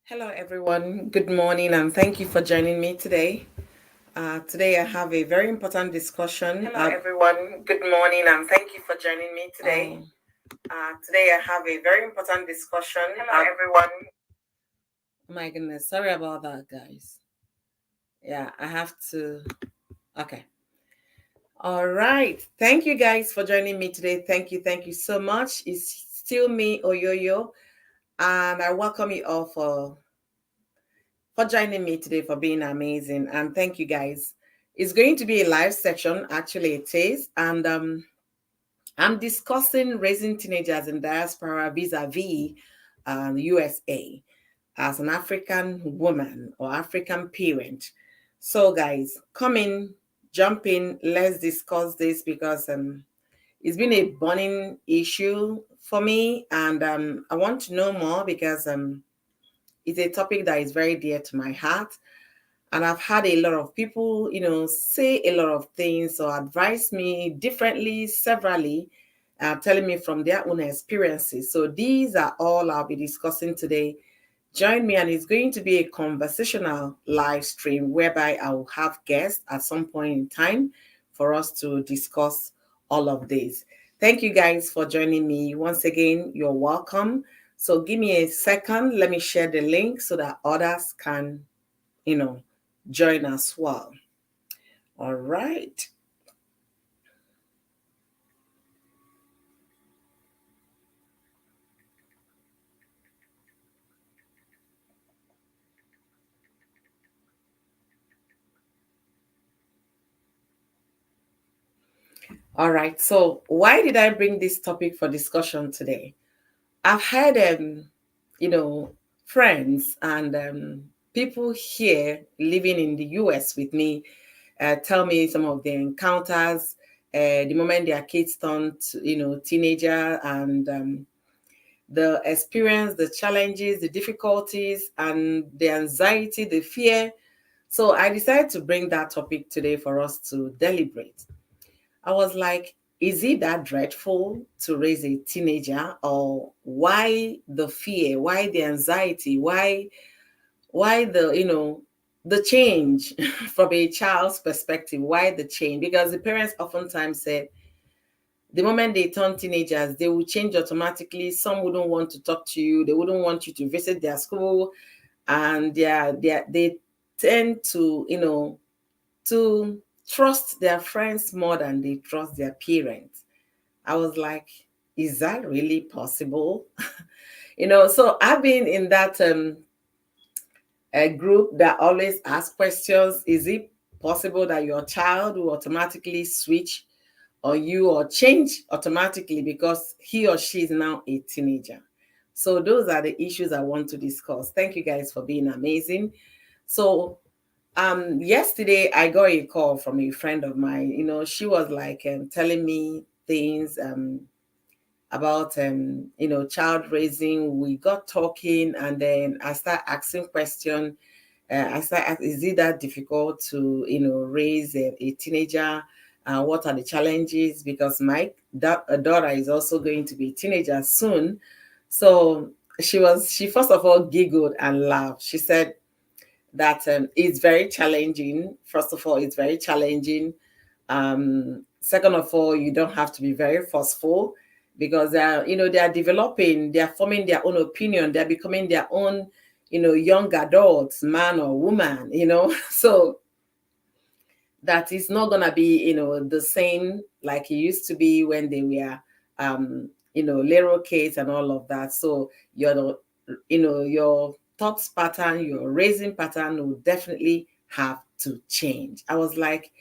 Hello, everyone. Good morning, and thank you for joining me today. Today, I have a very important discussion. Hello, everyone. Good morning, and thank you for joining me today. Today, I have a very important discussion. Hello, everyone. My goodness, sorry about that, guys. Yeah, I have to. Okay. All right. Thank you, guys, for joining me today. Thank you so much. It's still me, Oyoyo, and I welcome you all for joining me today, for being amazing, and thank you, guys. It's going to be a live section. Actually, it is, and I'm discussing raising teenagers in diaspora vis-a-vis USA as an African woman or African parent. So, guys, come in, jump in, let's discuss this because it's been a burning issue for me, and I want to know more because it's a topic that is very dear to my heart. And I've had a lot of people, say a lot of things or advise me differently, severally, telling me from their own experiences. So these are all I'll be discussing today. Join me, and it's going to be a conversational live stream whereby I will have guests at some point in time for us to discuss all of this. Thank you guys for joining me. Once again, you're welcome. So give me a second. Let me share the link so that others can, you know, join as well. All right. All right. So, why did I bring this topic for discussion today? I've had, you know, friends and people here living in the US with me tell me some of their encounters the moment their kids turn to, teenager, and the experience, the challenges, the difficulties, and the anxiety, the fear. So I decided to bring that topic today for us to deliberate. I was like, is it that dreadful to raise a teenager? Or why the fear? Why the anxiety? Why the change from a child's perspective? Why the change? Because the parents oftentimes said the moment they turn teenagers, they will change automatically. Some wouldn't want to talk to you, they wouldn't want you to visit their school, and they tend to, to trust their friends more than they trust their parents. I was like, is that really possible? So I've been in that a group that always asks questions. Is it possible that your child will automatically switch on you or change automatically because he or she is now a teenager? So those are the issues I want to discuss. Thank you guys for being amazing. So yesterday I got a call from a friend of mine. She was like telling me things about child raising. We got talking, and then I start asking question. Is it that difficult to raise a teenager? What are the challenges? Because my daughter is also going to be a teenager soon. So she first of all giggled and laughed. She said that it's very challenging. First of all, it's very challenging. Second of all, you don't have to be very forceful because they are developing, they are forming their own opinion, they're becoming their own, young adults, man or woman, so that is not gonna be, the same like it used to be when they were, little kids and all of that. So your thoughts pattern, your raising pattern will definitely have to change. I was like,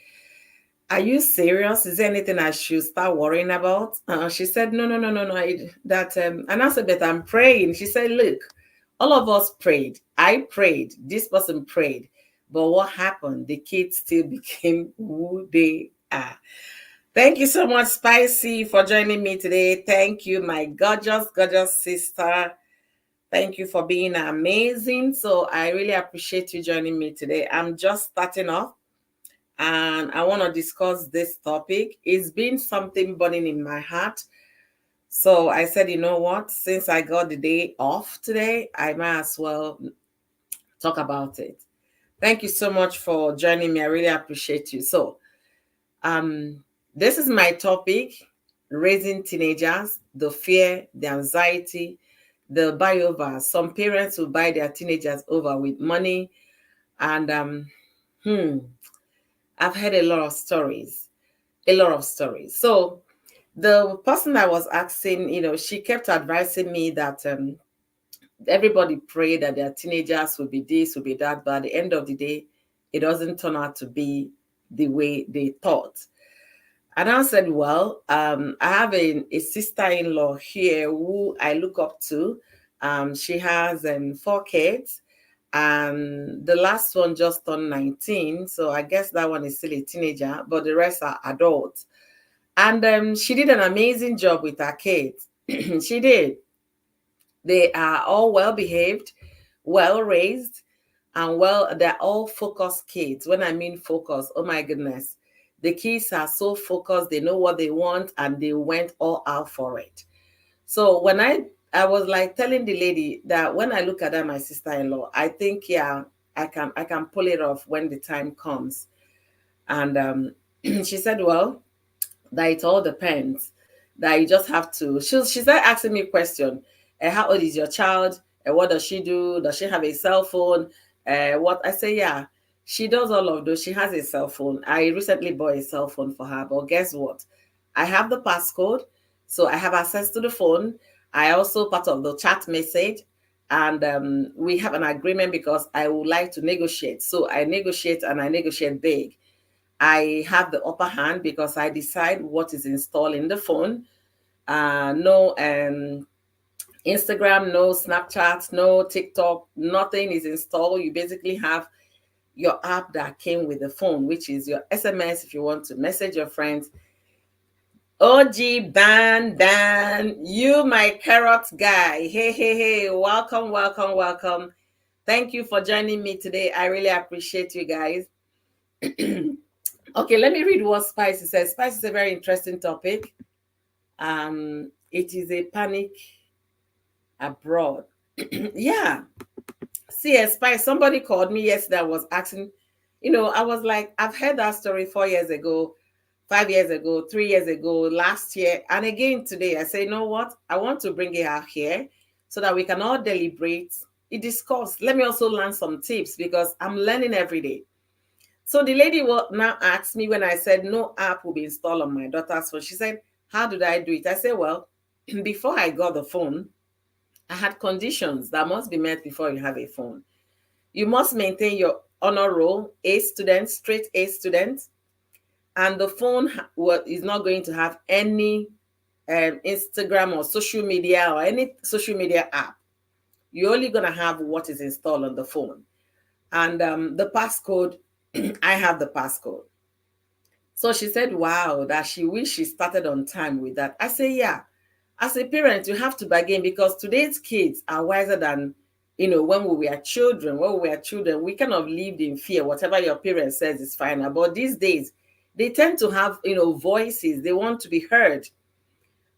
are you serious? Is there anything I should start worrying about? She said, no, no, no, no, no. And I said, but I'm praying. She said, look, all of us prayed. I prayed. This person prayed. But what happened? The kids still became who they are. Thank you so much, Spicy, for joining me today. Thank you, my gorgeous, gorgeous sister. Thank you for being amazing. So I really appreciate you joining me today. I'm just starting off and I want to discuss this topic. It's been something burning in my heart. So I said, you know what? Since I got the day off today, I might as well, talk about it. Thank you so much for joining me. I really appreciate you. So, this is my topic: raising teenagers, the fear, the anxiety, the buy over. Some parents will buy their teenagers over with money, and I've heard a lot of stories, a lot of stories. So the person I was asking, she kept advising me that everybody pray that their teenagers will be this, will be that, but at the end of the day, it doesn't turn out to be the way they thought. And I said, well, I have a sister-in-law here who I look up to. She has 4 kids. The last one just turned 19. So I guess that one is still a teenager, but the rest are adults. And she did an amazing job with her kids. She did. They are all well behaved, well raised, and they're all focused kids. When I mean focus, oh my goodness, the kids are so focused, they know what they want, and they went all out for it. So when I was like telling the lady that when I look at her, my sister-in-law, I think, yeah, I can pull it off when the time comes. And she said, well, that it all depends. That you just have to. She started asking me a question. How old is your child? What does she do? Does she have a cell phone? What I say, yeah, she does all of those. She has a cell phone. I recently bought a cell phone for her, but guess what? I have the passcode, so I have access to the phone. I also part of the chat message, and we have an agreement because I would like to negotiate. So I negotiate and I negotiate big. I have the upper hand because I decide what is installed in the phone. No Instagram, no Snapchat, no TikTok, nothing is installed. You basically have your app that came with the phone, which is your SMS if you want to message your friends. OG Dan, you my carrot guy. Hey, hey, hey, welcome, welcome, welcome. Thank you for joining me today. I really appreciate you guys. Okay, let me read what Spice says. Spice is a very interesting topic. It is a panic abroad. Yeah. See, Spice, somebody called me yesterday. I was asking, I was like, I've heard that story 4 years ago, 5 years ago, 3 years ago, last year, and again today. I say, you know what? I want to bring it out here so that we can all deliberate, discuss. Let me also learn some tips because I'm learning every day. So the lady will now ask me when I said no app will be installed on my daughter's phone. She said, how did I do it? I said, well, before I got the phone, I had conditions that must be met before you have a phone. You must maintain your honor roll, A student, straight A student, and the phone is not going to have any Instagram or social media or any social media app. You're only going to have what is installed on the phone. And the passcode, I have the passcode. So she said, wow, that she wish she started on time with that. I say, yeah. As a parent, you have to bargain because today's kids are wiser than, when we were children. When we were children, we kind of lived in fear. Whatever your parent says is fine. But these days, they tend to have, voices. They want to be heard.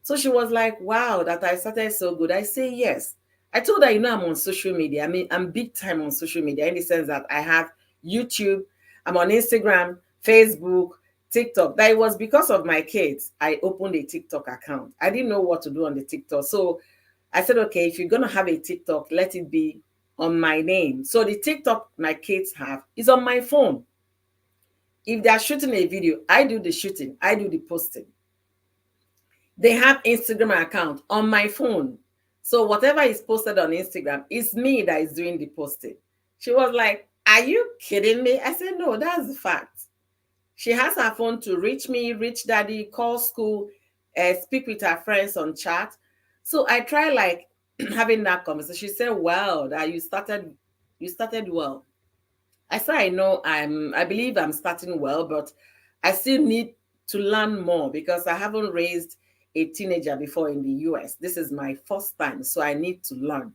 So she was like, wow, that I started so good. I say, yes. I told her, I'm on social media. I mean, I'm big time on social media in the sense that I have YouTube, I'm on Instagram, Facebook, TikTok. That it was because of my kids, I opened a TikTok account. I didn't know what to do on the TikTok. So I said, okay, if you're going to have a TikTok, let it be on my name. So the TikTok my kids have is on my phone. If they're shooting a video, I do the shooting, I do the posting. They have Instagram account on my phone. So whatever is posted on Instagram, it's me that is doing the posting. She was like, are you kidding me? I said, no, that's the fact. She has her phone to reach me, reach daddy, call school, speak with her friends on chat. So I try like having that conversation. She said, wow, that you started well. I said, I know I believe I'm starting well, but I still need to learn more because I haven't raised a teenager before in the US. This is my first time, so I need to learn.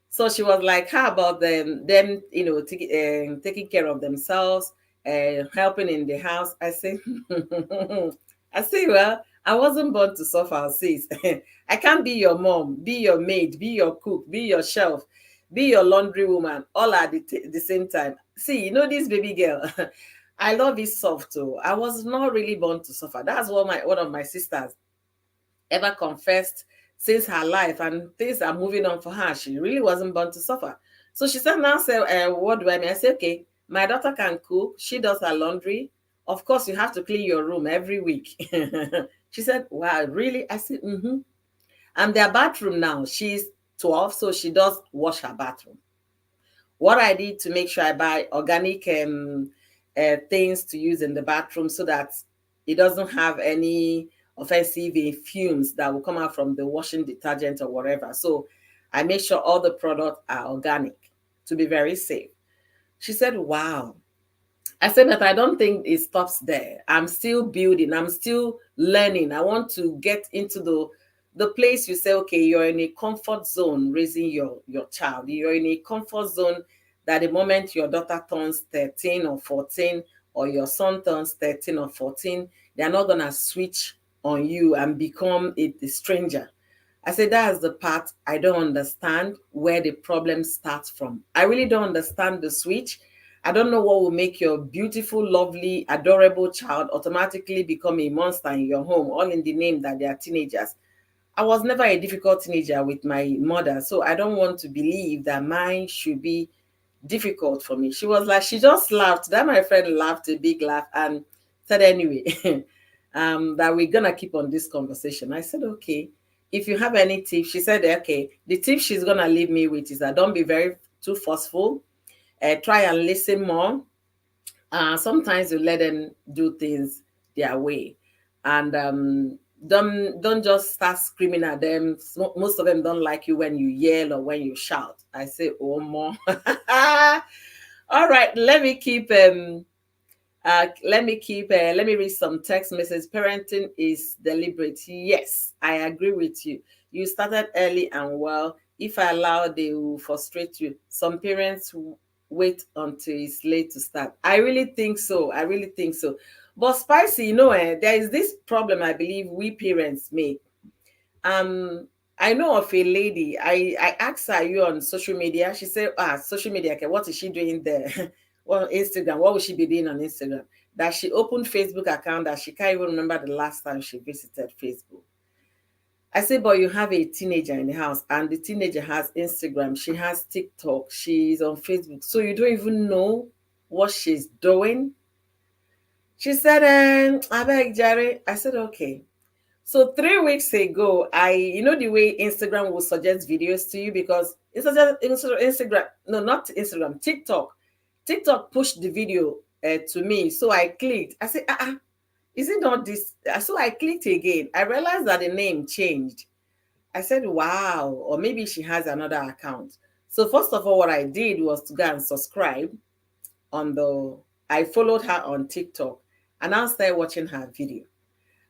So she was like, how about them taking care of themselves, helping in the house? I say, well, I wasn't born to suffer, sis. I can't be your mom, be your maid, be your cook, be your chef, be your laundry woman, all at the same time. See, you know this baby girl. I love it soft too. I was not really born to suffer. That's what one of my sisters ever confessed since her life, and things are moving on for her. She really wasn't born to suffer. So she said, now say, what do I mean? I said, okay, my daughter can cook. She does her laundry. Of course, you have to clean your room every week. She said, wow, really? I said, mm-hmm. And their bathroom now, she's 12, so she does wash her bathroom. What I did to make sure I buy organic things to use in the bathroom so that it doesn't have any offensive fumes that will come out from the washing detergent or whatever. So I make sure all the products are organic to be very safe. She said, wow. I said, but I don't think it stops there. I'm still building. I'm still learning. I want to get into the place you say, okay, you're in a comfort zone raising your child. You're in a comfort zone that the moment your daughter turns 13 or 14 or your son turns 13 or 14, they're not going to switch on you and become a stranger. I said, that's the part I don't understand where the problem starts from. I really don't understand the switch. I don't know what will make your beautiful, lovely, adorable child automatically become a monster in your home, all in the name that they are teenagers. I was never a difficult teenager with my mother, so I don't want to believe that mine should be difficult for me. She was like, she just laughed. That my friend laughed a big laugh and said, anyway, that we're gonna keep on this conversation. I said, okay. If you have any tips, she said, okay. The tip she's gonna leave me with is that don't be very too forceful. Try and listen more. Sometimes you let them do things their way, and don't just start screaming at them. Most of them don't like you when you yell or when you shout. I say, oh more. All right, let me read some text message. Parenting is deliberate. Yes, I agree with you. You started early and well. If I allow, they will frustrate you. Some parents wait until it's late to start. I really think so. I really think so. But spicy, there is this problem I believe we parents make. um I know of a lady. I asked her, are you on social media? She said, social media. Okay, what is she doing there? Well, Instagram. What will she be doing on Instagram? That she opened Facebook account that she can't even remember the last time she visited Facebook. I said, but you have a teenager in the house, and the teenager has Instagram. She has TikTok. She's on Facebook. So you don't even know what she's doing. She said, I beg Jerry. I said, okay. So 3 weeks ago, you know the way Instagram will suggest videos to you, because Instagram, no, not Instagram, TikTok. TikTok pushed the video to me. So I clicked. I said, is it not this? So I clicked again. I realized that the name changed. I said, wow, or maybe she has another account. So first of all, what I did was to go and subscribe I followed her on TikTok, and I started watching her video.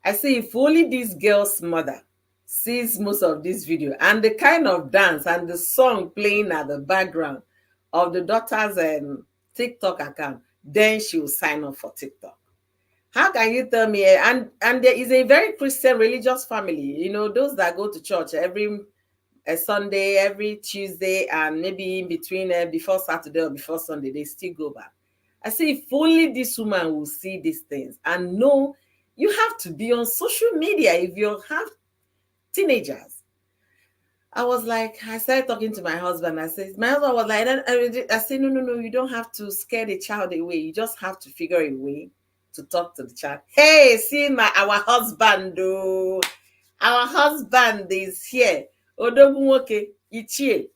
I say, if only this girl's mother sees most of this video and the kind of dance and the song playing at the background of the daughter's TikTok account, then she will sign up for TikTok. How can you tell me? And there is a very Christian religious family, those that go to church every Sunday, every Tuesday, and maybe in between before Saturday or before Sunday, they still go back. I say, if only this woman will see these things and know you have to be on social media if you have teenagers. I started talking to my husband. My husband was like, I said, no, you don't have to scare the child away. You just have to figure a way to talk to the child. Hey, see our husband, though. Our husband is here. Odogunwoke, Ichie,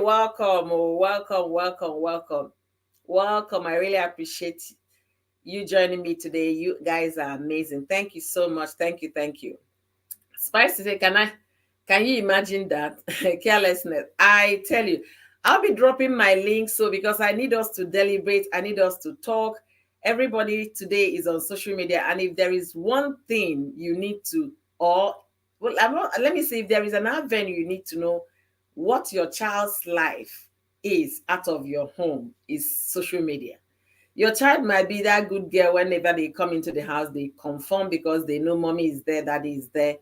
welcome, welcome. I really appreciate you joining me today. You guys are amazing. Thank you so much. Thank you. Spicy, can you imagine that? Carelessness. I tell you, I'll be dropping my link. So because I need us to deliberate, I need us to talk. Everybody today is on social media, and if there is one thing you need to, let me say, if there is an avenue you need to know what your child's life is out of your home, is social media. Your child might be that good girl. Whenever they come into the house, they conform because they know mommy is there, daddy is there.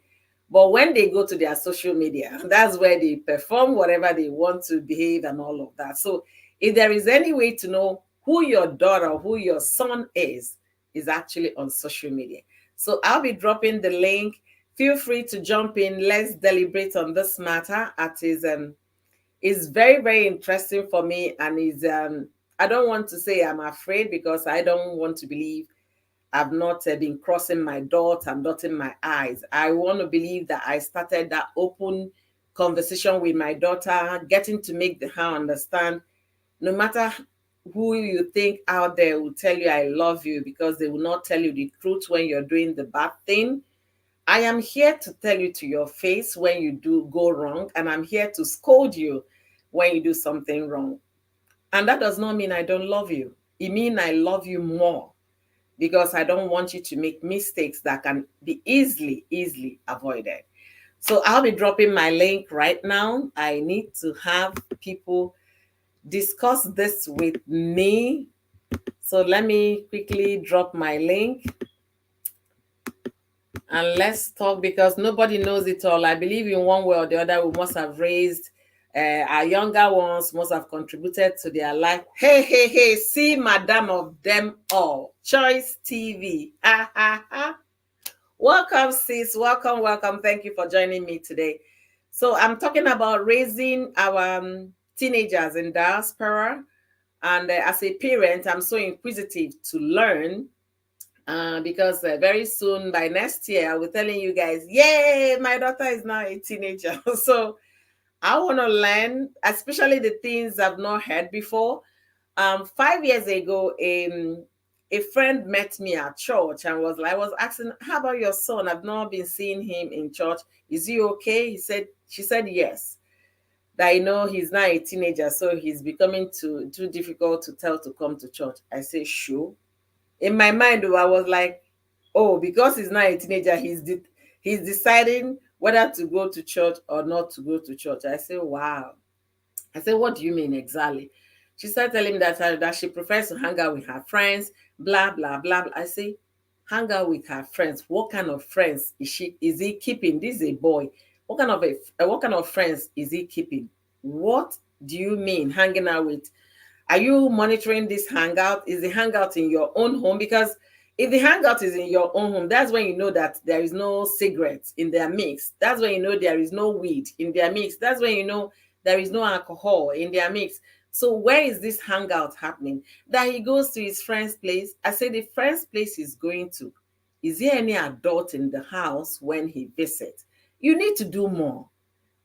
But when they go to their social media, that's where they perform whatever they want to behave and all of that. So if there is any way to know who your daughter, who your son is actually on social media. So I'll be dropping the link. Feel free to jump in. Let's deliberate on this matter. It's very, very interesting for me, and is I don't want to say I'm afraid, because I don't want to believe I've not been crossing my dots and dotting my I's. I want to believe that I started that open conversation with my daughter, getting to make her understand no matter who you think out there will tell you I love you, because they will not tell you the truth when you're doing the bad thing. I am here to tell you to your face when you do go wrong, and I'm here to scold you when you do something wrong. And that does not mean I don't love you. It means I love you more, because I don't want you to make mistakes that can be easily avoided. So I'll be dropping my link right now. I need to have people discuss this with me. So let me quickly drop my link and let's talk, because nobody knows it all. I believe in one way or the other, we must have raised our younger ones, must have contributed to their life. Hey, hey, hey, see, madam of them all, Choice TV. Ha, ha, ha. Welcome, sis. Welcome, welcome. Thank you for joining me today. So I'm talking about raising our teenagers in diaspora. And as a parent, I'm so inquisitive to learn, because very soon, by next year, I will be telling you guys, yay, my daughter is now a teenager. So I want to learn, especially the things I've not heard before. 5 years ago, a friend met me at church and I was asking, how about your son? I've not been seeing him in church. Is he okay? She said yes. That he's now a teenager, so he's becoming too difficult to tell to come to church. I say, sure. In my mind, though, I was like, oh, because he's not a teenager, he's deciding whether to go to church or not to go to church. I say, wow. I said, what do you mean exactly? She started telling me that she prefers to hang out with her friends, blah, blah, blah, blah. I say, hang out with her friends. What kind of friends is he keeping? This is a boy. What kind of friends is he keeping? What do you mean hanging out with? Are you monitoring this hangout? Is the hangout in your own home? Because if the hangout is in your own home, that's when you know that there is no cigarettes in their mix. That's when you know there is no weed in their mix. That's when you know there is no alcohol in their mix. So where is this hangout happening? That he goes to his friend's place. I say the friend's place he's going to. Is there any adult in the house when he visits? You need to do more.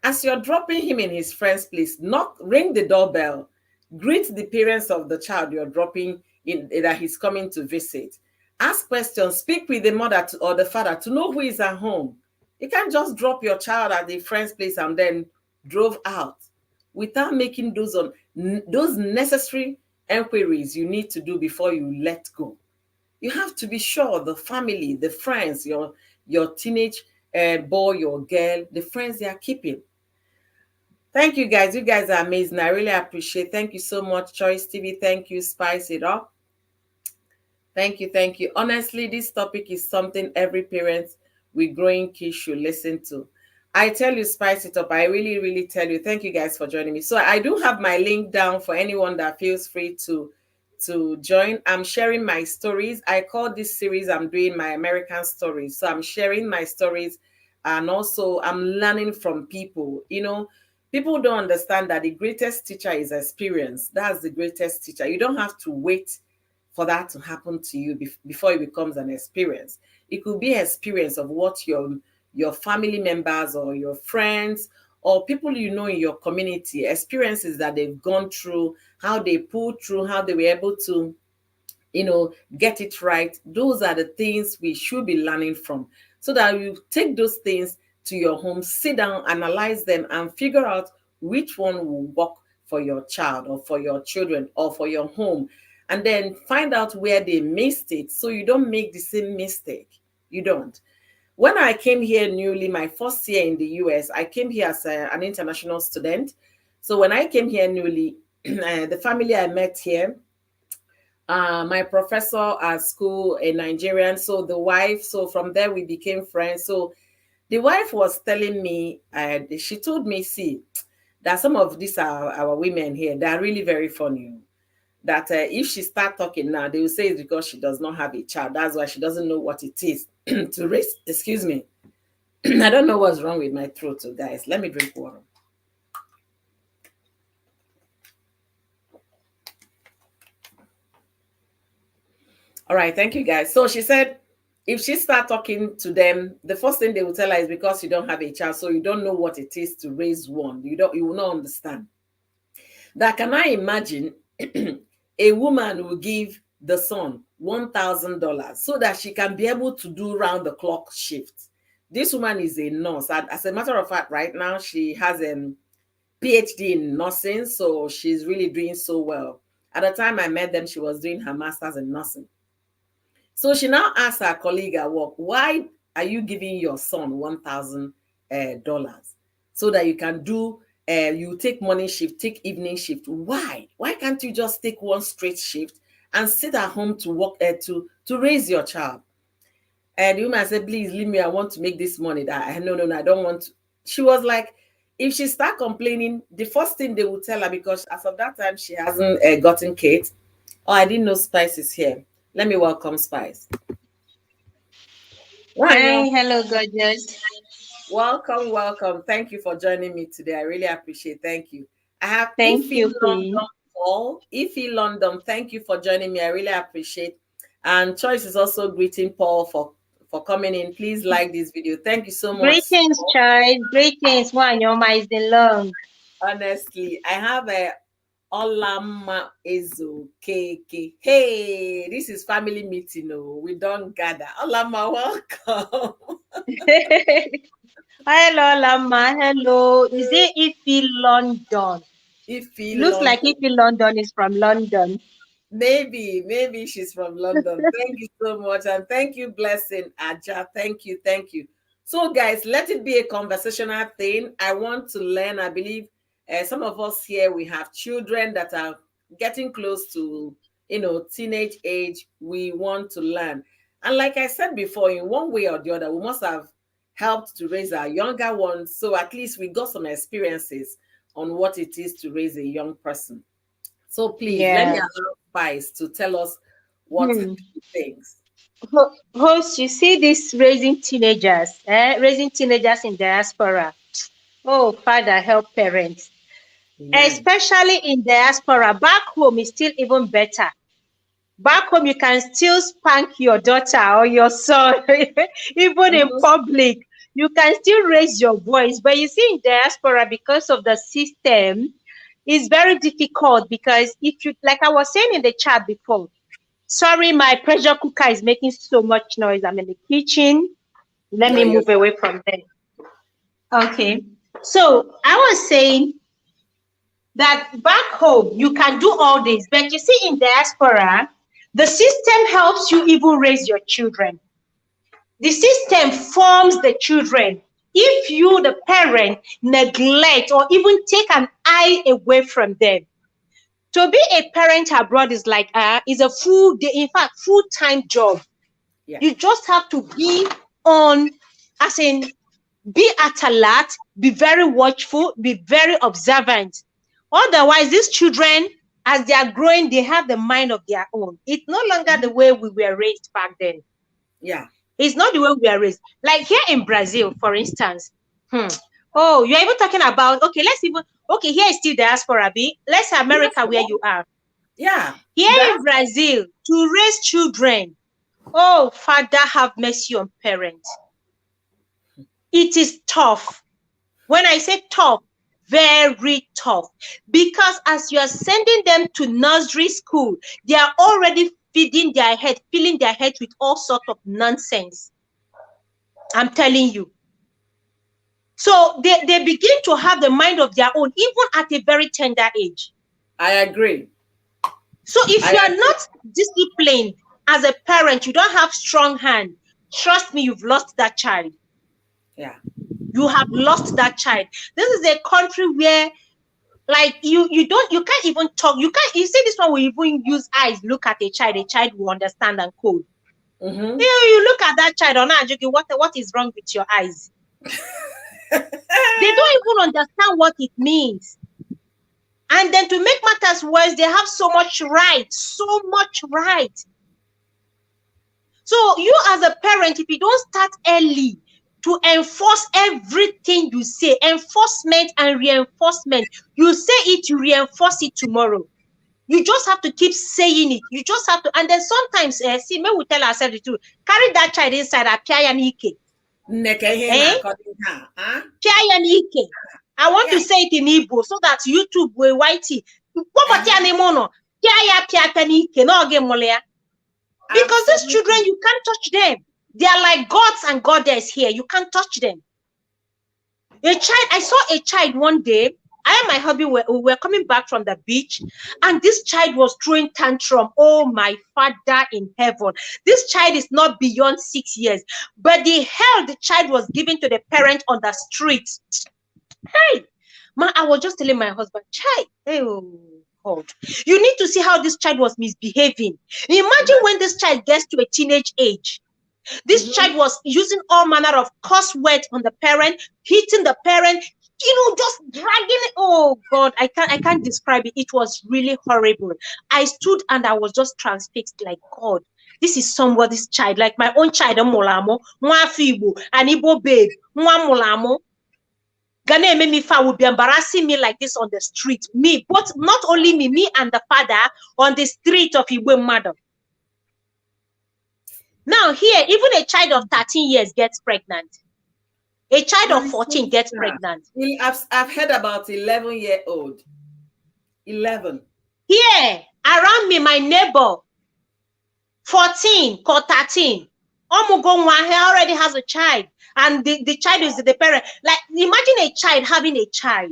As you're dropping him in his friend's place, ring the doorbell, greet the parents of the child you're dropping in that he's coming to visit. Ask questions, speak with the mother or the father to know who is at home. You can't just drop your child at the friend's place and then drove out without making those necessary inquiries you need to do before you let go. You have to be sure the family, the friends, your teenage boy, your girl, the friends they are keeping. Thank you, guys. You guys are amazing. I really appreciate. Thank you so much, Choice TV. Thank you, Spice It Up. Thank you, thank you. Honestly, this topic is something every parent with growing kids should listen to. I tell you, Spice It Up. I really, really tell you. Thank you guys for joining me. So I do have my link down for anyone that feels free to join. I'm sharing my stories. I call this series I'm doing my American stories. So I'm sharing my stories, and also I'm learning from people. People don't understand that the greatest teacher is experience. That's the greatest teacher. You don't have to wait for that to happen to you before it becomes an experience. It could be experience of what your family members or your friends or people you know in your community, experiences that they've gone through, how they pulled through, how they were able to get it right. Those are the things we should be learning from, so that you take those things to your home, sit down, analyze them, and figure out which one will work for your child or for your children or for your home, and then find out where they missed it so you don't make the same mistake. You don't. When I came here newly, my first year in the US, I came here as an international student. So when I came here newly, the family I met here, my professor at school, a Nigerian, so the wife, so from there we became friends. So The wife was telling me, she told me, see, that some of these are our women here. They are really very funny. That if she start talking now, they will say it's because she does not have a child. That's why she doesn't know what it is to raise. Excuse me. I don't know what's wrong with my throat, so guys, let me drink water. All right, thank you guys. So she said, if she start talking to them, the first thing they will tell her is because you don't have a child, so you don't know what it is to raise one. You will not understand. That can I imagine a woman will give the son $1,000 so that she can be able to do round the clock shift. This woman is a nurse. As a matter of fact, right now she has a PhD in nursing, so she's really doing so well. At the time I met them, she was doing her master's in nursing. So she now asked her colleague at work, why are you giving your son $1,000 so that you can do, you take morning shift, take evening shift? Why? Why can't you just take one straight shift and sit at home to work, to raise your child? And the woman said, please leave me. I want to make this money. No, I don't want to. She was like, if she start complaining, the first thing they will tell her, because as of that time, she hasn't gotten Kate. Oh, I didn't know Spice is here. Let me welcome Spice. Hi, hello, gorgeous. Welcome, welcome. Thank you for joining me today. I really appreciate it. Thank you. I have Thank you, London Paul. Ify London, thank you for joining me. I really appreciate. And Choice is also greeting Paul for coming in. Please like this video. Thank you so much. Greetings, Choice. Greetings. One, your mind is the long. Honestly, I have a Olama Ezo KK. Hey, this is family meeting. Oh, we don't gather. Olama, welcome. Hello, Lama. Hello. Is it Ify London? Ify Looks London. like Ify London is from London. Maybe she's from London. Thank you so much. And thank you, Blessing Aja. Thank you. So, guys, let it be a conversational thing. I want to learn. I believe some of us here, we have children that are getting close to, teenage age. We want to learn. And like I said before, in one way or the other, we must have helped to raise our younger ones. So at least we got some experiences on what it is to raise a young person. So please, let me allow Spice to tell us what he thinks. Host, you see this raising teenagers in diaspora. Oh, Father, help parents. Amen. Especially in diaspora. Back home is still even better. Back home, you can still spank your daughter or your son, even in public. You can still raise your voice. But you see, in diaspora, because of the system, it's very difficult, because if you, like I was saying in the chat before, sorry, my pressure cooker is making so much noise. I'm in the kitchen. Let me move away from there. Okay. So I was saying that back home, you can do all this. But you see, in diaspora, the system helps you even raise your children. The system forms the children. If you, the parent, neglect or even take an eye away from them, to be a parent abroad is like is a full day, in fact, full-time job. Yeah. You just have to be on, as in, be at alert, be very watchful, be very observant. Otherwise, these children, as they are growing, they have the mind of their own. It's no longer the way we were raised back then. Yeah. It's not the way we are raised. Like here in Brazil, for instance. Oh, you're even talking about, okay, here is still diaspora, B. Let's say America, where you are. Yeah. Here in Brazil, to raise children, oh, Father, have mercy on parents. It is tough. When I say tough, very tough. Because as you are sending them to nursery school, they are already filling their head with all sorts of nonsense. I'm telling you. So they begin to have the mind of their own, even at a very tender age. I agree. So if you are not disciplined as a parent, you don't have strong hand, trust me, you've lost that child. Yeah. You have lost that child. This is a country where, like, you can't even talk. You see this one will even use eyes, look at a child will understand and code. You look at that child, what is wrong with your eyes? They don't even understand what it means. And then to make matters worse, they have so much right. So much right. So you as a parent, if you don't start early to enforce everything you say, enforcement and reinforcement, you say it, you reinforce it tomorrow. You just have to keep saying it. You just have to, and then sometimes, see, may we tell ourselves the truth. Carry that child inside a pianike. Pianike. I want to say it in Igbo so that YouTube will whitey. Because these children, you can't touch them. They are like gods and goddess here. You can't touch them. I saw a child one day. I and my hubby were coming back from the beach, and this child was throwing tantrum. Oh, my Father in heaven. This child is not beyond 6 years, but the hell the child was given to the parent on the street. Hey, man, I was just telling my husband, child, oh, God, you need to see how this child was misbehaving. Imagine when this child gets to a teenage age. This child was using all manner of curse words on the parent, hitting the parent, just dragging it. Oh God, I can't describe it. It was really horrible. I stood and I was just transfixed, like, God, this is somebody's child, like my own child, Molamo, Mwafibu, an Igbo babe, Mwamolamo. Ghana Memifa would be embarrassing me like this on the street. Me, but not only me and the father on the street of Igbo mother. Now here, even a child of 13 years gets pregnant. A child of 14 gets pregnant. I've heard about 11-year-old. 11. Here, around me, my neighbor, 14 or 13. He already has a child. And the child is the parent. Like, imagine a child having a child.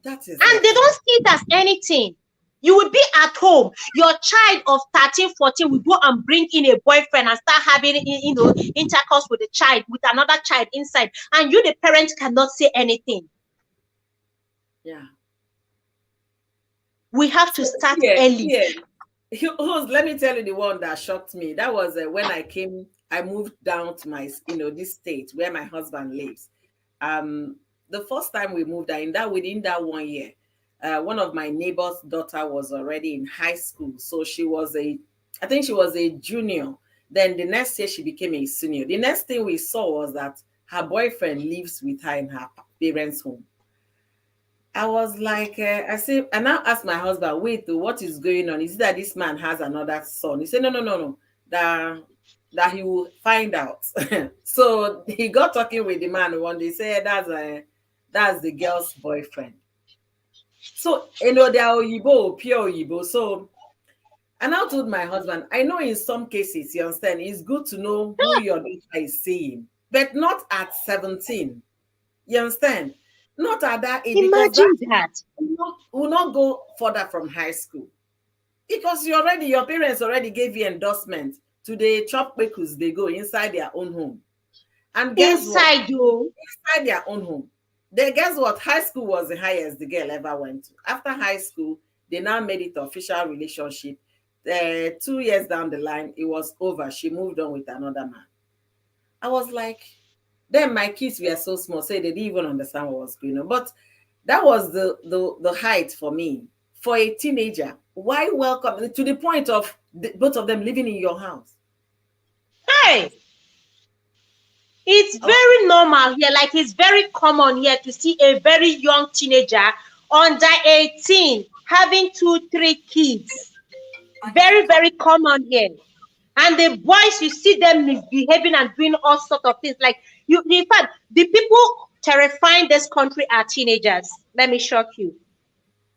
And they don't see it as anything. You would be at home. Your child of 13, 14 will go and bring in a boyfriend and start having, intercourse with a child, with another child inside. And you, the parents, cannot say anything. Yeah. We have to start early. Let me tell you the one that shocked me. That was when I moved down to my, this state where my husband lives. The first time we moved within that 1 year, one of my neighbor's daughter was already in high school. So I think she was a junior. Then the next year she became a senior. The next thing we saw was that her boyfriend lives with her in her parents' home. I was like, I now asked my husband, wait, what is going on? Is it that this man has another son? He said, no, that he will find out. So he got talking with the man one day. He said, that's the girl's boyfriend. So, they are Oyibo, pure Oyibo. So, I now told my husband, I know in some cases, you understand, it's good to know who your daughter is seeing, but not at 17. You understand? Not at that age. Imagine that. Will not go further from high school. Because your parents already gave you endorsement to the chop bakers, they go inside their own home. And guess what? Inside their own home. Guess what? High school was the highest the girl ever went to. After high school, they now made it official relationship. 2 years down the line, it was over. She moved on with another man. I was like, then my kids were so small, so they didn't even understand what was going on. But that was the height for me. For a teenager, why welcome to the point of both of them living in your house? Hey! It's very normal here, like it's very common here to see a very young teenager under 18 having 2-3 kids. Very, very common here. And the boys, you see them misbehaving and doing all sorts of things. Like, in fact, the people terrifying this country are teenagers. Let me shock you.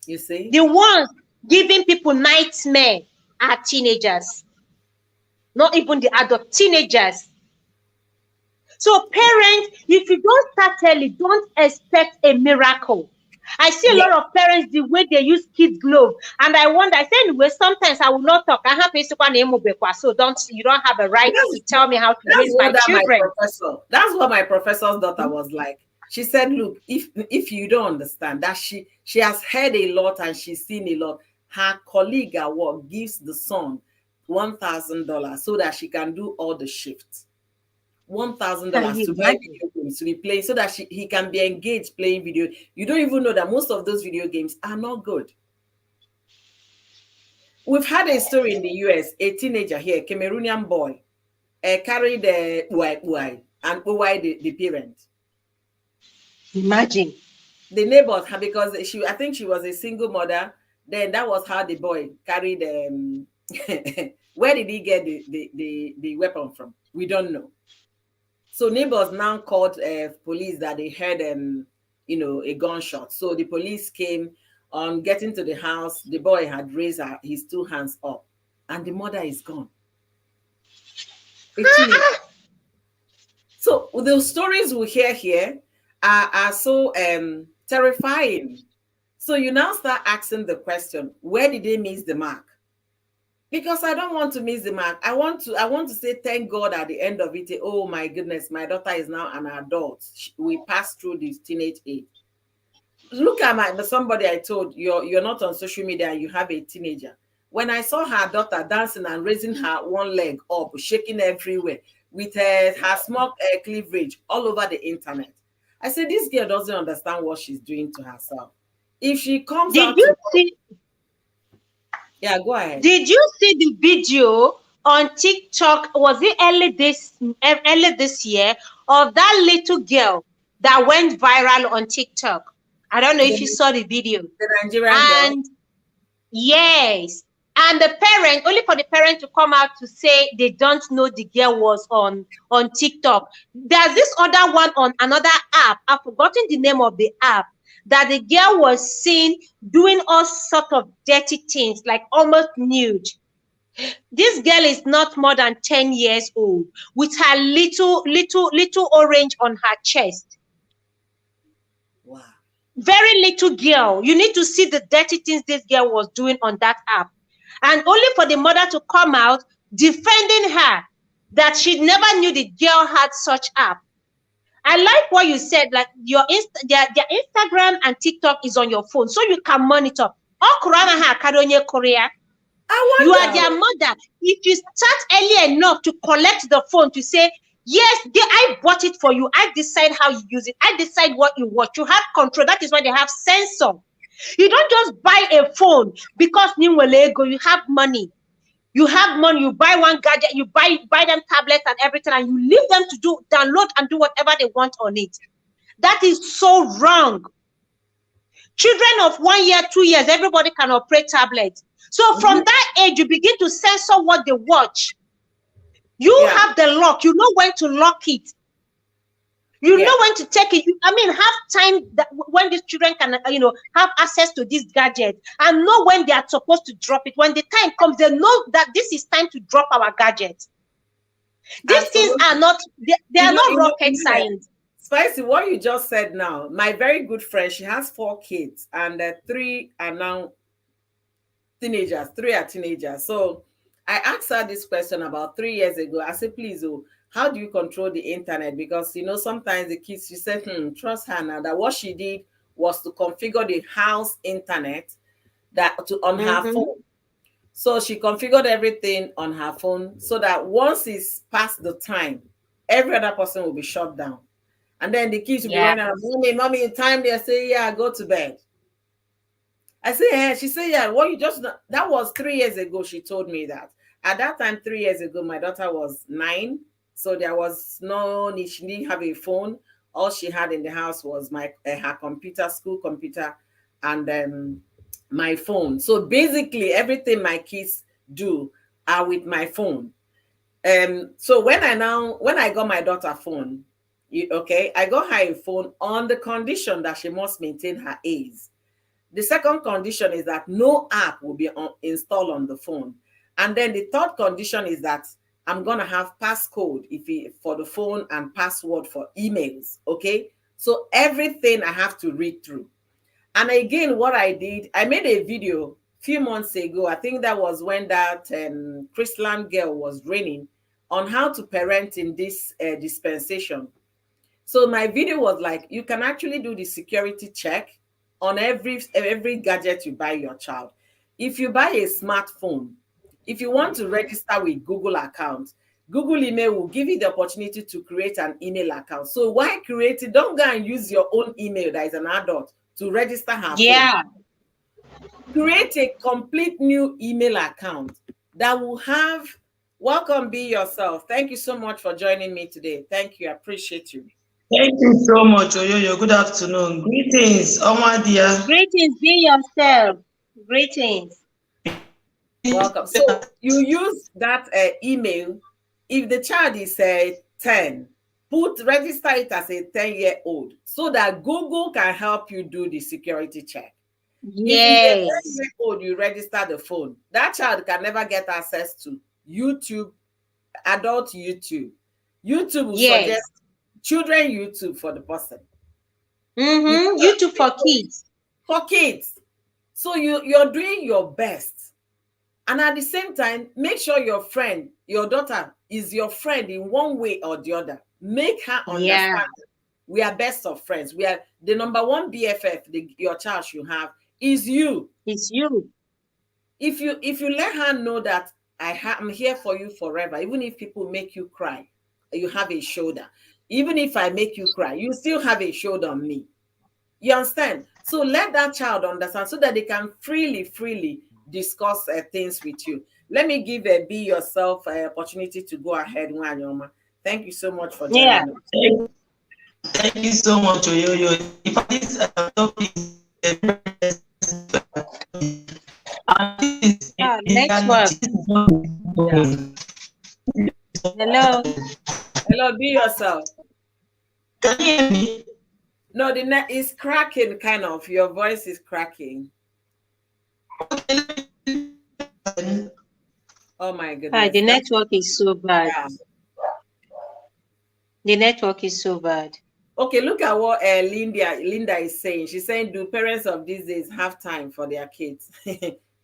You see? The ones giving people nightmare are teenagers. Not even the adult, teenagers. So parents, if you don't start early, don't expect a miracle. I see a lot of parents, the way they use kids' glove. And I wonder, I say anyway, sometimes I will not talk. I have so you don't have a right to tell me how to raise my children. That's what my professor's daughter was like. She said, look, if you don't understand that she has heard a lot and she's seen a lot, her colleague at work gives the son $1,000 so that she can do all the shifts. $1,000 to buy video games to be playing so that he can be engaged playing video. You don't even know that most of those video games are not good. We've had a story in the US, a teenager here, Cameroonian boy, carried the y and the parent. Imagine. The neighbors, because I think she was a single mother. Then that was how the boy carried. Where did he get the weapon from? We don't know. So neighbors now called police that they heard a gunshot. So the police came. On getting to the house, the boy had raised his two hands up, and the mother is gone. So the stories we hear here are so terrifying. So you now start asking the question, where did they miss the mark? Because I don't want to miss the mark. I want to say thank God at the end of it. Oh my goodness, my daughter is now an adult. We passed through this teenage age. Look at somebody I told you're not on social media and you have a teenager. When I saw her daughter dancing and raising her one leg up, shaking everywhere with her small cleavage all over the internet, I said, this girl doesn't understand what she's doing to herself. If she comes out, yeah, go ahead. Did you see the video on TikTok? Was it early this year of that little girl that went viral on TikTok? I don't know if you saw the video. The Nigerian girl. Yes. And the parent, only for the parent to come out to say they don't know the girl was on TikTok. There's this other one on another app. I've forgotten the name of the app. That the girl was seen doing all sorts of dirty things, like almost nude. This girl is not more than 10 years old with her little orange on her chest. Wow. Very little girl. You need to see the dirty things this girl was doing on that app. And only for the mother to come out defending her that she never knew the girl had such app. I like what you said, like their Instagram and TikTok is on your phone, so you can monitor. You are their mother. If you start early enough to collect the phone to say, yes, I bought it for you. I decide how you use it. I decide what you watch. You have control. That is why they have sensor. You don't just buy a phone because you have money. You have money, you buy one gadget, you buy them tablets and everything, and you leave them to download and do whatever they want on it. That is so wrong. Children of 1 year, 2 years, everybody can operate tablets. So from that age, you begin to censor what they watch. You have the lock. You know when to lock it. You know when to take it. Have time that when these children can, have access to this gadget and know when they are supposed to drop it. When the time comes, they know that this is time to drop our gadget. These things are not, they are not rocket science. Spicy, what you just said now, my very good friend, she has 4 kids and 3 are now teenagers. 3 are teenagers. So I asked her this question about 3 years ago. I said, please, how do you control the internet? Because, sometimes the kids, she said, trust her now, that what she did was to configure the house internet on her phone. So she configured everything on her phone so that once it's past the time, every other person will be shut down. And then the kids will be running around, mommy, in time, they say, yeah, go to bed. I say, yeah. She said, yeah, that was 3 years ago. She told me that. At that time, 3 years ago, my daughter was 9. So there was no need. She didn't have a phone. All she had in the house was her computer, school computer, and my phone. So basically, everything my kids do are with my phone. So when I got my daughter phone, I got her a phone on the condition that she must maintain her A's. The second condition is that no app will be installed on the phone. And then the third condition is that I'm going to have passcode for the phone and password for emails, okay? So everything I have to read through. And again, what I did, I made a video a few months ago. I think that was when that Chrisland girl was reigning on how to parent in this dispensation. So my video was like, you can actually do the security check on every gadget you buy your child. If you buy a smartphone, if you want to register with Google account, Google email will give you the opportunity to create an email account. So why create it? Don't go and use your own email that is an adult to register her phone. Create a complete new email account that will have, welcome, be yourself. Thank you so much for joining me today. Thank you. I appreciate you. Thank you so much, Oyoyo. Good afternoon. Greetings, Oma dear. Greetings, be yourself. Greetings. Welcome. So you use that email. If the child is 10, register it as a 10-year-old so that Google can help you do the security check. Yes. If you're 10-year-old, you register the phone. That child can never get access to YouTube, adult YouTube. YouTube will suggest children YouTube for the person. YouTube for kids. For kids. So you're doing your best. And at the same time, make sure your friend, your daughter, is your friend in one way or the other. Make her understand we are best of friends. We are the number one BFF your child should have is you. It's you. If you let her know that I'm here for you forever, even if people make you cry, you have a shoulder. Even if I make you cry, you still have a shoulder on me. You understand? So let that child understand so that they can freely discuss things with you. Let me give Be Yourself an opportunity to go ahead, Wanyoma. Thank you so much for joining us. Thank you so much, Oyoyo. If this topic Hello, Be Yourself. Can you hear me? No, the net is cracking, kind of. Your voice is cracking. Oh my goodness. The network is so bad. Yeah. The network is so bad. Okay, look at what Linda is saying. She's saying, do parents of these days have time for their kids?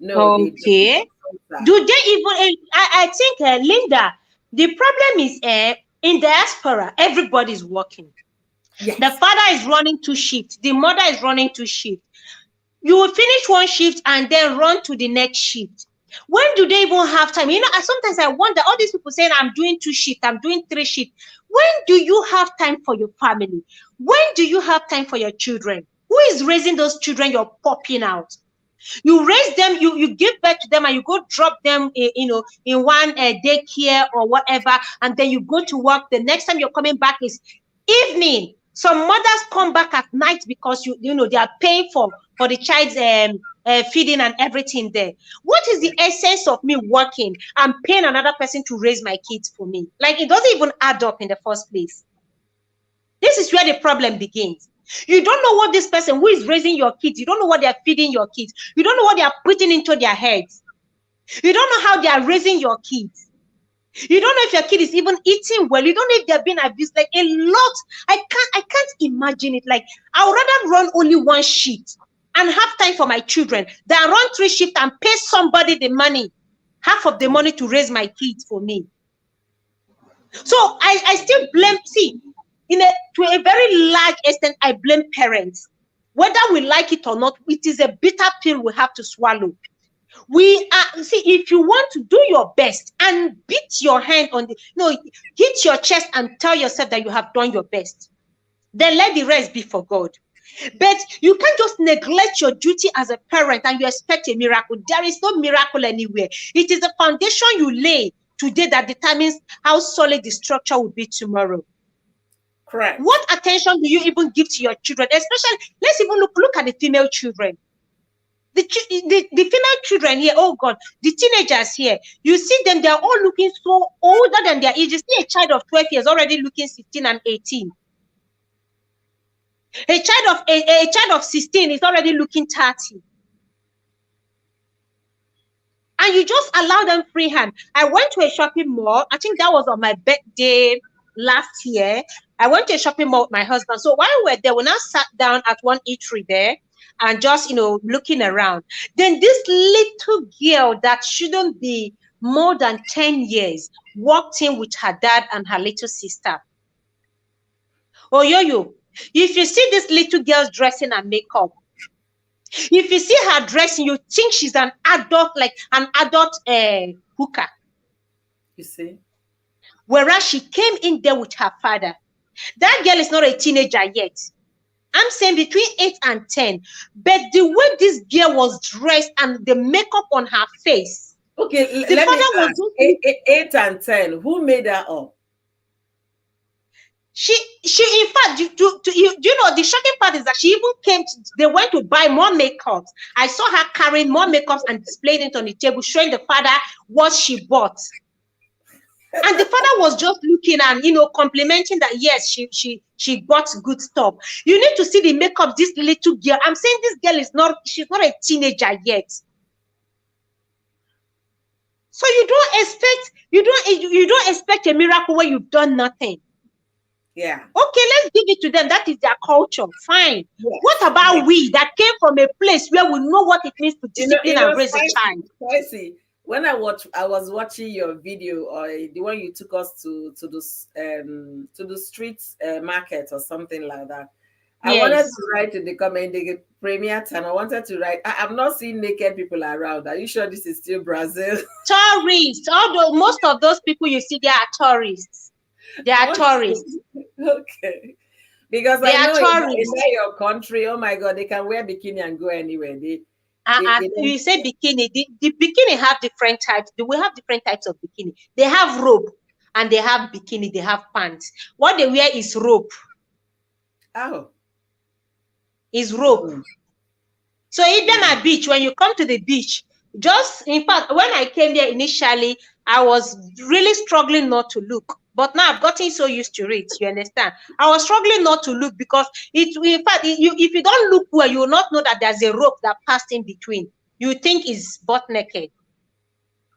No. Okay. Do they even? I think, Linda, the problem is in diaspora, everybody's working. Yes. The father is running 2 shifts. The mother is running 2 shifts. You will finish 1 shift and then run to the next shift. When do they even have time? Sometimes I wonder, all these people saying, I'm doing 2 shifts, I'm doing 3 shifts. When do you have time for your family? When do you have time for your children? Who is raising those children you're popping out? You raise them, you give birth to them, and you go drop them in one daycare or whatever, and then you go to work. The next time you're coming back is evening. Some mothers come back at night because they are paying for the child's feeding and everything there. What is the essence of me working and paying another person to raise my kids for me? Like, it doesn't even add up in the first place. This is where the problem begins. You don't know what this person who is raising your kids, you don't know what they are feeding your kids. You don't know what they are putting into their heads. You don't know how they are raising your kids. You don't know if your kid is even eating well. You don't know if they're being abused. Like, a lot. I can't imagine it. Like, I would rather run only 1 shift and have time for my children than run 3 shifts and pay somebody the money, half of the money, to raise my kids for me. So I still blame, to a very large extent, I blame parents. Whether we like it or not, it is a bitter pill we have to swallow. If you want to do your best and beat your hand on hit your chest and tell yourself that you have done your best, then let the rest be for God. But you can't just neglect your duty as a parent and you expect a miracle. There is no miracle anywhere. It is the foundation you lay today that determines how solid the structure will be tomorrow. Correct. What attention do you even give to your children? Especially, let's even look at the female children. The female children here, oh God, the teenagers here, you see them, they're all looking so older than their age. You see a child of 12 years already looking 16 and 18. A child of 16 is already looking 30. And you just allow them free hand. I went to a shopping mall. I think that was on my birthday last year. I went to a shopping mall with my husband. So while we were there, we now sat down at one eatery there and just, looking around. Then this little girl that shouldn't be more than 10 years walked in with her dad and her little sister. Oh, yo. If you see this little girl's dressing and makeup, if you see her dressing, you think she's an adult, like an adult hooker. You see? whereas she came in there with her father. That girl is not a teenager yet. I'm saying between 8 and 10. But the way this girl was dressed and the makeup on her face. Okay, the let father me was ask, 8 and 10, who made her up? She in fact, you know, the shocking part is that she even they went to buy more makeups. I saw her carrying more makeups and displaying it on the table, showing the father what she bought. And the father was just looking and, you know, complimenting that, yes, she bought good stuff. You need to see the makeup this little girl. I'm saying this girl she's not a teenager yet. So you don't expect a miracle when you've done nothing. Yeah. Okay, let's give it to them. That is their culture. Fine. Yes. What about we that came from a place where we know what it means to discipline and raise a child? Spicy. When I was watching your video, or the one you took us to the streets market or something like that. I wanted to write in the comment, the premier time. I wanted to write, I'm not seeing naked people around. Are you sure this is still Brazil? Tourists. Although most of those people you see, they are tourists. They are tourists. Okay. Because they I know tourists. in your country, oh my God, they can wear bikini and go anywhere. You say bikini. The bikini have different types. We have different types of bikini. They have rope and they have bikini. They have pants. What they wear is rope. Oh. Is rope. So even at beach, when you come to the beach, just in fact, when I came there initially, I was really struggling not to look. But now I've gotten so used to it, you understand? I was struggling not to look because in fact, if you don't look well, you will not know that there's a rope that passed in between. You think it's butt naked.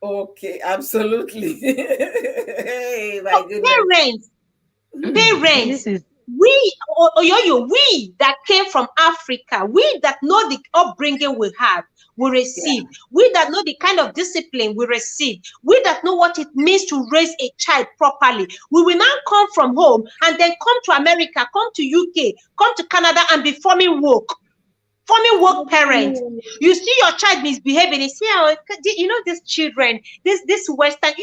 Okay, absolutely. Hey, my goodness. Parents, we that came from Africa, we that know the upbringing we have, we receive. Yeah. We that know the kind of discipline we receive. We that know what it means to raise a child properly. We will now come from home and then come to America, come to UK, come to Canada and be forming woke parents. You see your child misbehaving. You see, you know, these children, this Western,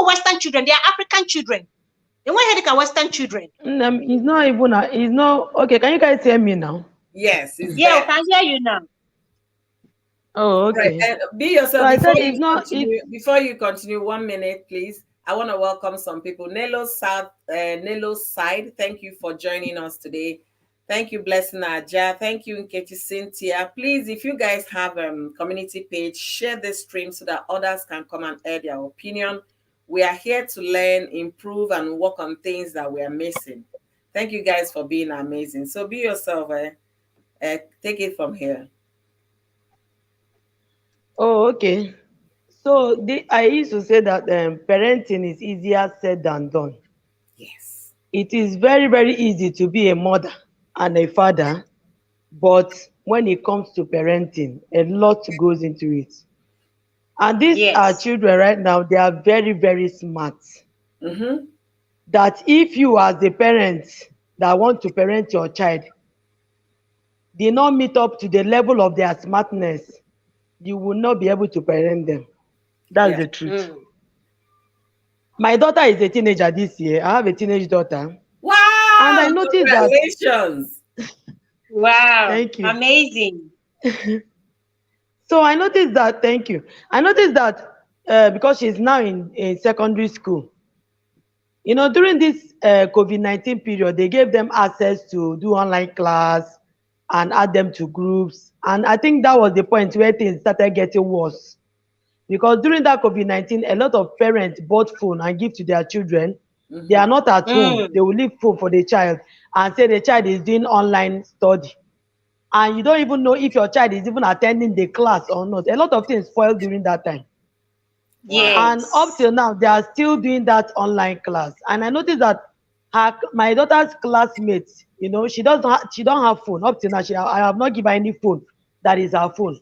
Western children, they are African children. They want to Western children. It's not even. It's not okay. Can you guys hear me now? Yes. Yeah, I can hear you now. Oh, okay. Right. And be yourself. So before you continue, 1 minute, please. I want to welcome some people. Nelo's side. Thank you for joining us today. Thank you, Blessing Aja. Thank you, Nkechi Cynthia. Please, if you guys have a community page, share this stream so that others can come and add their opinion. We are here to learn, improve, and work on things that we are missing. Thank you guys for being amazing. So be yourself. Take it from here. Oh, okay. So I used to say that parenting is easier said than done. Yes. It is very, very easy to be a mother and a father, but when it comes to parenting, a lot goes into it. And these are children right now, they are very, very smart. Mm-hmm. That if you as a parent that want to parent your child did not meet up to the level of their smartness, you will not be able to parent them. That's the truth. My daughter is a teenager this year. I have a teenage daughter. Wow! And I noticed congratulations. Wow. Thank you. Amazing. So I noticed that, thank you. I noticed that because she's now in secondary school, you know, during this COVID-19 period, they gave them access to do online class and add them to groups. And I think that was the point where things started getting worse. Because during that COVID-19, a lot of parents bought phone and give to their children. Mm-hmm. They are not at home. They will leave phone for the child and say the child is doing online study. And you don't even know if your child is even attending the class or not. A lot of things spoiled during that time. Yes. And up till now, they are still doing that online class. And I noticed that my daughter's classmates, you know, she don't have phone. Up till now, I have not given any phone that is her phone.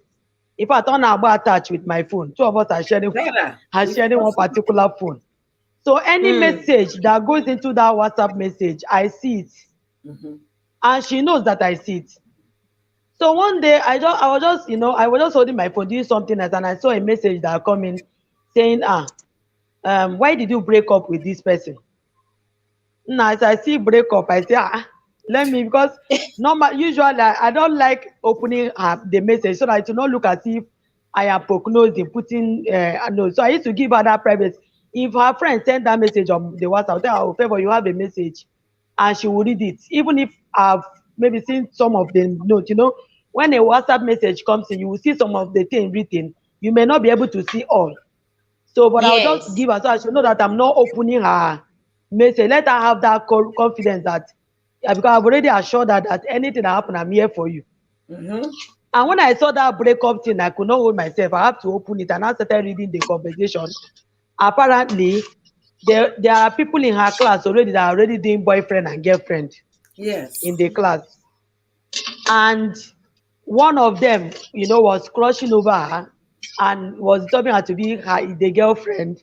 If I turn her attached with my phone, two of us are sharing one particular phone. So any message that goes into that WhatsApp message, I see it. Mm-hmm. And she knows that I see it. So one day I was just holding my phone doing something else, and I saw a message that come in saying, why did you break up with this person? Now, as I see break up, I say, let me, because normal, usually I don't like opening the message so that it will not look as if I am prognosing, putting, no. So I used to give her that privacy. If her friend send that message on the WhatsApp, I'll tell her, oh, favor, you have a message, and she will read it. Even if I've maybe seen some of the notes, when a WhatsApp message comes in, you will see some of the things written. You may not be able to see all. So, but I'll just Yes. give her so she know that I'm not opening her message. Let her have that confidence that, because I've already assured her that anything that happen, I'm here for you. Mm-hmm. And when I saw that breakup thing, I could not hold myself. I have to open it, and I started reading the conversation. Apparently, there are people in her class already that are already doing boyfriend and girlfriend Yes. in the class. And one of them, was crushing over her and was telling her to be the girlfriend.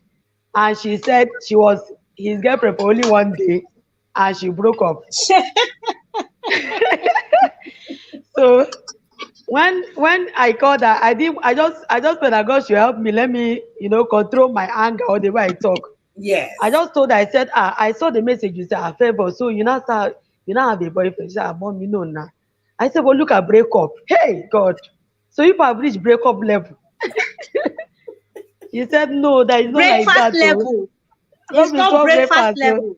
And she said she was his girlfriend for only one day, and she broke up. So when I called her, I just felt that God should help me. Let me, control my anger or the way I talk. I Yes. just told her, I said, I saw the message you said, favor. So you now have a boyfriend. She said, mom, now. I said, well, look at breakup. Hey, God. So if I've reached breakup level, she said, no, that is not like Breakfast that. Oh, level. not It's be not small breakfast breakfast. Oh. level.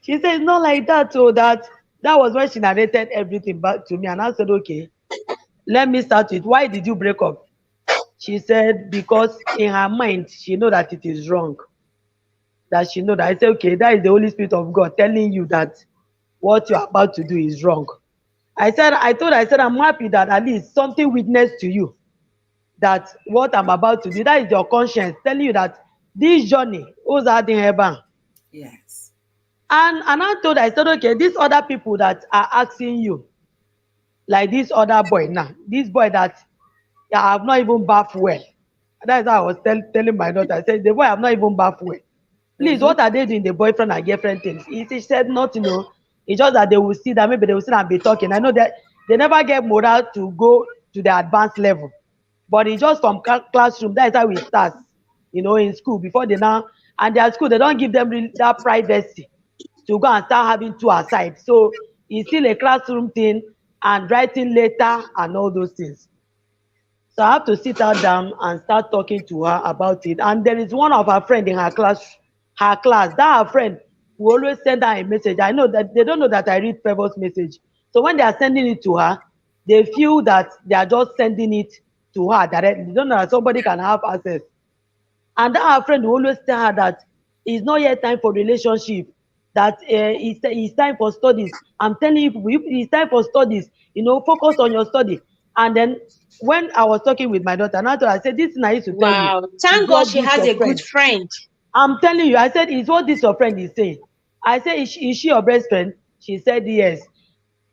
She said, it's not like that. So that was when she narrated everything back to me. And I said, okay, let me start with, why did you break up? She said, because in her mind, she know that it is wrong. That she know that. I said, okay, that is the Holy Spirit of God telling you that what you're about to do is wrong. I said, I'm happy that at least something witnessed to you that what I'm about to do, that is your conscience telling you that this journey, who's adding heaven? Yes. And I said, okay, these other people that are asking you, like this other boy now, this boy that I have not even bathed well. That's how I was telling my daughter. I said, the boy have not even bathed well. Please, Mm-hmm. what are they doing, the boyfriend and girlfriend things? He said nothing, It's just that they will see that maybe they will sit and be talking. I know that they never get moral to go to the advanced level. But it's just from classroom. That is how it starts, in school. Before they now, and their school, they don't give them that privacy to go and start having two aside. So it's still a classroom thing and writing later and all those things. So I have to sit her down and start talking to her about it. And there is one of her friend in her class, that her friend will always send her a message. I know that they don't know that I read Favor's message. So when they are sending it to her, they feel that they are just sending it to her directly. They don't know that somebody can have access. And that her friend will always tell her that it's not yet time for relationship, that it's time for studies. I'm telling you, it's time for studies. Focus on your study. And then when I was talking with my daughter, and I said, this thing I used to tell you Wow. is Thank God what she this has your a good friend. friend. I'm telling you, I said, it's what this your friend is saying. I said, is she your best friend? She said, yes.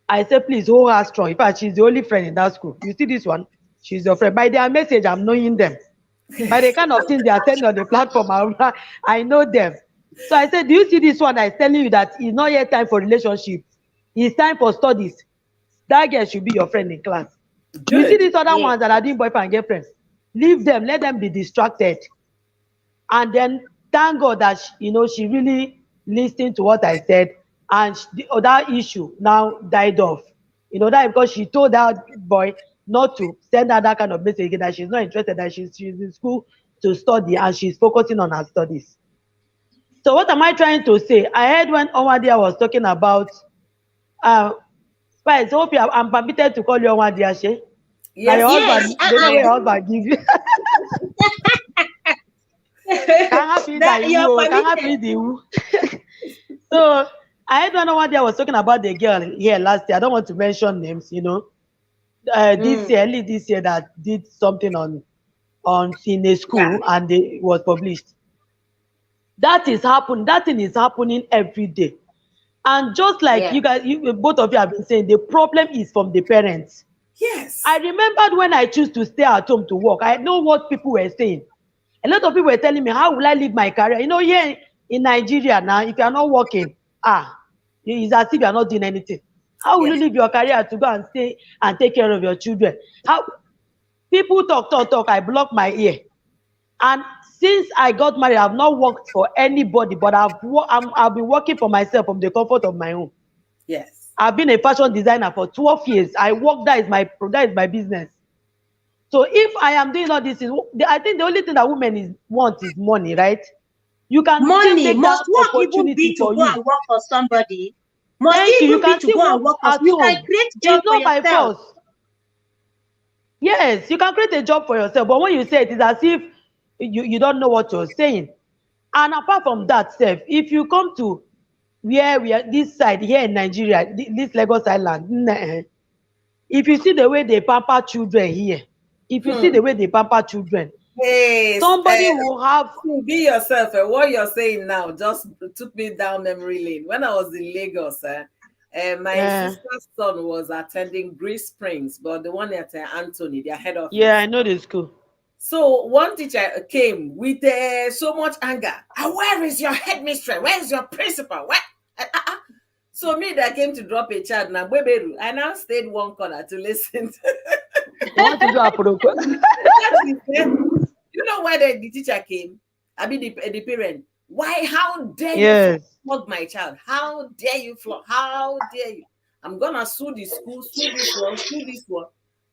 I said, please hold her strong. In fact, she's the only friend in that school. You see this one? She's your friend. By their message, I'm knowing them. By the kind of things they are sending on the platform, I know them. So I said, do you see this one that is telling you that it's not yet time for relationship? It's time for studies. That girl should be your friend in class. You see Good. these other Yeah. ones that are doing boyfriend and girlfriend? Leave them. Let them be distracted. And then thank God that she really listened to what I said, and the other issue now died off. That because she told that boy not to send her that kind of message again, that she's not interested, that she's in school to study and she's focusing on her studies. So what am I trying to say? I heard when Omadia was talking about Spice. Hope I'm permitted to call you Omadia, she. Now Yes, your you Yes. can. husband, the name where your husband give you. Can happy that That you're you can happy permitted. the who. So I heard one day I was talking about the girl here last year. I don't want to mention names. This Mm. year, early this year, that did something on in a Yeah. school, and it was published. That thing is happening every day. And just like Yeah. you guys, both of you have been saying, the problem is from the parents. I Yes. remembered when I choose to stay at home to work, I know what people were saying. A lot of people were telling me, how will I leave my career? Here in Nigeria now, if you are not working, it's as if you are not doing anything. How will you Yes. leave your career to go and stay and take care of your children? How people talk, I block my ear. And since I got married, I've not worked for anybody, but I've been working for myself from the comfort of my home. Yes. I've been a fashion designer for 12 years. I work, that is my business. So if I am doing all this, I think the only thing that women want is money, right? You can still Money. make Must that work even be opportunity to for go you. and work for somebody? Must Thank it you. You even be can to still go work and work for? at You can home. create job It's for not by yourself. force. Yes, you can create a job for yourself, but when you say it, it's as if you don't know what you're saying. And apart from that, Seth, if you come to where we are, this side here in Nigeria, this Lagos Island, if you see the way they pamper children here, if you see Hmm. the way they pamper children, Hey, somebody will have. be yourself. What you're saying now just took me down memory lane. When I was in Lagos, my Uh, sister's son was attending Greece Springs, but the one at Anthony, their head yeah, office. I know the school. So one teacher came with so much anger. Where is your headmistress? Where is your principal? What? So me that came to drop a child now, I now stayed one corner to listen. You want to do a protocol? You know why the teacher came? I mean the parent. Why? How dare you Yes. flog my child? How dare you flog? How dare you? I'm gonna sue the school, sue this one, sue this one.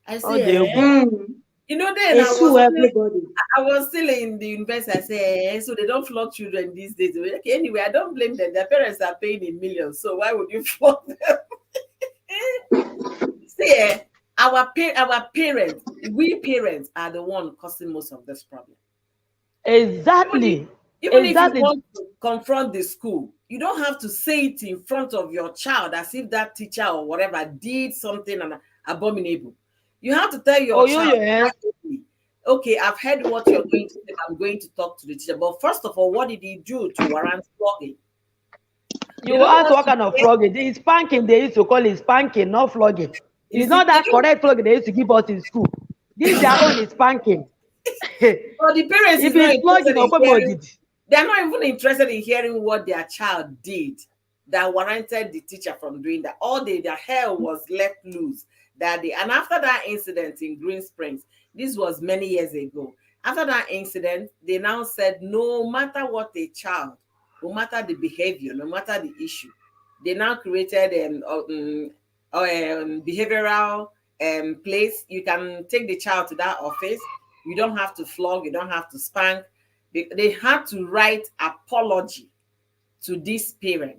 I Oh, say, they go. you know, then They sue everybody. I was still in the university. I say, so they don't flog children these days. Okay, anyway, I don't blame them. Their parents are paying in millions, so why would you flog them? See, our parents, we parents are the one causing most of this problem. Even if, Exactly. even if you Exactly. want to confront the school, you don't have to say it in front of your child as if that teacher or whatever did something abominable. You have to tell your Oh, yo, child, yes. okay, I've heard what you're going to say. I'm going to talk to the teacher. But first of all, what did he do to warrant flogging? They You don't ask want what to kind of get, flogging. It's spanking. They used to call it spanking, not flogging. you It's see, not they that don't, correct flogging they used to give us in school. This their own is spanking. If but the parents is not it's interested flogging, in Okwemo hearing. did. They're not even interested in hearing what their child did that warranted the teacher from doing that. All their hair was left loose that day. And after that incident in Green Springs, this was many years ago. After that incident, they now said no matter what a child, no matter the behavior, no matter the issue, they now created behavioral place. You can take the child to that office. You don't have to flog, you don't have to spank. They had to write apology to this parent,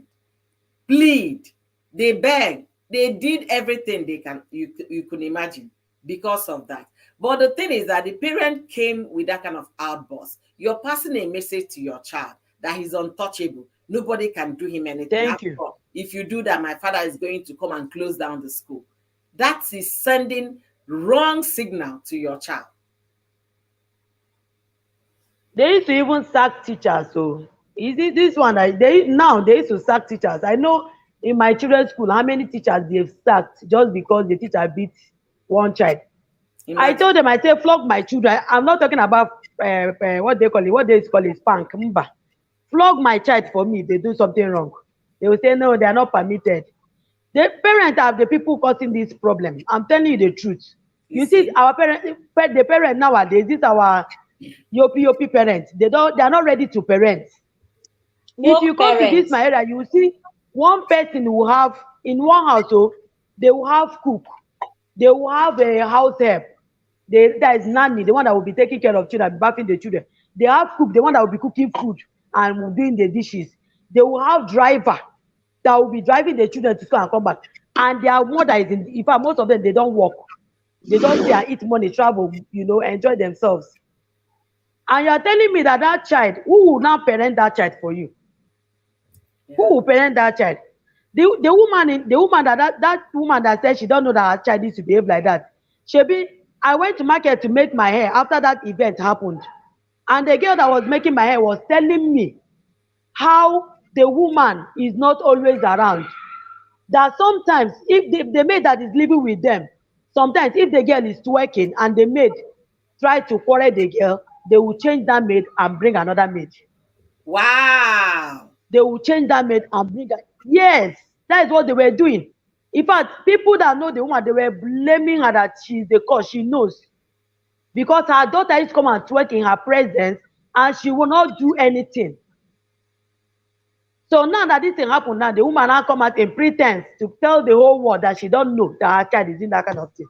plead, they beg, they did everything they can you could imagine because of that. But the thing is that the parent came with that kind of outburst. You're passing a message to your child that he's untouchable. Nobody can do him anything. Thank After you. all, if you do that, my father is going to come and close down the school. That is sending wrong signal to your child. They used to even sack teachers. So is it this one that they used to sack teachers? I know in my children's school how many teachers they've sacked just because the teacher beat one child. I Imagine. told them, I say, flog my children. I'm not talking about what they call it. What they call it, spank. Mba. Flog my child for me if they do something wrong. They will say, no, they are not permitted. The parents are the people causing this problem. I'm telling you the truth. You You see, see? our parents, the parents nowadays, this our yopi parents. They are not ready to parent. If you Woke come to this parents. my area, you will see one person will have in one household, they will have cook, they will have a house help. That is nanny, the one that will be taking care of children, bathing the children. They have cook, the one that will be cooking food and doing the dishes. They will have driver that will be driving the children to school and come back. And their mother is in fact, most of them they don't work. They don't stay and eat money, travel, enjoy themselves. And you are telling me that that child, who will now parent that child for you? Yeah. Who will parent that child? The woman that said she don't know that her child needs to behave like that. Shebi, I went to market to make my hair after that event happened. And the girl that was making my hair was telling me how the woman is not always around. That sometimes if the maid that is living with them, sometimes if the girl is twerking and the maid try to quarrel the girl, they will change that maid and bring another maid. Wow. They will change that maid and bring her. Yes, that is what they were doing. In fact, people that know the woman, they were blaming her that she's the cause. She knows. because her daughter used to come and twerk in her presence and she will not do anything. So now that this thing happened, now the woman now come out in pretense to tell the whole world that she don't know that her child is in that kind of thing.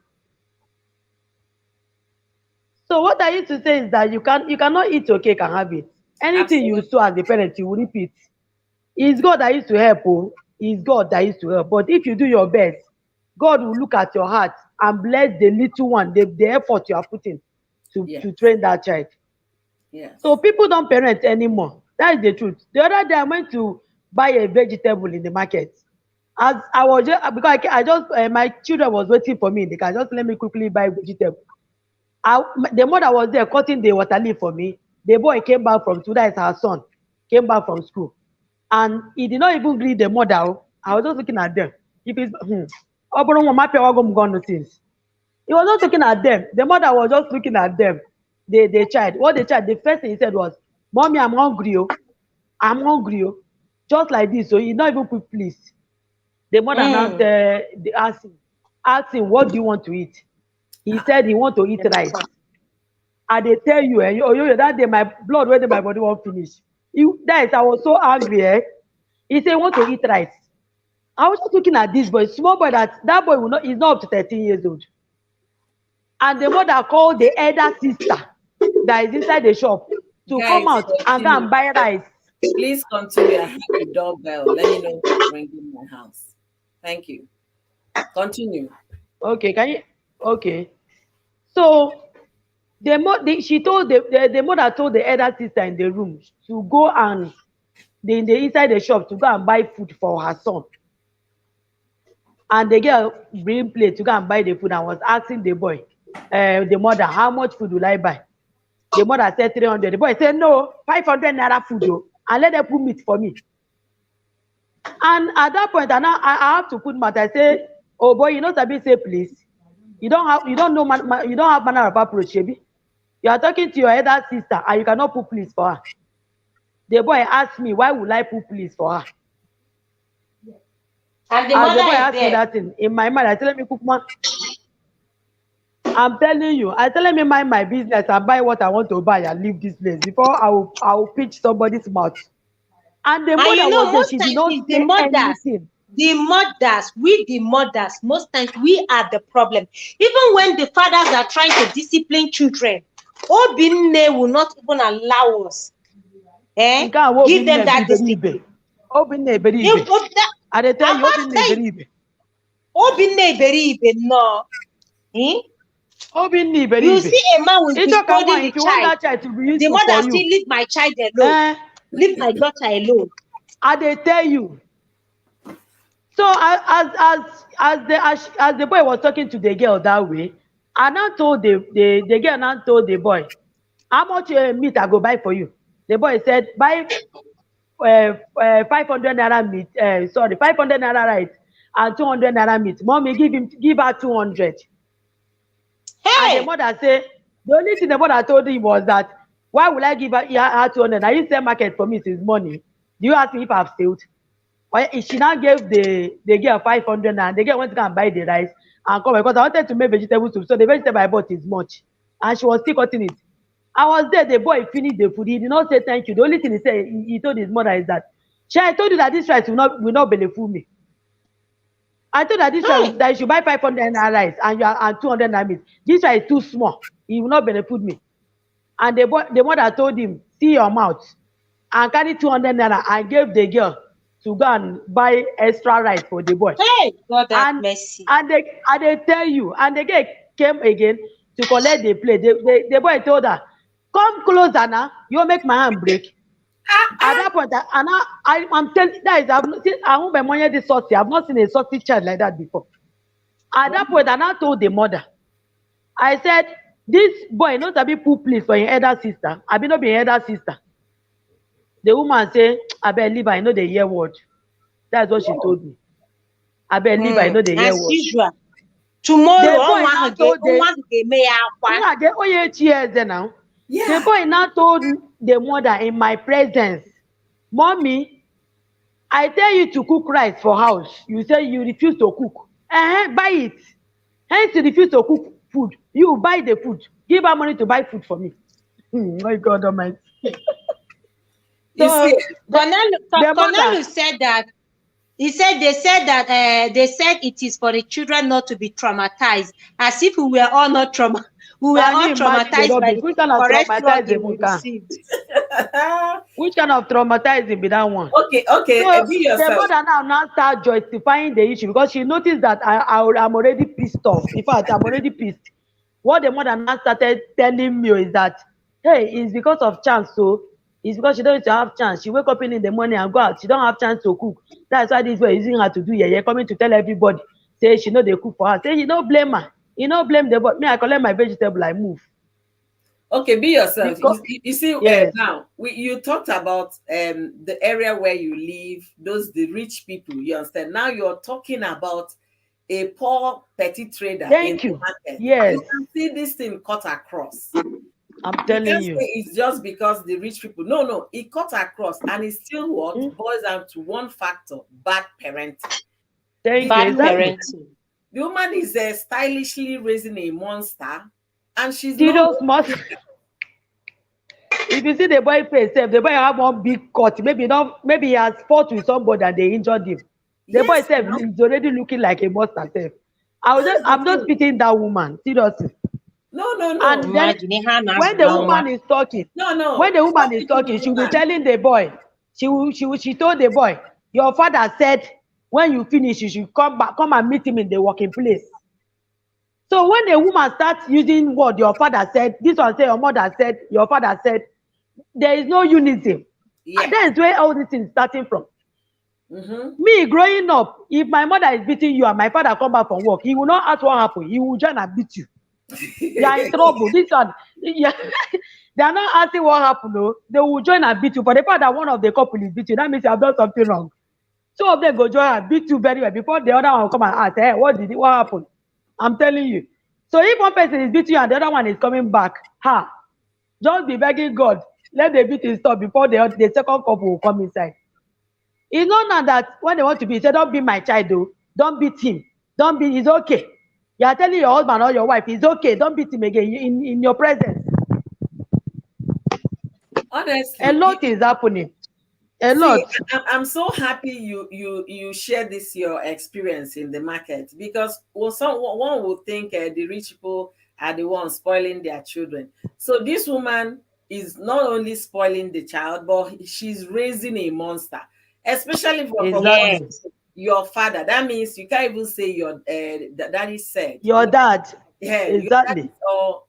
So what I used to say is that you cannot eat your cake and have it. Anything you sow as a parent, you will reap it. It's God that used to help. Oh, it's God that used to help. But if you do your best, God will look at your heart and bless the little one, the effort you are putting to train that child. Yes. So people don't parent anymore. That is the truth. The other day I went to buy a vegetable in the market. As I was just because I just my children was waiting for me. They can just let me quickly buy vegetable. The mother was there cutting the water leaf for me. The boy came back from school. That is her son. Came back from school, and he did not even greet the mother. Oh. I was just looking at them. If it's things. He was not looking at them. The mother was just looking at them. The child. What the child? The first thing he said was, "Mommy, I'm hungry. Oh. I'm hungry." Oh. Just like this. So he not even put please. The mother now asked him, "What do you want to eat?" He said he want to eat rice. And they tell you, that day my blood went in my body won't finish. I was so angry. He said he want to eat rice. I was just looking at this boy, small boy. That boy will not. He's not up to 13 years old. And the mother called the elder sister that is inside the shop to come out and go and buy rice. Please continue. I have the doorbell. Let me know who's ringing my house. Thank you. Continue. Okay, can you? Okay. So the mother told the elder sister in the room to go and inside the shop to go and buy food for her son. And the girl bring plate to go and buy the food and was asking the boy, the mother, how much food will I buy? The mother said 300. The boy said, no, 500 naira food, oh, and let them put meat for me. And at that point, I have to put mouth. I say, oh boy, you know Sabi say please. You don't have manner of approach, Shebi. You are talking to your elder sister and you cannot put please for her. The boy asked me, why would I put please for her? And the mother boy asked is me there. that thing. In my mind, I tell him, cook man. I'm telling you, I tell him mind my business and buy what I want to buy and leave this place before I will pitch somebody's mouth. And the mother was there, she did not say anything. The mothers, most times we are the problem. Even when the fathers are trying to discipline children, Obinne will not even allow us. Give them that discipline. Obinne beribe. I tell you, Obinne beribe, no. Obinne beribe. You see a man will be holding if you want that child to be useful the mother for still you. leave my child alone. Leave my daughter alone. I tell you. So as the boy was talking to the girl that way, I now told the girl now told the boy, how much meat I go buy for you? The boy said, buy 500 naira meat. 500 naira rice and 200 naira meat. Mommy, give her 200. Hey! And the mother said, the only thing the mother told him was that, why would I give her 200? Now you sell market for me since money. Do you ask me if I've failed? She now gave the girl 500 and the girl went to go and buy the rice and come because I wanted to make vegetable soup. So the vegetable I bought is much. And she was still cutting it. I was there, the boy finished the food. He did not say thank you. The only thing he said, he told his mother is that, I told you that this rice will not benefit me. I told her this rice that you should buy 500 naira rice and 200 naira meat. This rice is too small. It will not benefit me. And the mother told him, see your mouth. And carry 200 naira and gave the girl to go and buy extra rice for the boy. Hey, God have mercy. And they tell you, and the girl came again to collect the plate. The boy told her, come closer now, you'll make my hand break. At that point, I'm telling I've not seen a saucy child like that before. At that point, I told the mother, I said, this boy knows to be put please for your elder sister. I be not be your elder sister. The woman say, I better leave, I know the hear word. That's what she told me. I better leave, I know the hear word. Usual. Tomorrow, the boy now told the mother in my presence, Mommy, I tell you to cook rice for house. You say you refuse to cook. Buy it. Hence you refuse to cook food. You buy the food. Give her money to buy food for me. My God Almighty. You see, the Cornelius mother, said that he said they said that they said it is for the children not to be traumatized, as if we were all not we were can all you imagine the traumatized by rubbish? the Which kind of correct flogging traumatizing we we can? received. Which kind of traumatizing be that one? okay, So be the yourself. mother now start justifying the issue because she noticed that I'm already pissed off. In fact, I'm already pissed. What the mother now started telling me is that, hey, it's because of chance. So it's because she don't need to have chance. She wake up in the morning and go out. She don't have chance to cook. That's why this way using her to do yeah, coming to tell everybody. Say she know they cook for her. Say you don't blame her. You don't blame the but me. I collect my vegetable. I move. Okay, be yourself. Because You see, yes, now you talked about the area where you live, the rich people. You understand? Now you're talking about a poor petty trader in thank the you. market. Yes, You can see this thing cut across. I'm You telling can't say you. it's just because the rich people. No, it cut across, and it's still what Mm, boils down to one factor: bad parenting. The thank you. Bad Exactly. parenting. the woman is stylishly raising a monster, and she's not. Serious must. If you see the boy face sef, the boy have one big cut. Maybe he has fought with somebody and they injured him. The boy Yes, sef now is already looking like a monster sef. that's the I'm just thing. pitying that woman, seriously. No. And then Imagine ihe when na-azụ the n'ọnwa. woman is talking, No. when Stop the picking the woman is talking, she will be woman. telling the boy, she told the boy, your father said when you finish, you should come and meet him in the working place. So when a woman starts using what your father said, this one say your mother said, your father said, there is no unity. And Yeah. that is where all this is starting from. Mm-hmm. Me growing up, if my mother is beating you and my father come back from work, he will not ask what happened. He will join and beat you. You are in trouble. This one, yeah, they are not asking what happened. No, they will join and beat you. For the fact that one of the couple is beating you, that means you have done something wrong. Two of them go join and beat you very well before the other one will come and ask, hey, what happened? I'm telling you. So if one person is beating you and the other one is coming back, just be begging God, let the beating stop before the second couple will come inside. It's not now that when they want to beat, say, don't beat my child, though. Don't beat him. Don't beat, it's okay. You are telling your husband or your wife, it's okay. Don't beat him again in your presence. A Honestly, lot is happening. A see, lot. I'm so happy you share this your experience in the market, because one would think the rich people are the ones spoiling their children. So this woman is not only spoiling the child, but she's raising a monster, especially from what Exactly. Yes. your father. That means you can't even say your daddy said. Your dad. Yeah, your Exactly. daddy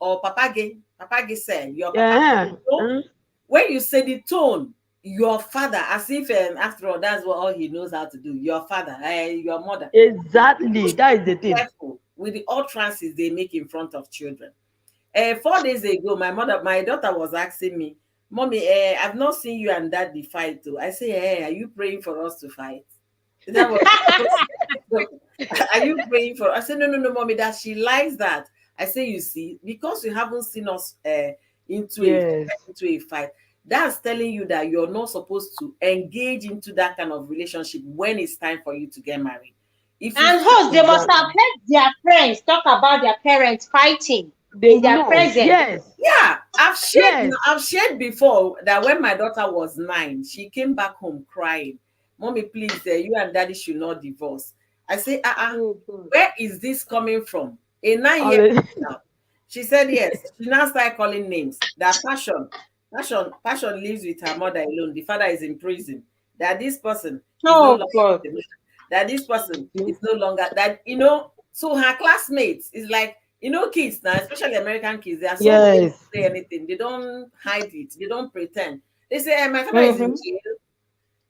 or Papa Ge said, your Papa. Yeah. So when you say the tone, your father, as if after all, that's what all he knows how to do. Your father, your mother. Exactly. People That should is be the thing. careful with the utterances they make in front of children. 4 days ago, my daughter was asking me, "Mommy, I've not seen you and Daddy fight too." I say, "Hey, are you praying for us to fight?" That was are you praying for? I said, no, mommy, that she likes that. I say, you see, because you haven't seen us into a Yes. fight, that's telling you that you're not supposed to engage into that kind of relationship when it's time for you to get married. If you And fight, host, they must have Exactly. heard their friends talk about their parents fighting They in will their know. presence. Yes. yeah, Yes. I've shared before that when my daughter was 9, she came back home crying, "Mommy, please, you and Daddy should not divorce." I say, Mhm. where is this coming from? A 9 year Already. now. She said yes. She now started calling names. That passion lives with her mother alone. The father is in prison. That this person is no Oh longer God. with the mother. That this person See? is no longer that so her classmates is like, kids now, especially American kids, they are so brave to Yes. say anything. They don't hide it, they don't pretend. They say, my father is in Mm-hmm. jail.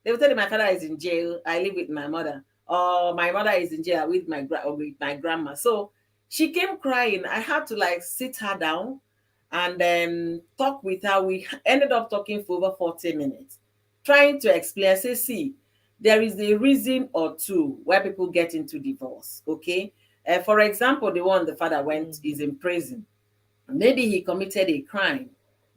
They will tell you my father is in jail. I live with my mother, or my mother is in jail with with my grandma. So she came crying. I had to like sit her down and then talk with her. We ended up talking for over 40 minutes, trying to explain. I say, see, there is a reason or two why people get into divorce. Okay, for example, the father went Mm. is in prison. Maybe he committed a crime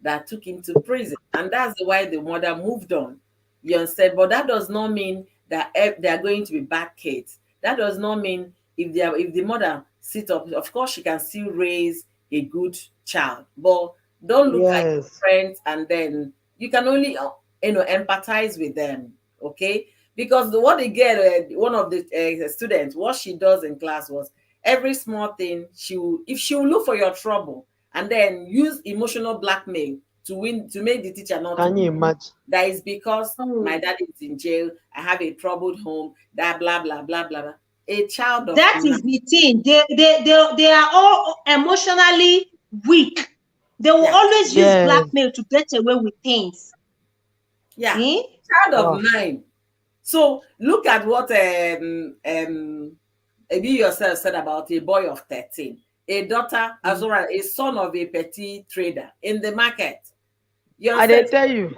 that took him to prison, and that's why the mother moved on. You understand? But that does not mean that they are going to be bad kids. That does not mean if the mother sit up, of course she can still raise a good child. But don't look at your Yes. friends and then you can only empathize with them, okay? Because what they get, one of the students, what she does in class was every small thing if she will look for your trouble and then use emotional blackmail to make the teacher not to Can you win. imagine? That is because my Oh. dad is in jail, I have a troubled home, that blah blah blah blah blah. A child of That is the thing. They are all emotionally weak. They will always use Yes. blackmail to get away with things. Yeah, Eh? child of Oh. 9. So look at what you yourself said about a boy of 13, a daughter, as well as a son of a petty trader in the market. You I did understand? tell you. In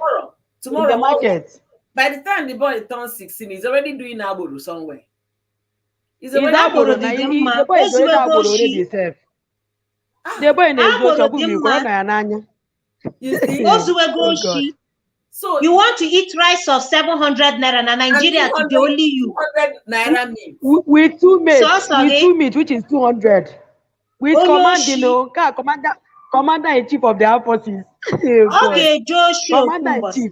Tomorrow, the market. by the time the boy turns 16, he's already doing aboru somewhere. Is that Agboro now? dị dị The mma. boy is already Ozuwego aboro shi. already self. The boy in his Agboro shop dị will mma. corona and You see? Ozuwego Oh God. shi. So You want to eat rice of 700 naira na Nigeria today, only you. 200 naira meat. With two mates, So sorry. which is 200. With command, you know, commander in chief of the armed forces. Oh God. Okay, Joshua Commander in Kumbos. chief.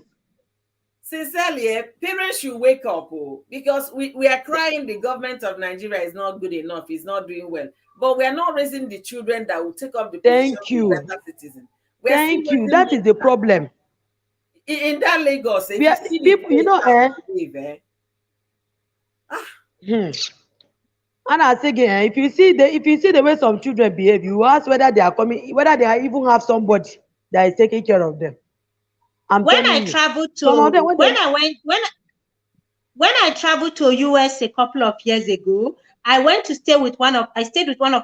Sincerely, parents should wake up, because we are crying the government of Nigeria is not good enough, it's not doing well. But we are not raising the children that will take up the position Thank of you. better citizens. We are Thank still you. raising That is the problem. in that Lagos. If We you are, see the people, you know, and I say again, if you see the way some children behave, you ask whether they are coming, whether they are even have somebody that is taking care of them. I'm When telling I you. traveled Some of them, to when I traveled to US a couple of years ago, I stayed with one of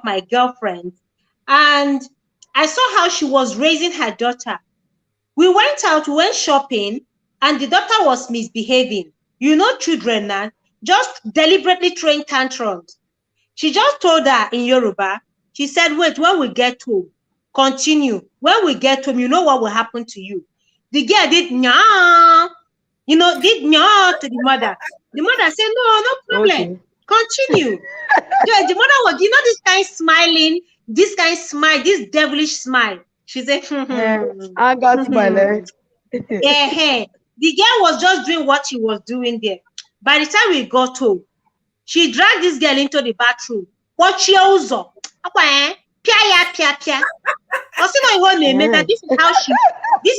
my girlfriends, and I saw how she was raising her daughter. We went shopping, and the daughter was misbehaving. You know, children now just deliberately throwing tantrums. She just told her in Yoruba, she said, wait, when we get home, continue. When we get home, you know what will happen to you. The girl did nya, did nya to the mother. The mother said, no problem. okay. Continue. The mother was, this kind smiling, this kind smile, this devilish smile. She said, I got smile. The girl was just doing what she was doing there. By the time we got home, she dragged this girl into the bathroom. What she also? Pia. That this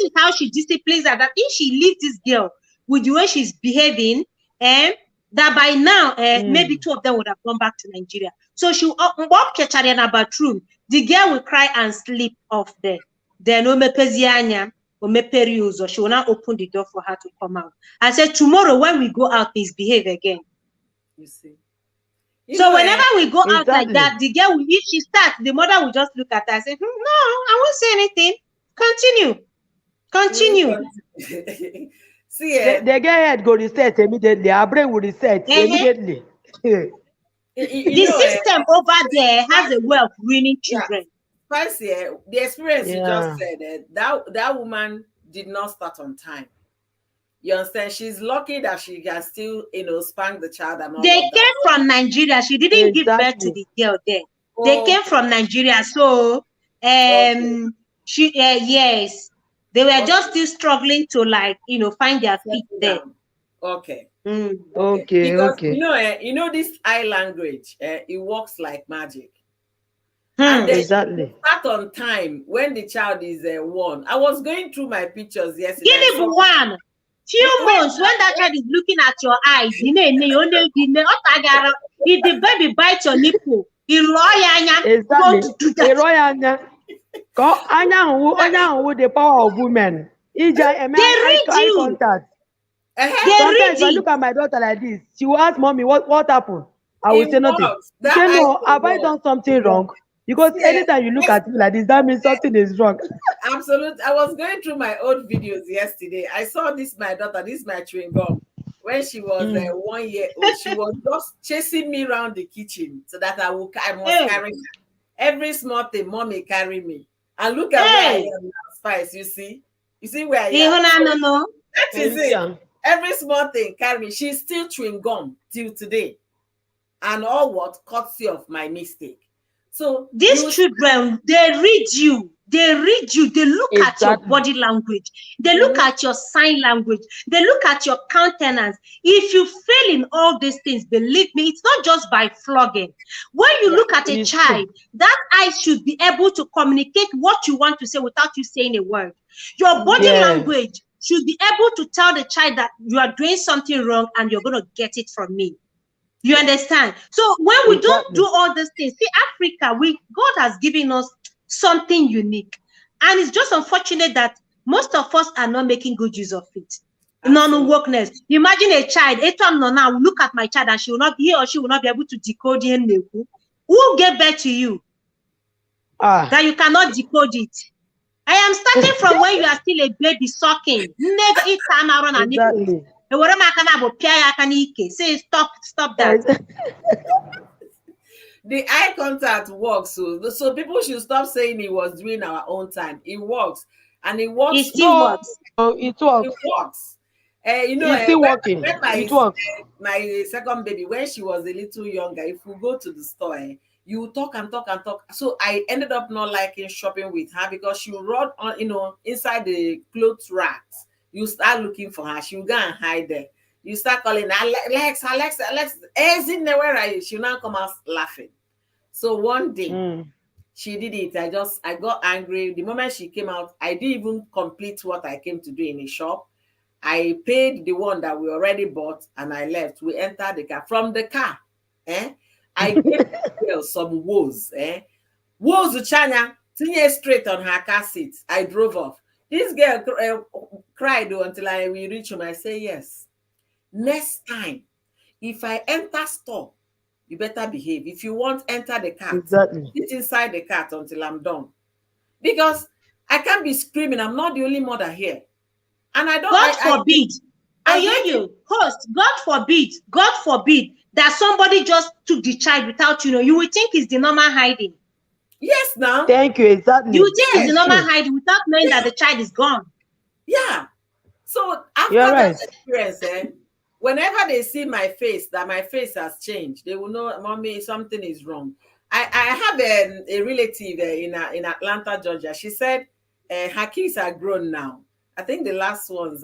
is how she disciplines her. That if she leaves this girl with the way she's behaving, that by now, maybe two of them would have gone back to Nigeria. So she walk in the bathroom. The girl will cry and sleep off there. Then she will not open the door for her to come out. I said, tomorrow when we go out, please behave again. You see. So whenever we go out like Exactly. that, the girl, if she starts, the mother will just look at her and say, no, I won't say anything. Continue. See, the girl head go reset immediately. Her brain will reset immediately. The system over there has a way of ruining children. The experience you just said, that woman did not start on time. You understand? She's lucky that she can still, spank the child and all They of came from Nigeria. She didn't give birth to the girl there. They came from Nigeria. So, yes, they were just still struggling to find their feet there. Okay. Okay. Because okay. This eye language, it works like magic. And then exactly. start on time when the child is 1. I was going through my pictures yesterday. Give it 1. Few months when that child is looking at your eyes, if the baby bites your nipple, exactly. The power of women. They read eye you. contact. Sometimes if I look at my daughter like this, she will ask mommy, what happened? I will say nothing. Say no, have I done something wrong? Because anytime you look at me like this, that means something is wrong. Absolutely. I was going through my old videos yesterday. I saw my daughter, my chewing gum. When she was 1 year old, she was just chasing me around the kitchen so that I must carry her. Every small thing, mommy carry me. And look at where I am now, Spice. You see where I am. No. That is it. Every small thing carry me. She's still chewing gum till today. And all what? Courtesy of my mistake. So these children, they read you. They read you. They look at your body language. They look at your sign language. They look at your countenance. If you fail in all these things, believe me, it's not just by flogging. When you look at a child, that eye should be able to communicate what you want to say without you saying a word. Your body language should be able to tell the child that you are doing something wrong and you're going to get it from me. You understand? So when we don't do all these things, see, Africa, God has given us something unique. And it's just unfortunate that most of us are not making good use of it. Non-wokeness. Imagine a child, now look at my child and he or she will not be able to decode him. Who gave birth to you? That you cannot decode it. I am starting from when you are still a baby sucking. Never eat time around and nipples. Say stop that. The eye contact works, so people should stop saying it was during our own time. It works, and it works. It still works. It works. It works. It's still working. It works. My second baby, when she was a little younger, if we go to the store, you talk and talk and talk. So I ended up not liking shopping with her because she would run on, inside the clothes racks. You start looking for her. She will go and hide there. You start calling Alex. Where are you? She'll now come out laughing. So one day, she did it. I got angry. The moment she came out, I didn't even complete what I came to do in a shop. I paid the one that we already bought and I left. We entered the car. From the car, I gave the girl some woes. Woes China, straight on her car seat. I drove off. This girl cried until we reached home. I say, yes. Next time, if I enter store, you better behave. If you want, enter the car. Exactly. Sit inside the car until I'm done. Because I can't be screaming. I'm not the only mother here. And I don't... God forbid. Host, God forbid that somebody just took the child without you will think it's the normal hiding. Yes, now. Thank you, exactly. You think it's the normal hiding without knowing that the child is gone. Yeah. So after that experience, whenever they see my face, that my face has changed, they will know, Mommy, something is wrong. I have a relative in Atlanta, Georgia. She said her kids are grown now. I think the last ones,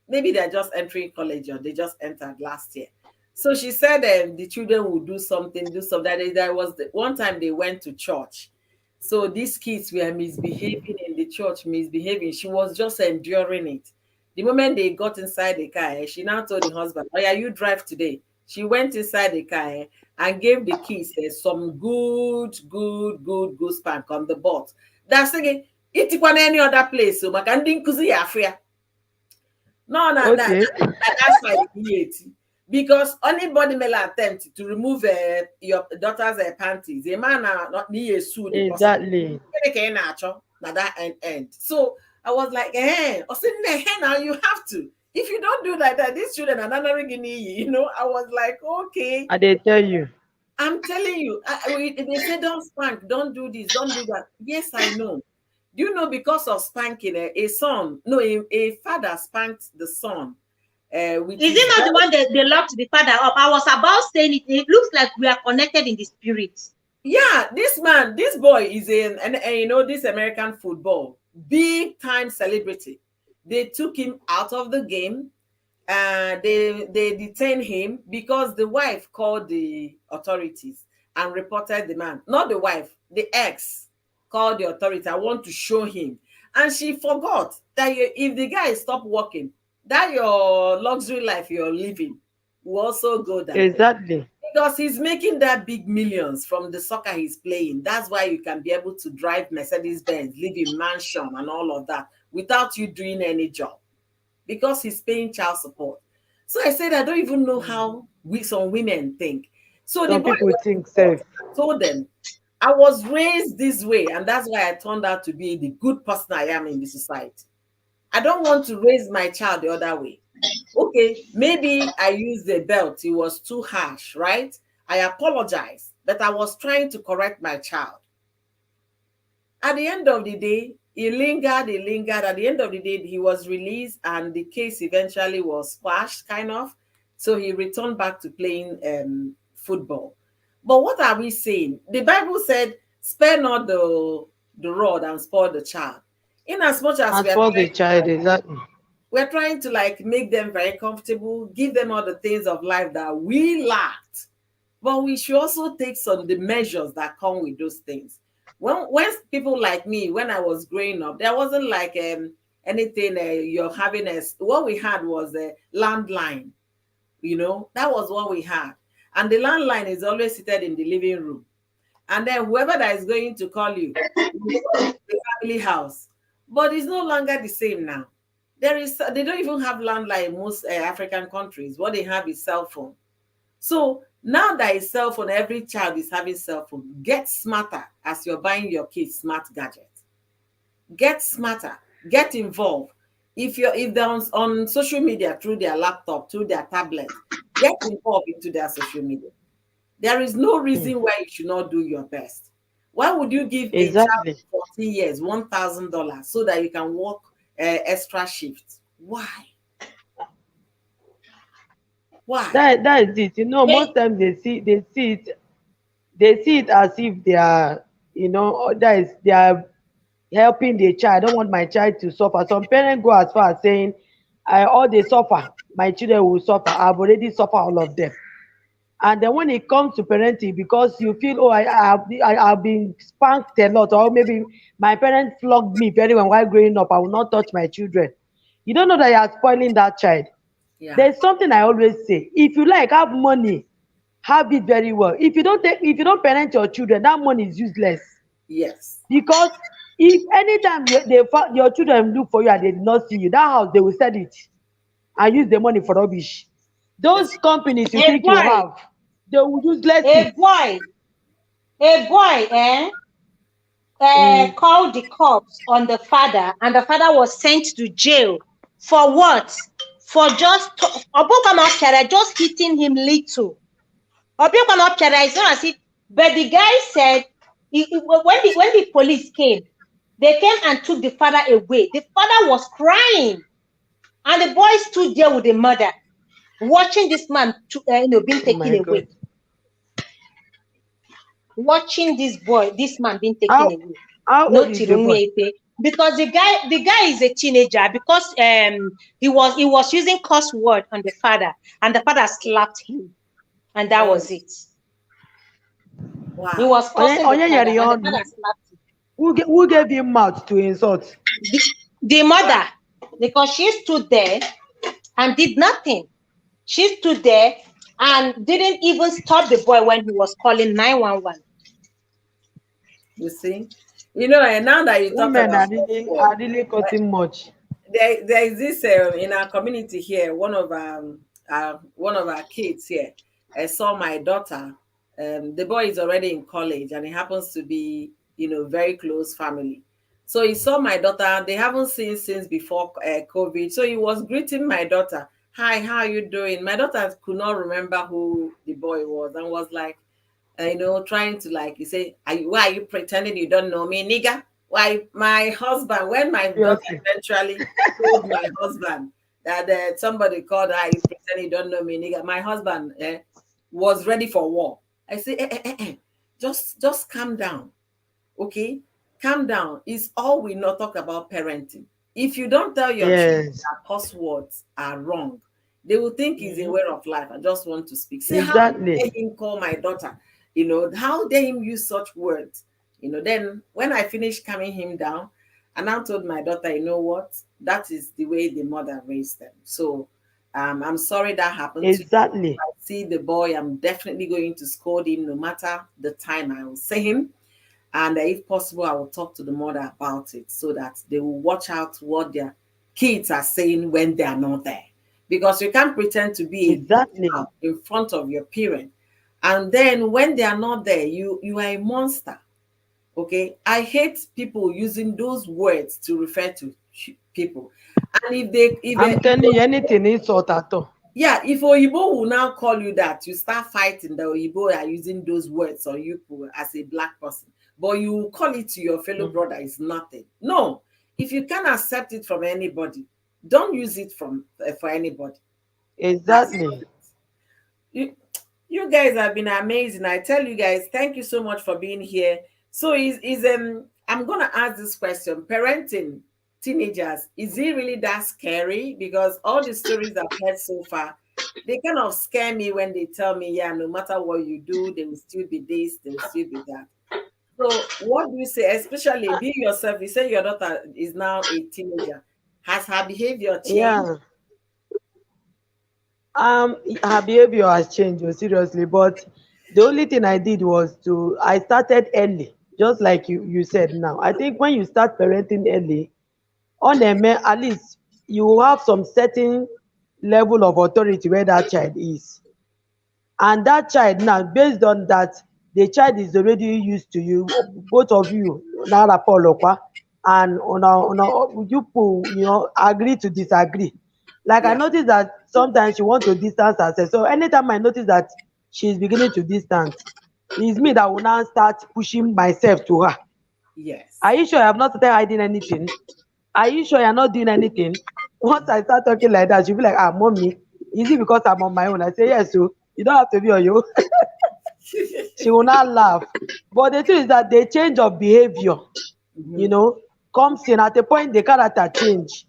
maybe they're just entering college or they just entered last year. So she said the children will do something. There was one time they went to church. So these kids were misbehaving in the church, She was just enduring it. The moment they got inside the car, she now told the husband, "Oh yeah, you drive today." She went inside the car and gave the kids some good spank on the butt. That's thinking, it on any other place. So my candy kuzi afia. No, that's my deity. Because anybody may attempt to remove your daughter's panties, a man not near sued. Exactly. That end. So I was like, now you have to. If you don't do like that, these children are not Guinea, I was like, okay. And they tell you. I'm telling you, they say don't spank, don't do this, don't do that. Yes, I know. Do you know because of spanking, a father spanked the son. Is it not the one that they locked the father up? I was about saying it. It looks like we are connected in the spirit. Yeah, this boy is this American football, big time celebrity. They took him out of the game. They detained him because the wife called the authorities and reported the man. Not the wife, the ex called the authority. I want to show him. And she forgot that if the guy stopped working, that your luxury life you're living will also go down. Exactly. Because he's making that big millions from the soccer he's playing. That's why you can be able to drive Mercedes-Benz, live in mansion and all of that without you doing any job. Because he's paying child support. So I said, I don't even know how some women think. So some people think safe. I told them, I was raised this way, and that's why I turned out to be the good person I am in the society. I don't want to raise my child the other way. Okay, maybe I used the belt. It was too harsh, right? I apologize, but I was trying to correct my child. At the end of the day, he lingered. At the end of the day, he was released and the case eventually was quashed, kind of. So he returned back to playing football. But what are we saying? The Bible said, spare not the rod and spoil the child. In as much as As for the child, exactly. we're trying to like make them very comfortable, give them all the things of life that we lacked. But we should also take some the measures that come with those things. When people like me, when I was growing up, there wasn't like anything you're having what we had was a landline. That was what we had. And the landline is always seated in the living room. And then whoever that is going to call you, the family house. But it's no longer the same now. They don't even have landline in most African countries. What they have is cell phone. So now that is cell phone, every child is having cell phone. Get smarter as you're buying your kids smart gadgets. Get smarter. Get involved. If they're on social media through their laptop, through their tablet, get involved into their social media. There is no reason why you should not do your best. Why would you give a child 14 years $1,000 so that you can work extra shifts? Why? That is it. Most times they see it as if they are, they are helping the child. I don't want my child to suffer. Some parents go as far as saying, all they suffer, my children will suffer. I've already suffered all of them. And then when it comes to parenting, because you feel, oh, I've been spanked a lot, or maybe my parents flogged me very well while growing up, I will not touch my children. You don't know that you are spoiling that child. Yeah. There's something I always say: if you have money, have it very well. If you don't parent your children, that money is useless. Yes. Because if anytime your children look for you and they did not see you, that house they will sell it and use the money for rubbish. Those companies you think you have, they will useless it. A boy, called the cops on the father, and the father was sent to jail for what? For just hitting him little. It's not as if, but the guy said when the police came, they came and took the father away. The father was crying, and the boy stood there with the mother, watching this man being taken away. Watching this man being taken away. How old is the boy? Because the guy is a teenager, because he was using curse word on the father, and the father slapped him, and that was it. Wow. He was cursing the father, and the father slapped him. Who gave him mouth to insult? The mother, because she stood there and did nothing. She stood there and didn't even stop the boy when he was calling 911. You see, and now that you talk about are really cutting much. There is this in our community here. One of our kids here. I saw my daughter. The boy is already in college, and it happens to be very close family. So he saw my daughter. They haven't seen since before COVID. So he was greeting my daughter. Hi, how are you doing? My daughter could not remember who the boy was and was like, trying to you say, why are you pretending you don't know me, nigga? Why my husband, when my daughter eventually told my husband that somebody called her, you pretend you don't know me, nigga, my husband was ready for war. I say, just calm down, okay? Calm down. It's all we not talk about parenting. If you don't tell your children that curse words are wrong, they will think it's a way of life. I just want to speak. Say, how dare him call my daughter? How dare him use such words? Then when I finished calming him down, I now told my daughter, you know what? That is the way the mother raised them. So I'm sorry that happened. Exactly. If I see the boy, I'm definitely going to scold him no matter the time I will see him. And if possible, I will talk to the mother about it so that they will watch out what their kids are saying when they are not there. Because you can't pretend to be in front of your parent. And then when they are not there, you are a monster. Okay? I hate people using those words to refer to people. And I'm telling you, anything insult at all. Yeah, if Oyibo will now call you that, you start fighting the Oyibo are using those words on you as a black person. But you call it to your fellow brother is nothing. No, if you can't accept it from anybody, don't use it for anybody. Exactly. You You guys have been amazing. I tell you guys, thank you so much for being here. So is I'm gonna ask this question. Parenting teenagers, is it really that scary? Because all the stories I've heard so far, they kind of scare me when they tell me, yeah, no matter what you do, they will still be this, they will still be that. So what do you say, especially be yourself? You say your daughter is now a teenager. Has her behavior changed? Yeah. Her behavior has changed, oh, seriously. But the only thing I did was I started early, just like you said now. I think when you start parenting early, on a at least you will have some certain level of authority where that child is. And that child now, based on that, the child is already used to you, both of you, Nara Polokwa, and you people, agree to disagree. Like I Yeah. noticed that sometimes she want to distance herself. So anytime I notice that she's beginning to distance, it's me that will now start pushing myself to her. Are Yes. you sure I have not started hiding anything? Are you sure you're not doing anything? Once I start talking like that, she'll be like, mommy, is it because I'm on my own? I say, yes, so you don't have to be on your own. She will not laugh. But the truth is that the change of behavior, you Mhm. know, comes in at a point the character change.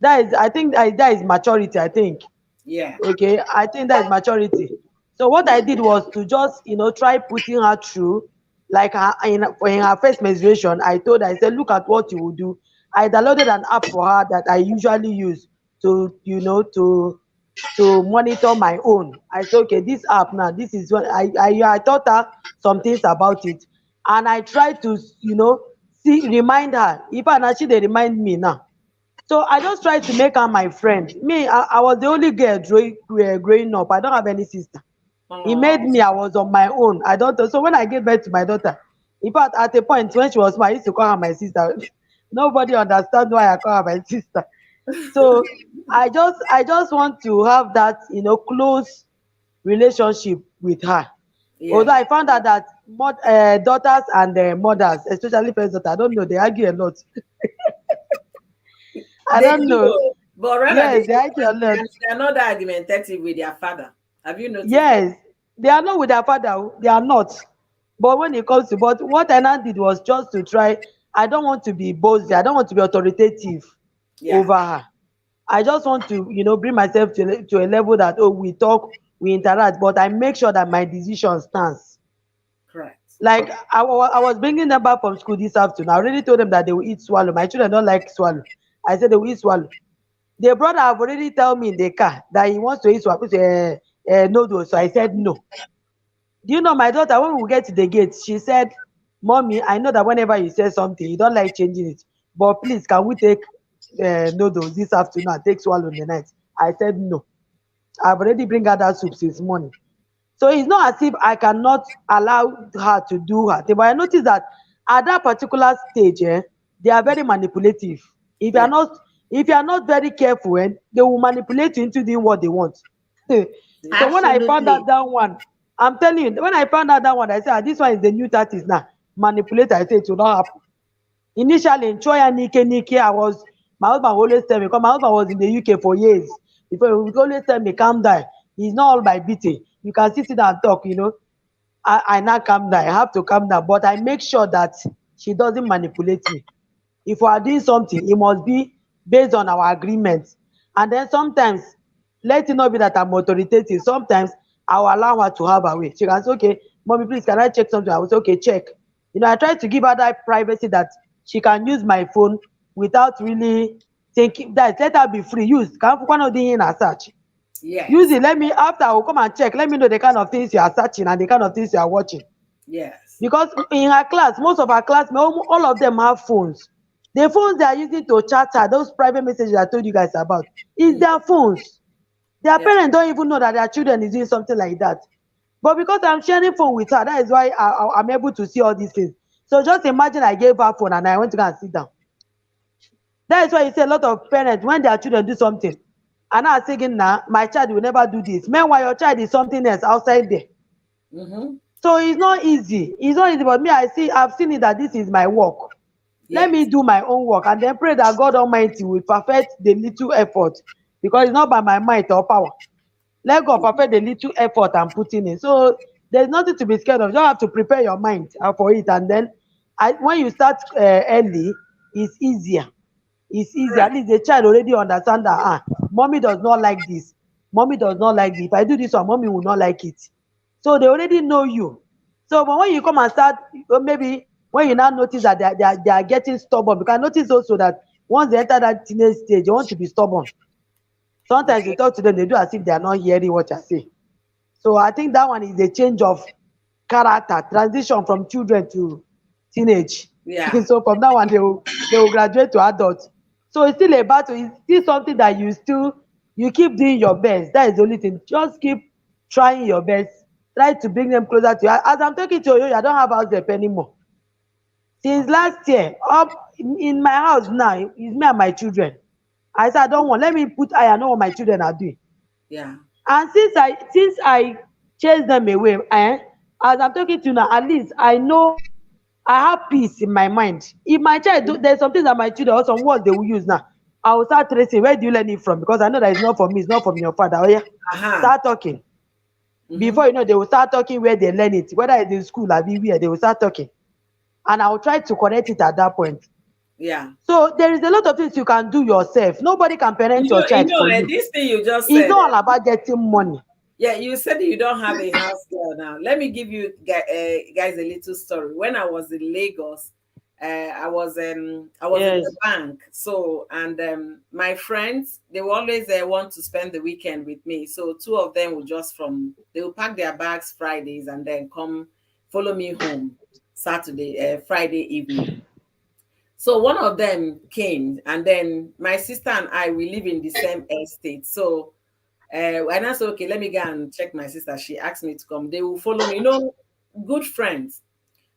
That is, I think that is maturity, I think. Yeah. Okay, I think that is maturity. So what I did was to just, try putting her through, like in her first menstruation. I told her, I said, look at what you will do. I downloaded an app for her that I usually use to monitor my own. I said, okay, this app now, this is what I taught her some things about it, and I tried to, see remind her. If and actually they remind me now. So I just tried to make her my friend. Me, I was the only girl growing up. I don't have any sister. It made Oh, me, I was on my own. I don't know. So when I gave birth to my daughter, in fact, at a point when she was small, I used to call her my sister. Nobody understands why I call her my sister. So I just want to have that, close relationship with her. Although yeah. I found out that daughters and mothers, especially first daughter, I don't know, they argue a lot. I They don't know. do, but rather Yes, they argue a lot. they are not that argumentative with their father. Have you noticed that? Yes, they are not with their father. Oh, they are not. But when it comes to, but what I now did was just to try. I don't want to be bossy. I don't want to be authoritative Yeah, over her. I just want to, bring myself to a level that, oh, we talk, we interact, but I make sure that my decision stands. correct. Like I was bringing them back from school this afternoon. I already told them that they will eat swallow. My children don't like swallow. I said they will eat swallow. The brother have already tell me in the car that he wants to eat swallow, noodles. So I said no. Do you know my daughter, when we get to the gate, she said, mommy, I know that whenever you say something, you don't like changing it. But please, can we take noodles this afternoon and take swallow in the night? I said no. I've already bring her that soup since morning. So it's not as if I cannot allow her to do her thing. But I noticed that at that particular stage, they are very manipulative. If you are Yeah, not if you are not very careful, they will manipulate you into doing what they want. So when I found out absolutely. that one, I'm telling you, when I found out that one, I said, this one is the new tactics now. Manipulate, I said it will not happen. Initially in Choya Nike, my husband always tell me, because my husband was in the UK for years. Before he would always tell me, calm down. It's not all by beating. You can sit down and talk. I now calm down. I have to calm down. But I make sure that she doesn't manipulate me. If we are doing something, it must be based on our agreement. And then sometimes, let it not be that I'm authoritative. Sometimes I will allow her to have her way. She can say, okay, mommy, please, can I check something? I will say, okay, check. I try to give her that privacy that she can use my phone without really thinking that let her be free. Use. Can one of the in a search. Use Yes, it. Let me, after I will come and check. Let me know the kind of things you are searching and the kind of things you are watching. yes, Because in her class, most of her classmates, all of them have phones. The phones they are using to chat her, those private messages I told you guys about, is mm, their phones. Their yeah, parents don't even know that their children is doing something like that. But because I'm sharing phone with her, that is why I'm able to see all these things. So just imagine I gave her phone and I went to go and sit down. That is why you see a lot of parents, when their children do something, and I'm thinking, nah, my child will never do this. Meanwhile, your child is something else outside there. mm-hmm. So it's not easy. It's not easy, but me, I've seen it that this is my work. Let me Yes, do my own work and then pray that God Almighty will perfect the little effort, because it's not by my might or power. let God perfect the little effort I'm putting in. So there's nothing to be scared of. You don't have to prepare your mind for it, and then when you start early, it's easier. It's easier. At least the child already understand that mommy does not like this. Mommy does not like this. If I do this one, mommy will not like it. So they already know you. So but when you come and start, maybe when you now notice that they are getting stubborn, because notice also that once they enter that teenage stage, they want to be stubborn. Sometimes you talk to them, they do as if they are not hearing what you say. So I think that one is a change of character, transition from children to teenage. Yeah. So from that one, they will graduate to adults. So it's still a battle. It's still something that you keep doing your best. That is the only thing. Just keep trying your best. Try to bring them closer to you. As I'm talking to you, I don't have house help anymore. Since last year, up in my house now, it's me and my children. I said, I don't want. Let me put I know what my children are doing. Yeah. And since I chase them away, as I'm talking to you now, at least I know I have peace in my mind. If my child there's something that my children or some words they will use now, I will start tracing where do you learn it from, because I know that it's not from me, it's not from your father. Oh yeah, start talking. Before you know, they will start talking where they learn it, whether it's in school or where they will start talking, and I will try to correct it at that point. Yeah. So there is a lot of things you can do yourself. Nobody can parent your child for you. This thing you just It's said, not all about getting money. Yeah, you said you don't have a house girl now. Let me give you guys a little story. When I was in Lagos, I was in the bank. So my friends, they will always want to spend the weekend with me. So two of them will they will pack their bags Fridays and then come follow me home Friday evening. So one of them came, and then my sister and I, we live in the same estate. So when I said, okay, let me go and check my sister, she asked me to come. They will follow me, good friends.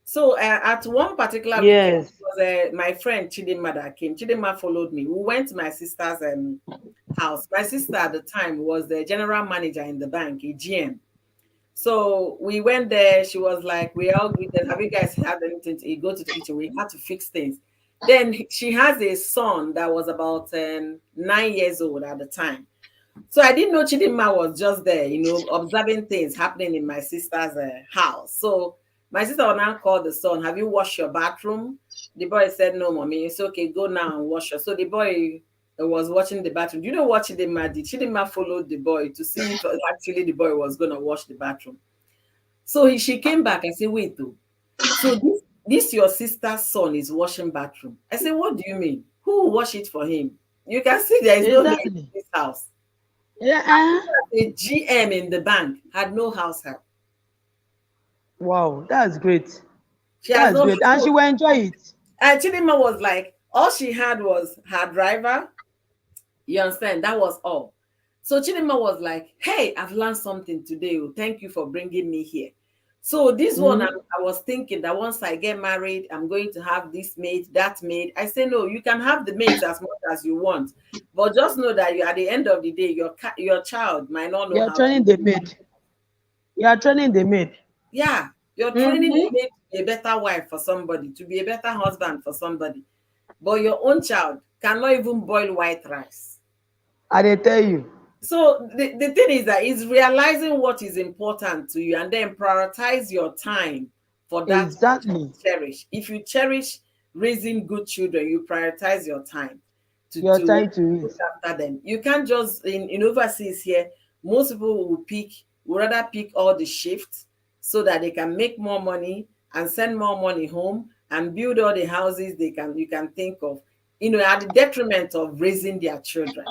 So at one particular weekend, it was my friend Chidinma that came. Chidinma followed me. We went to my sister's house. My sister at the time was the general manager in the bank, a GM. So we went there. She was like, we all greeted. Have you guys had anything to eat? Go to the kitchen. We had to fix things. Then she has a son that was about 9 years old at the time. So I didn't know Chidinma was just there, observing things happening in my sister's house. So my sister will now call the son, have you washed your bathroom? The boy said, no, mommy. It's okay, go now and wash her. So the boy was watching the bathroom. Do you know what Chidinma did? Chidinma followed the boy to see if actually the boy was going to wash the bathroom. So she came back and said, wait, though. So this your sister's son is washing bathroom. I said, what do you mean? Who will wash it for him? You can see there is no help in this house. Yeah. The GM in the bank had no house help. Wow, that's great. That's great. And she will enjoy it. And Chidinma was like, all she had was her driver. You understand? That was all. So Chidinma was like, hey, I've learned something today. Thank you for bringing me here. So this one, I was thinking that once I get married, I'm going to have this maid, that maid. I say, no, you can have the maids as much as you want. But just know that at the end of the day, your child might not know You're training the maid. You are training the maid. Yeah, you're training the maid to be a better wife for somebody, to be a better husband for somebody. But your own child cannot even boil white rice. I did tell you. So the thing is that it's realizing what is important to you and then prioritize your time for that. Exactly. Cherish. If you cherish raising good children, you prioritize your time to look after them. You can't just in overseas here, most people will rather pick all the shifts so that they can make more money and send more money home and build all the houses you can think of, at the detriment of raising their children.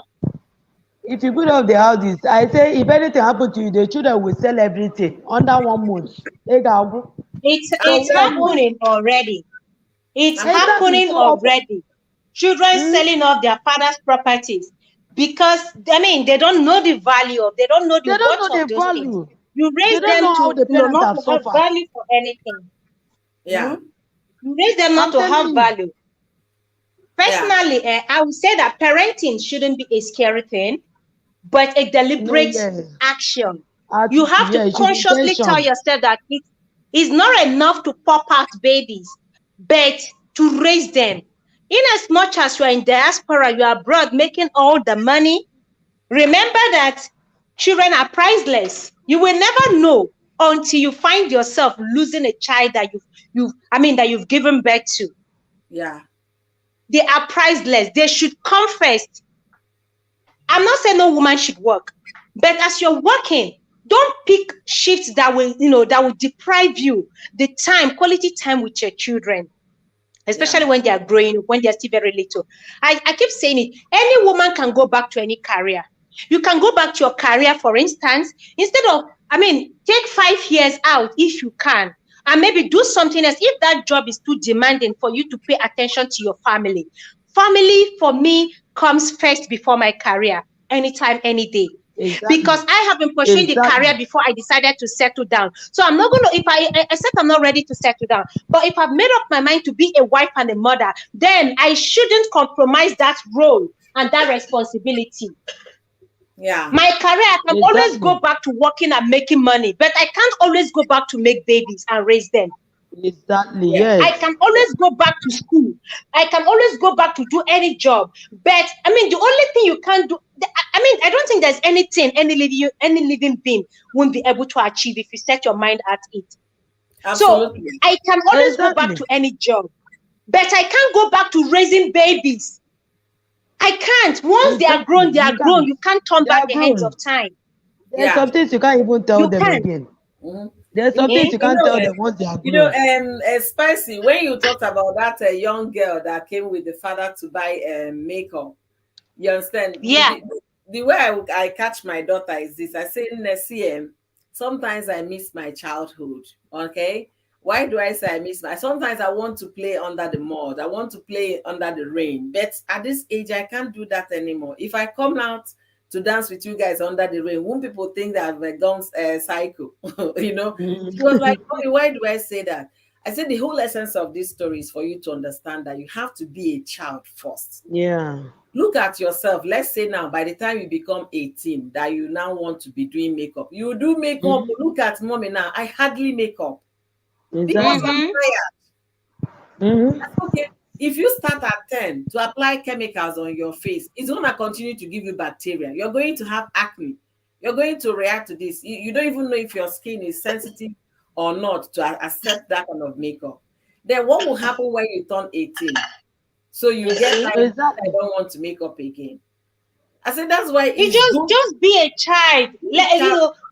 If you build up the houses, I say if anything happens to you, the children will sell everything under 1 month. It's happening already. It's happening already. Children selling off their father's properties because they don't know the value of, they don't know the worth of those things. You raise them to not to have value for anything. Yeah. You raise them not to have value. Personally, I would say that parenting shouldn't be a scary thing, but a deliberate action. You have to consciously tell yourself that it's not enough to pop out babies, but to raise them. In as much as you are in diaspora, you are abroad making all the money. Remember that Children are priceless. You will never know until you find yourself losing a child that you've given birth to. Yeah. They are priceless. They should come first. I'm not saying no woman should work, but as you're working, don't pick shifts that will deprive you the time, quality time with your children, especially when they are growing, when they're still very little. I keep saying it. Any woman can go back to any career. You can go back to your career, for instance, instead of, take 5 years out if you can, and maybe do something else if that job is too demanding for you to pay attention to your family. Family, for me, comes first before my career, anytime, any day. Exactly. Because I have been pursuing the career before I decided to settle down. So I'm not going to, if I said I'm not ready to settle down, but if I've made up my mind to be a wife and a mother, then I shouldn't compromise that role and that responsibility. Yeah. My career, I can always go back to working and making money, but I can't always go back to make babies and raise them. Exactly, yes. I can always go back to school. I can always go back to do any job. But, the only thing you can't do, I don't think there's anything any living being won't be able to achieve if you set your mind at it. Absolutely. So, I can always go back to any job, but I can't go back to raising babies. I can't. Once they are grown, they are grown. You can't turn back the hands of time. There's some things you can't even tell them again. There's some things you can't tell them once they are grown. Spicy, when you talked about that young girl that came with the father to buy makeup, you understand? Yeah. The way I catch my daughter is this. I say, CM, sometimes I miss my childhood, okay? Why do I say I miss sometimes I want to play under the mud. I want to play under the rain. But at this age, I can't do that anymore. If I come out to dance with you guys under the rain, won't people think that I've gone psycho? She was like, "Mommy, why do I say that?" I said the whole essence of this story is for you to understand that you have to be a child first. Yeah. Look at yourself. Let's say now, by the time you become 18, that you now want to be doing makeup. You do makeup. Look at mommy now. I hardly make up. Because I'm tired. That's okay. If you start at 10 to apply chemicals on your face, it's going to continue to give you bacteria. You're going to have acne. You're going to react to this. You don't even know if your skin is sensitive or not to accept that kind of makeup. Then what will happen when you turn 18? So you get like, I don't want to make up again. I said that's why you just be a child.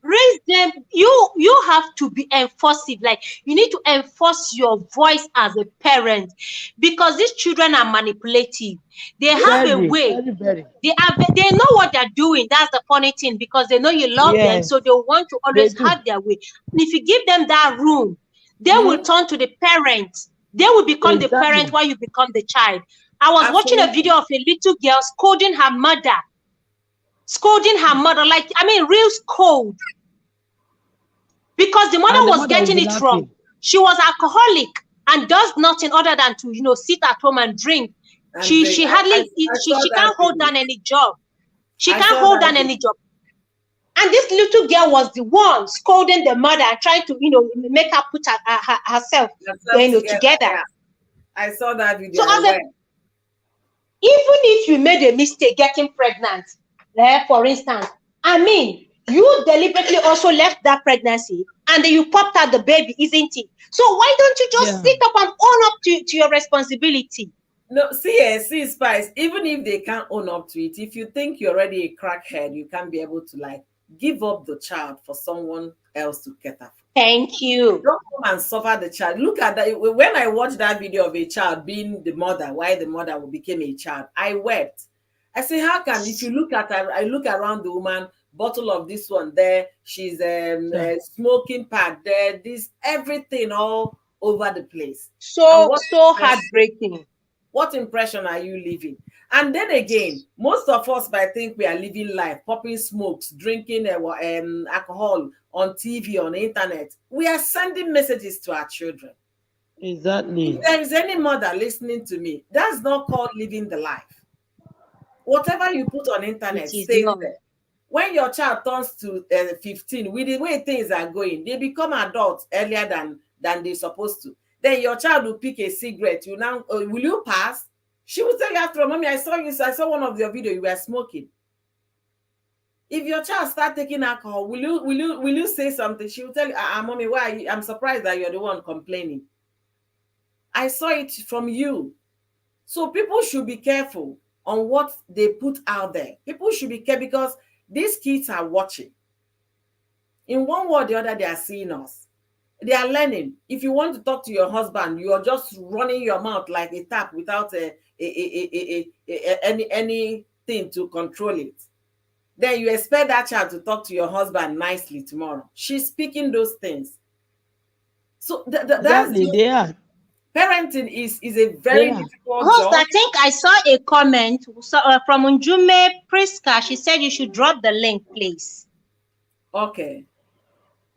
Raise them. You have to be enforcing. Like you need to enforce your voice as a parent, because these children are manipulative. They have a way. They know what they're doing. That's the funny thing, because they know you love them, so they want to always have their way. And if you give them that room, they will turn to the parent. They will become the parent while you become the child. I was watching a video of a little girl scolding her mother. Like, real scold. Because the mother was getting it wrong. She was alcoholic and does nothing other than to, sit at home and drink. She hardly, she can't hold down any job. She can't hold down any job. And this little girl was the one scolding the mother and trying to, make her put herself together. Yeah. I saw that video. So even if you made a mistake getting pregnant, for instance, you deliberately also left that pregnancy and then you popped out the baby, isn't it? So why don't you just sit up and own up to your responsibility? No, see, Spice, even if they can't own up to it, if you think you're already a crackhead, you can't be able to give up the child for someone else to get up. Thank you. Don't come and suffer the child. Look at that. When I watched that video of a child being the mother, why the mother became a child, I wept. I say, how can, if you look at her, I look around the woman, bottle of this one there, she's smoking pad there, this, everything all over the place. So heartbreaking. What impression are you leaving? And then again, most of us might think we are living life, popping smokes, drinking alcohol on TV, on the internet. We are sending messages to our children. Exactly. If there is any mother listening to me, that's not called living the life. Whatever you put on internet stays there. When your child turns to 15, with the way things are going, they become adults earlier than they're supposed to. Then your child will pick a cigarette. You now, will you pass? She will tell you after, mommy, I saw one of your videos, you were smoking. If your child start taking alcohol, will you say something? She will tell you, mommy, why are you? I'm surprised that you're the one complaining. I saw it from you. So people should be careful on what they put out there. People should be careful because these kids are watching. In one way or the other, they are seeing us. They are learning. If you want to talk to your husband, you are just running your mouth like a tap without anything to control it. Then you expect that child to talk to your husband nicely tomorrow. She's speaking those things. So Exactly, they are. Parenting is a very difficult Host, job. I think I saw a comment from Unjume Priska. She said you should drop the link, please. Okay,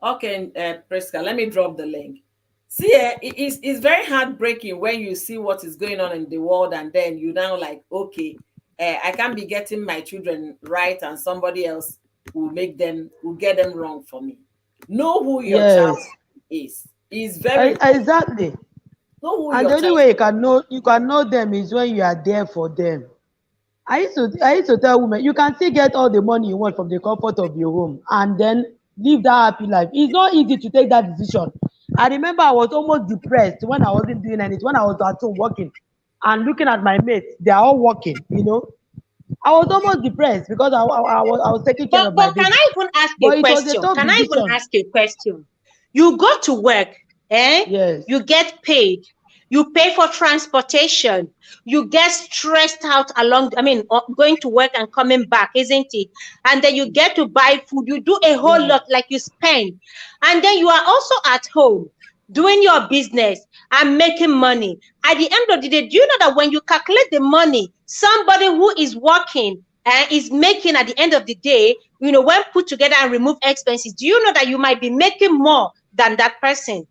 Priska, let me drop the link. See, it's very heartbreaking when you see what is going on in the world, and then you now like, okay, I can't be getting my children right, and somebody else will get them wrong for me. Know who your child is. It's very exactly. know who And your the only child way you can know them is when you are there for them. I used to tell women, you can still get all the money you want from the comfort of your home and then live that happy life. It's not easy to take that decision. I remember I was almost depressed when I wasn't doing anything, when I was at home working and looking at my mates, they are all working, you know. I was almost depressed because I was taking care of my But baby. can I even ask a But it was a question? tough Can I even decision. ask a question? You go to work, Yes. You get paid. You pay for transportation. You get stressed out going to work and coming back, isn't it? And then you get to buy food. You do a whole lot, like you spend. And then you are also at home doing your business and making money. At the end of the day, do you know that when you calculate the money, somebody who is working is making at the end of the day, when put together and remove expenses, do you know that you might be making more than that person?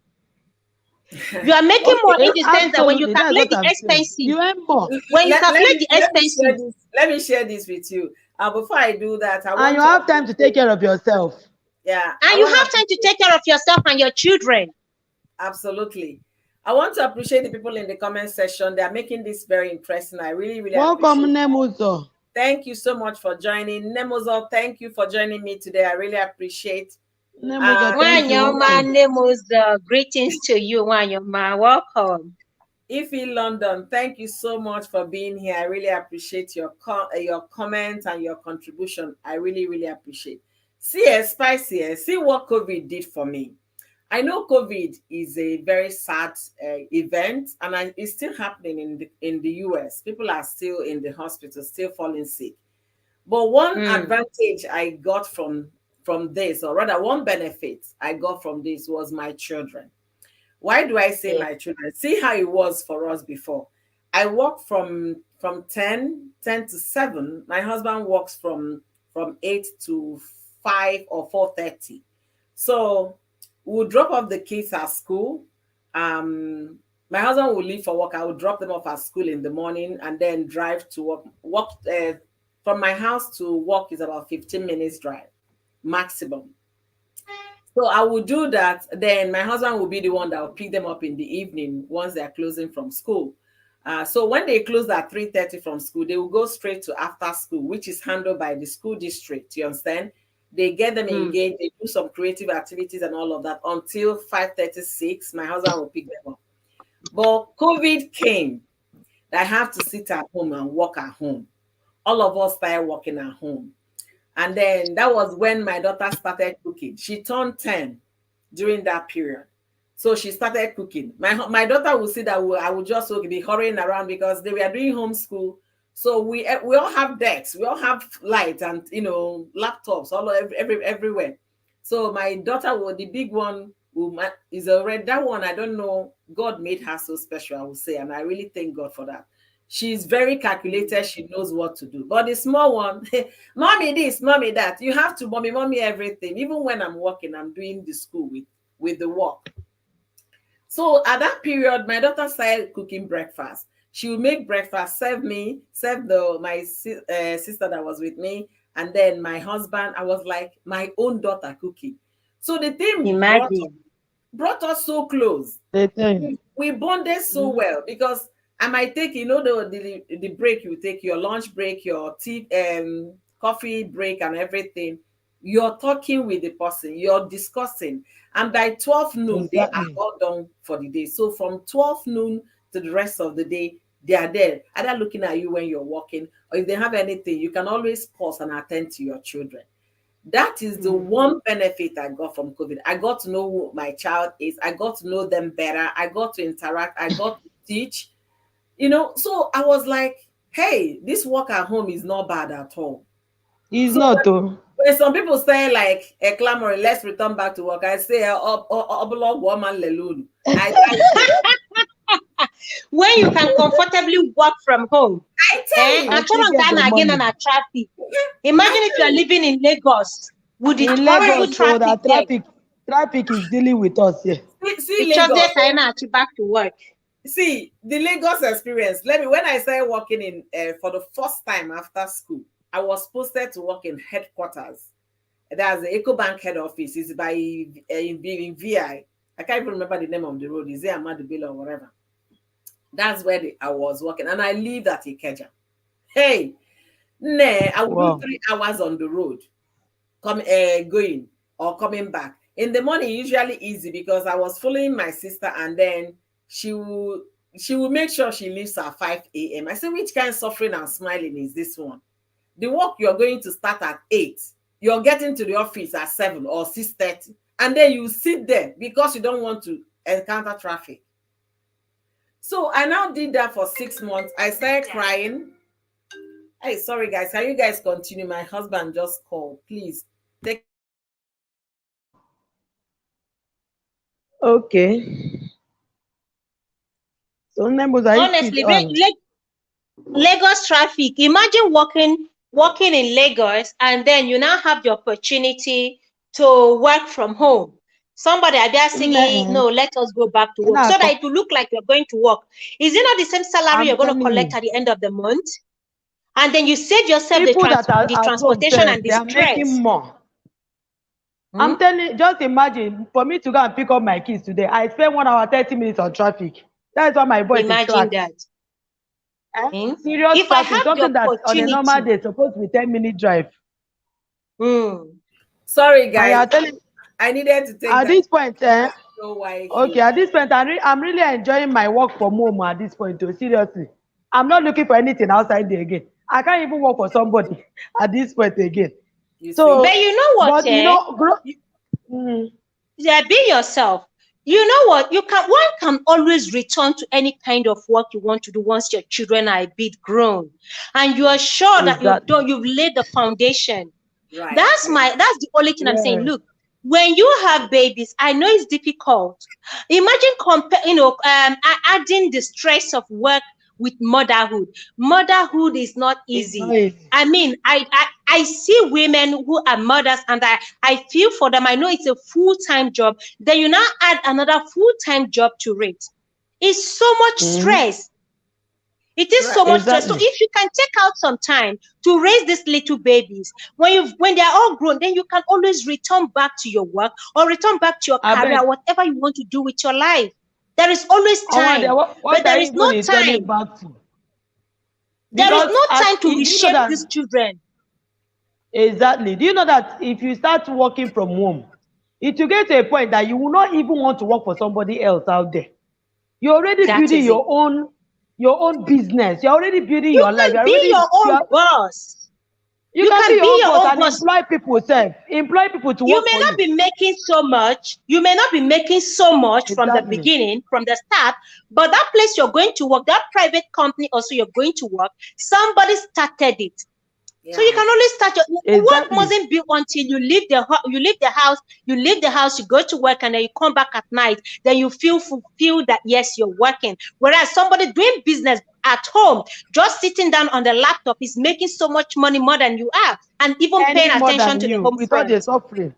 You are making more in the sense that when you Absolutely, that's calculate what the I'm saying. expenses, You earn more. when you calculate the expenses, let me share this with you. Before I do that, I And want you to have time to take care of yourself. yeah, and you have time to take care of yourself and your children. Absolutely. I want to appreciate the people in the comment section. They are making this very interesting. I really, really Welcome, appreciate it. Nemuzo. Thank you so much for joining. Nemozo, thank you for joining me today. I really appreciate. Nemuzo, thank you. Wanyoma, greetings to you, Wanyoma. Welcome. Ify London, thank you so much for being here. I really appreciate your comments and your contribution. I really, really appreciate. See, Spicy, see what COVID did for me. I know COVID is a very sad event, and it's still happening in the US. People are still in the hospital, still falling sick. But one advantage I got from this, or rather one benefit I got from this, was my children. Why do I say my children? See how it was for us before. I work from 10 to 7. My husband works from 8 to 5 or 4:30. So we'll drop off the kids at school. My husband will leave for work. I will drop them off at school in the morning and then drive to work. From my house to work is about 15 minutes drive maximum. So I will do that. Then my husband will be the one that will pick them up in the evening once they're closing from school. So when they close at 3:30 from school, they will go straight to after school, which is handled by the school district. You understand? They get them engaged. They do some creative activities and all of that until 5:36. My husband will pick them up. But COVID came. I have to sit at home and work at home. All of us started working at home. And then that was when my daughter started cooking. She turned 10 during that period. So she started cooking. My daughter will see that I would just be hurrying around because they were doing homeschool. So we all have desks, we all have lights and laptops all everywhere. So my daughter, the big one, is already that one. I don't know. God made her so special, I would say, and I really thank God for that. She's very calculated. She knows what to do. But the small one, mommy this, mommy that. You have to mommy everything. Even when I'm working, I'm doing the school with the work. So at that period, my daughter started cooking breakfast. She would make breakfast, serve my sister that was with me, and then my husband. I was like my own daughter cooking. So the thing brought us so close. We bonded so well because I might take, the break you take, your lunch break, your tea, coffee break and everything, you're talking with the person, you're discussing. And by 12 noon, they are Exactly. all done for the day. So from 12 noon to the rest of the day, they are there, either looking at you when you're walking, or if they have anything, you can always pause and attend to your children. That is the one benefit I got from COVID. I got to know who my child is. I got to know them better. I got to interact. I got to teach. So I was like, hey, this work at home is not bad at all. It's So not though. when some people say like a clamoring, let's return back to work, I say oblong woman lelulu. When you can comfortably work from home. I tell you. And Ghana again on a traffic. Imagine if you are living in Lagos with the In horrible Lagos, so traffic that there. traffic is dealing with us here. See It's just Lagos. there, back to work. See the Lagos experience. When I started working in for the first time after school, I was posted to work in headquarters. That's the EcoBank head office. It's by in VI. I can't even remember the name of the road. Is it Ahmadu Bello or whatever? That's where I was working, and I lived at Ikeja. Hey, I would do 3 hours on the road, going or coming back. In the morning, usually easy because I was following my sister, and then she will make sure she leaves at 5 a.m. I said, which kind of suffering and smiling is this one? The work you're going to start at 8, you're getting to the office at 7 or 6:30, and then you sit there because you don't want to encounter traffic. So I now did that for 6 months. I started crying. Hey, sorry guys, can you guys continue? My husband just called. Please take. Okay. So Honestly, Lagos traffic. Imagine walking in Lagos, and then you now have the opportunity to work from home. Somebody are there singing, no, let us go back to work, so that it will look like you're going to work. Is it not the same salary you're going to collect at the end of the month? And then you save yourself people that are the at home transportation self, and the they are making stress. more. I'm telling you, just imagine for me to go and pick up my kids today, I spend 1 hour 30 minutes on traffic. That's why my voice is Imagine cracked. that. Serious If I traffic, have the something that on a normal opportunity, day is supposed to be 10-minute drive. Sorry guys, And telling, I needed to take at that. this point, Know why okay, at this point, I'm really enjoying my work from home at this point, too. Seriously. I'm not looking for anything outside there again. I can't even work for somebody at this point again. you So, but you know what? but you know, Yeah, be yourself. You know what? One can always return to any kind of work you want to do once your children are a bit grown, and you are sure that you've laid the foundation. right. That's the only thing I'm saying. Yeah. Look, when you have babies, I know it's difficult. Imagine adding the stress of work with motherhood. Motherhood is not easy. I mean, I see women who are mothers, and I feel for them. I know it's a full-time job. Then you now add another full-time job to it. It's so much stress. It is so much stress. So if you can take out some time to raise these little babies, when they are all grown, then you can always return back to your work or return back to your career, whatever you want to do with your life. There is always time, but there is no time. There is no time to reshape these children. Exactly. Do you know that if you start working from home, it will get to a point that you will not even want to work for somebody else out there. You're already building your own business. You're already building your life. You can be your own boss. You can be your own boss and employ people self. Employ people to work for you. You may not be making so much. You may not be making so much from the beginning, from the start, but that place you're going to work, that private company also you're going to work, somebody started it. Yeah. So you can only start your work mustn't be until you leave the house, you go to work, and then you come back at night, then you feel that yes, you're working. Whereas somebody doing business at home, just sitting down on the laptop, is making so much money more than you are, and even paying attention to the home without the suffering.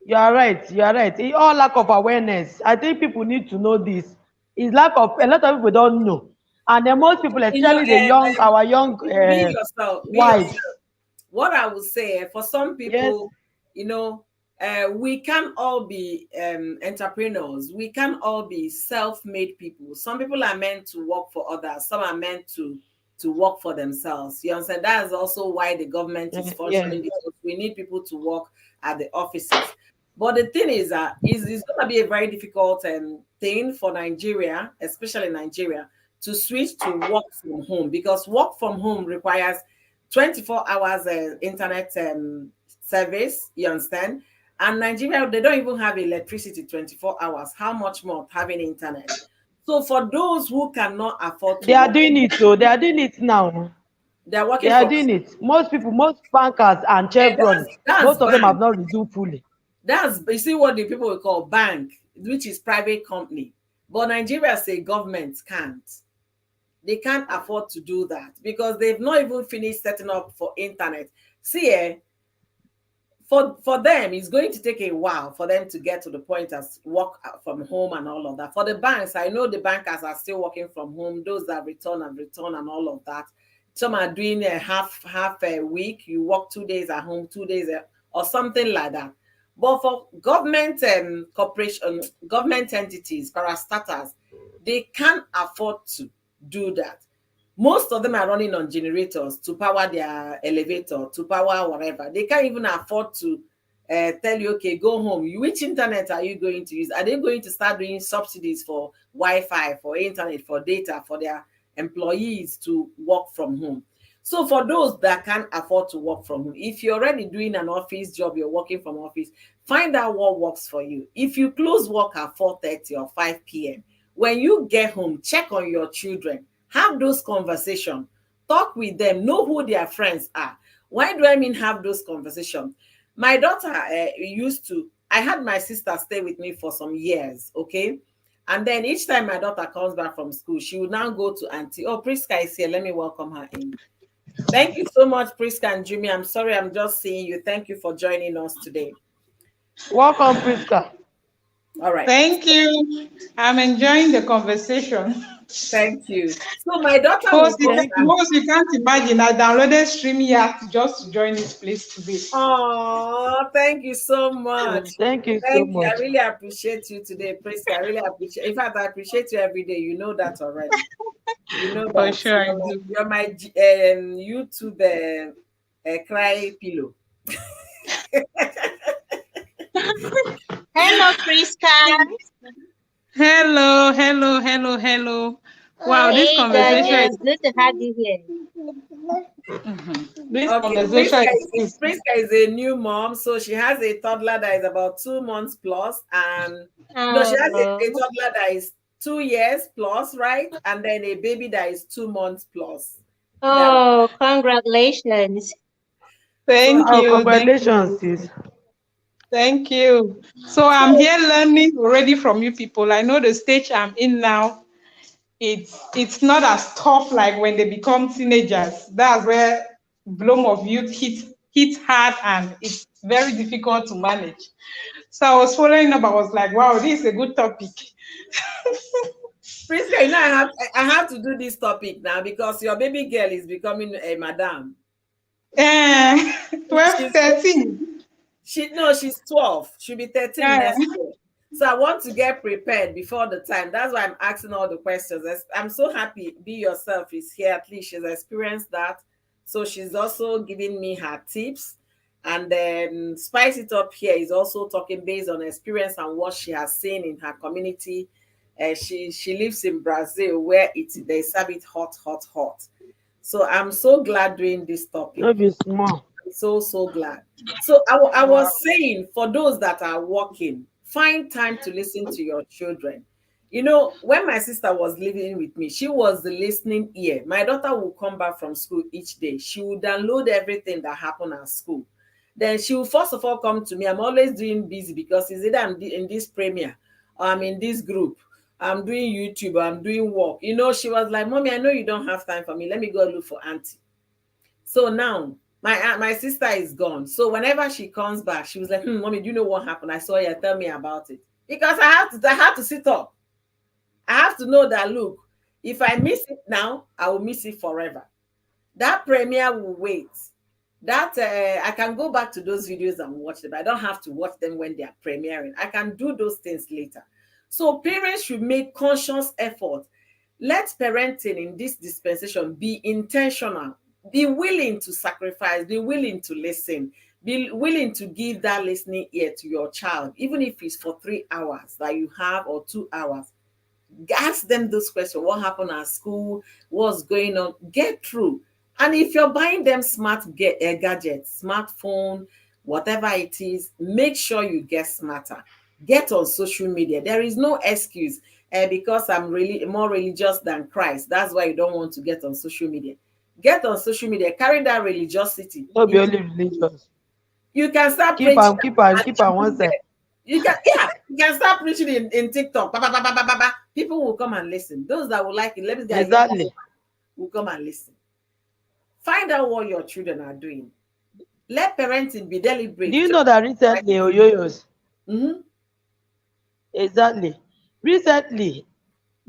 You are right. You are right. All lack of awareness. I think people need to know this. It's a lot of people don't know. And then most people, especially our young wives. What I would say for some people, we can all be entrepreneurs. We can all be self-made people. Some people are meant to work for others. Some are meant to to work for themselves. You understand? That's also why the government is functioning, because we need people to work at the offices. But the thing is that it's going to be a very difficult thing for Nigeria, especially Nigeria, to switch to work from home, because work from home requires 24 hours internet service. You understand? And Nigeria, they don't even have electricity 24 hours. How much more having internet? So for those who cannot afford to, they are doing it. So they are doing it now. they're They working are for. doing it. Most people, most bankers and chevrons, That's most of them have bank. not resumed fully. That's, you see, what the people will call bank, which is private company. But Nigeria say government can't. They can't afford to do that because they've not even finished setting up for internet. See, for them, it's going to take a while for them to get to the point as work from home and all of that. For the banks, I know the bankers are still working from home. Those that return and all of that. Some are doing a half a week. You work 2 days at home, 2 days or something like that. But for government corporation, government entities, parastatals, they can't afford to do that. Most of them are running on generators to power their elevator, to power whatever. They can't even afford to tell you, okay, go home. Which internet are you going to use? Are they going to start doing subsidies for Wi-Fi, for internet, for data, for their employees to work from home? So for those that can't afford to work from home, if you're already doing an office job, you're working from office, find out what works for you. If you close work at 4:30 or 5 p.m., when you get home, check on your children. Have those conversations. Talk with them. Know who their friends are. Why do I mean have those conversations? My daughter I had my sister stay with me for some years, okay? And then each time my daughter comes back from school, she would now go to Auntie. Oh, Priska is here. Let me welcome her in. Thank you so much, Priska and Jimmy. I'm sorry, I'm just seeing you. Thank you for joining us today. Welcome, Priska. All right. Thank you. I'm enjoying the conversation. Thank you. So my daughter Most will you can't imagine. I downloaded StreamYard just to join this place today. Oh, thank you so much. Thank you so Thank you. much. I really appreciate you today, Priska. I really appreciate. In fact, I appreciate you every day. You know that already. You know For that. sure, I do. You're my YouTube cry pillow. Hello, Priska. Hello, hello, hello, hello. Wow, this Hey, conversation gorgeous. is Good to have you here. this Okay, conversation is Priska is a new mom, so she has a toddler that is about 2 months plus, and no, she has a Oh, toddler that is 2 years plus, right? And then a baby that is 2 months plus. That oh, congratulations. thank Oh, you, thank congratulations, you, sis. thank you. So I'm here learning already from you people. I know the stage I'm in now. It's not as tough like when they become teenagers. That's where bloom of youth hit hard and it's very difficult to manage. So I was following up. I was like, wow, this is a good topic. Priska, I have to do this topic now because your baby girl is becoming a madam. 12, She's 13. she's 12. She'll be 13 next year. So I want to get prepared before the time. That's why I'm asking all the questions. I'm so happy Be Yourself is here. At least she's experienced that. So she's also giving me her tips. And then Spice It Up here is also talking based on experience and what she has seen in her community. She lives in Brazil where they serve it hot, hot, hot. So I'm so glad doing this topic. No be small. So glad. So I Wow. was saying, for those that are working, find time to listen to your children. You know, when my sister was living with me, she was the listening ear. My daughter will come back from school each day. She will download everything that happened at school. Then she will first of all come to me. I'm always doing busy because it's either I'm in this premiere or I'm in this group. I'm doing YouTube, I'm doing work. You know, she was like, Mommy, I know you don't have time for me. Let me go look for auntie. So now my sister is gone. So whenever she comes back, she was like, Mommy, do you know what happened? I saw you. Tell me about it. Because I have to sit up. I have to know that, look, if I miss it now, I will miss it forever. That premiere will wait. That I can go back to those videos and watch them. I don't have to watch them when they are premiering. I can do those things later. So parents should make conscious effort. Let parenting in this dispensation be intentional. Be willing to sacrifice, be willing to listen, be willing to give that listening ear to your child, even if it's for 3 hours that you have or 2 hours. Ask them those questions. What happened at school? What's going on? Get through. And if you're buying them smart gadgets, smartphone, whatever it is, make sure you get smarter. Get on social media. There is no excuse because I'm really more religious than Christ. That's why you don't want to get on social media. Get on social media. Carry that religiosity. Not be only religious. You can start Keep preaching. keep on one side. You can start preaching in TikTok. People will come and listen. Those that will like it, let me guys Exactly. will come and listen. Find out what your children are doing. Let parenting be deliberate. Do you know that recently, Oyoyos? Mm-hmm. Exactly. Recently,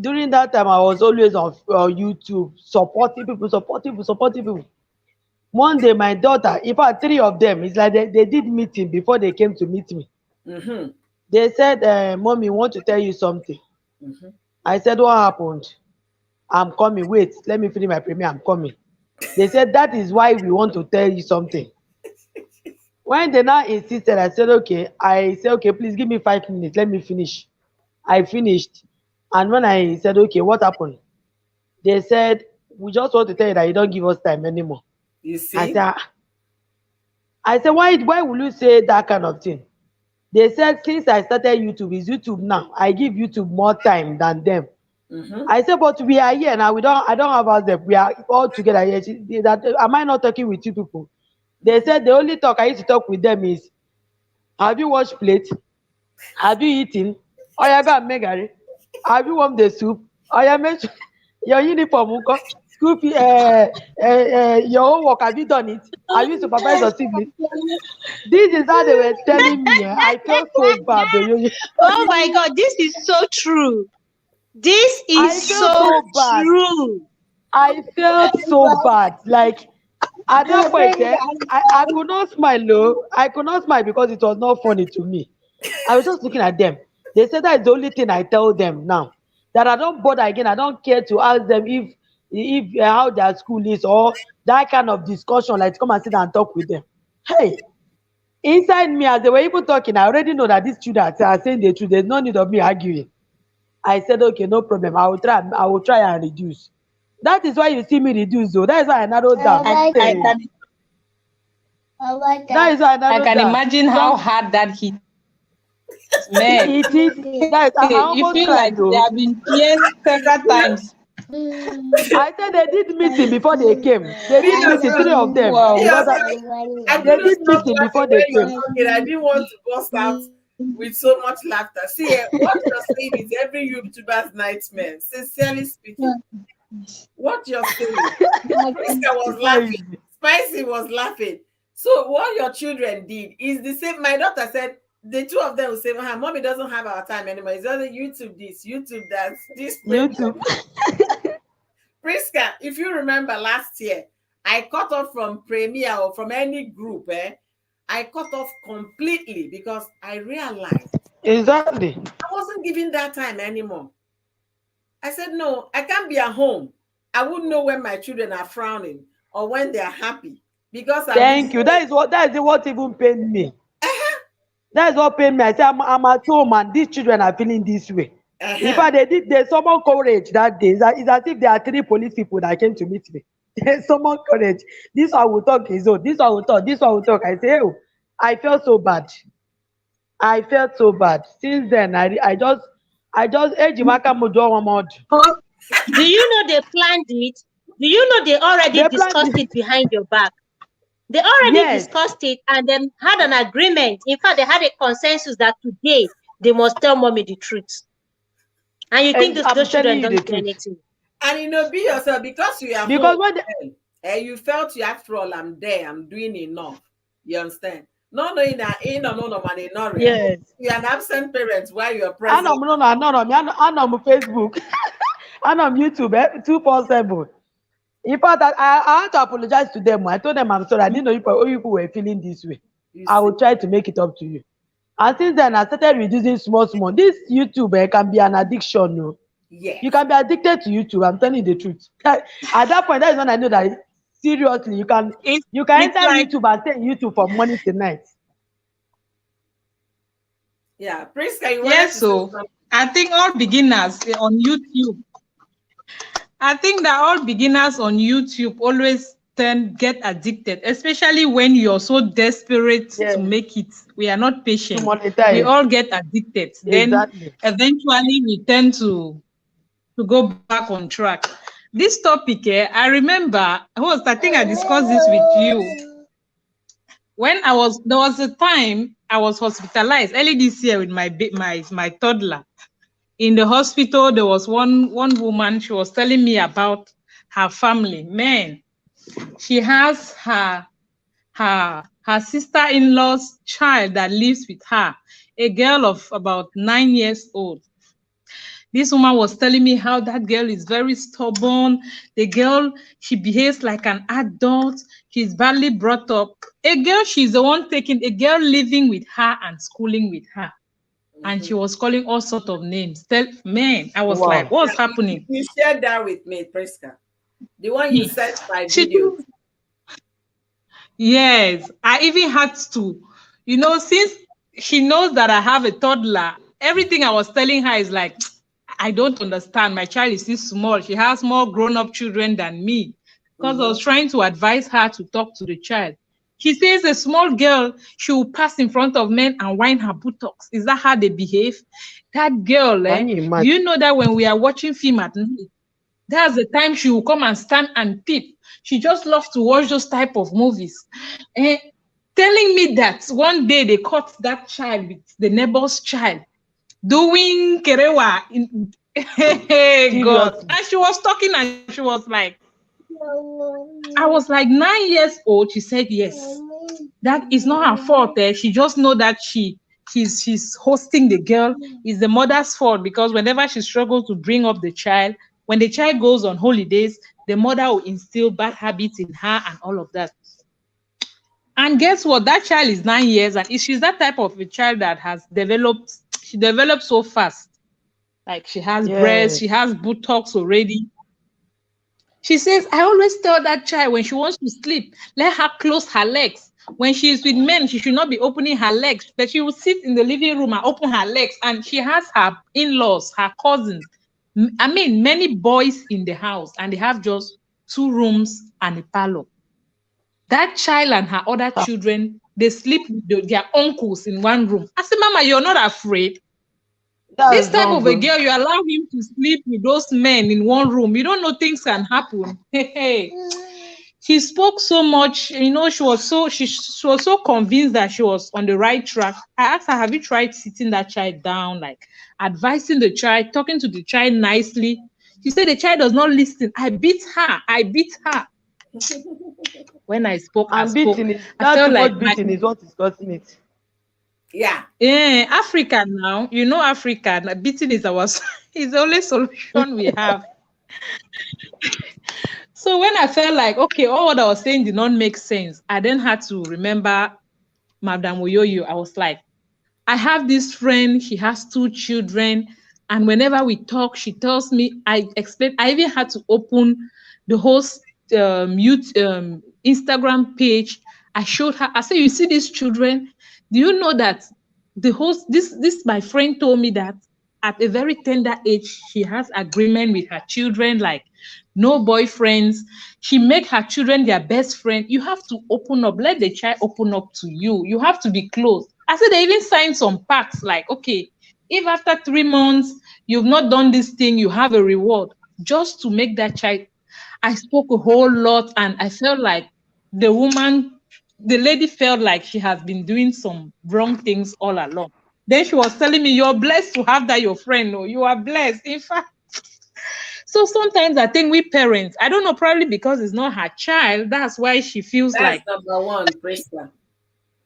during that time, I was always on YouTube supporting people. One day, my daughter, in fact, three of them, it's like they did meeting before they came to meet me. Mm-hmm. They said, Mommy, want to tell you something. Mm-hmm. I said, what happened? I'm coming. Wait, let me finish my premiere. I'm coming. They said, that is why we want to tell you something. When they now insisted, I said, okay. I said, okay, please give me 5 minutes. Let me finish. I finished. And when I said, okay, what happened? They said, we just want to tell you that you don't give us time anymore. You see? I said, why will you say that kind of thing? They said, since I started YouTube, it's YouTube now. I give YouTube more time than them. Mm-hmm. I said, but we are here now. I don't have ourselves. We are all together here. Am I not talking with you people? They said the only talk I used to talk with them is, have you washed plate? Have you eaten? Oh, yeah, go and make garri. Have you warmed the soup? Oh, yeah, make sure your uniform, unko. School fee, your homework, have you done it? Have you supervised your siblings? This is how they were telling me. I felt so bad. Oh my God, this is so true. This I is felt so so bad. true. I felt so bad. Like at that point, I could not smile. No, I could not smile because it was not funny to me. I was just looking at them. They said that is the only thing I tell them now. That I don't bother again. I don't care to ask them if how their school is or that kind of discussion. Like to come and sit and talk with them. Hey, inside me as they were even talking, I already know that these children are saying the truth. There's no need of me arguing. I said, okay, no problem. I will try and reduce. That is why you see me reduce though. That is why I narrowed down. That is why I narrowed I can down. imagine how hard that hit. Man, It is. Guys, I you almost feel cried like they though. have been pierced several times. I said they did meeting before they came. They did meeting, three of them. Wow. Because I they couldn't did stop meeting laughing before when they you were came. talking. I didn't want to burst out with so much laughter. See, what you're saying is every YouTuber's nightmare. Sincerely speaking, what you're saying. Priska was It's not laughing. easy. Spicy was laughing. So what your children did is the same. My daughter said the two of them will say, "Mommy doesn't have our time anymore. It's only YouTube this, YouTube that, this premium." YouTube. Priska, if you remember last year, I cut off from Premier or from any group. I cut off completely because I realized Exactly. I wasn't giving that time anymore. I said, no, I can't be at home. I wouldn't know when my children are frowning or when they are happy because I'm Thank busy. you. That is what even pained me. That is what pained me. I said I'm at home and these children are feeling this way. In fact, they summoned courage that day. It's as if there are three police people that came to meet me. They summoned courage. This one will talk his own. This one will talk. This one will talk. I say, oh, I felt so bad. I felt so bad. Since then, I just Ejimaka Mujo Wamod. Do you know they planned it? Do you know they already They planned discussed it. it behind your back? They already Yes. discussed it and then had an agreement. In fact, they had a consensus that today they must tell mommy the truth. And you think I'm those children telling you the don't do truth. anything? And be yourself because you are Because home. when You felt you after all, I'm there, I'm doing enough. You understand? No, money, no. yes. You're an absent parent while you're And present. I'm on Facebook. And on YouTube, 247. In fact, I had to apologize to them. I told them I'm sorry. I didn't know you people were feeling this way. I will try to make it up to you. And since then, I started reducing small. This YouTube can be an addiction. No? Yes. You can be addicted to YouTube. I'm telling you the truth. At that point, that is when I know that seriously It's you can it's enter like, YouTube and stay in YouTube from morning to night. Yeah, Priska, you wanted yes, to say so something? I think all beginners on YouTube, I think that all beginners on YouTube always get addicted, especially when you're so desperate to Yes, make it. We are not to patient. We monetize. all get addicted. Then Exactly. eventually we tend to go back on track. This topic, I remember, I think I discussed this with you. When there was a time I was hospitalized early this year with my toddler. In the hospital, there was one woman. She was telling me about her family. Man, she has her sister-in-law's child that lives with her, a girl of about 9 years old. This woman was telling me how that girl is very stubborn. The girl, she behaves like an adult. She's badly brought up. A girl, she's the one taking, a girl living with her and schooling with her. And she was calling all sorts of names. Man, I was like, Wow. what's Yeah, happening? you shared that with me, Priska. The one you sent my She, video. yes, I even had to, since she knows that I have a toddler, everything I was telling her is like, I don't understand. My child is still small. She has more grown-up children than me. Because I was trying to advise her to talk to the child. She says a small girl, she will pass in front of men and whine her buttocks. Is that how they behave? That girl, Can you do imagine? you know that when we are watching film at night, that's the time she will come and stand and peep. She just loves to watch those type of movies. And telling me that one day they caught that child with the neighbor's child doing kerewa. Hey, God. Seriously. And she was talking and she was like, I was like 9 years old. She said, yes. That is not her fault. She just know that she's hosting the girl. It's the mother's fault because whenever she struggles to bring up the child, when the child goes on holidays, the mother will instill bad habits in her and all of that. And guess what? That child is 9 years and she's that type of a child that she developed so fast. Like she has breasts, Yes. she has buttocks already. She says, I always tell that child when she wants to sleep, let her close her legs. When she is with men, she should not be opening her legs, but she will sit in the living room and open her legs. And she has her in-laws, her cousins. I mean, many boys in the house, and they have just 2 rooms and a parlor. That child and her other children, they sleep with their uncles in one room. I said, Mama, you're not afraid. This That's type wrong, of a bro. girl, you allow him to sleep with those men in one room. You don't know things can happen. Hey. She spoke so much, she was so convinced that she was on the right track. I asked her, have you tried sitting that child down, like advising the child, talking to the child nicely? She said the child does not listen. I beat her. When I spoke, And beating is I that felt too like much beating is what is causing it. Yeah. Africa now, Africa, beating is is the only solution we have. So when I felt like, okay, all what I was saying did not make sense, I then had to remember Madame Oyoyo. I was like, I have this friend, she has 2 children, and whenever we talk, she tells me, I even had to open the whole Instagram page. I showed her, I said, you see these children? Do you know that this my friend told me that at a very tender age, she has agreement with her children, like no boyfriends. She make her children their best friend. You have to open up, let the child open up to you. You have to be close. I said they even signed some pacts like, okay, if after 3 months you've not done this thing, you have a reward just to make that child. I spoke a whole lot and I felt like the lady felt like she has been doing some wrong things all along. Then she was telling me, you're blessed to have that, your friend. No, you are blessed. In fact, so sometimes I think we parents, I don't know, probably because it's not her child, that's why she feels That's like, number one, Priska.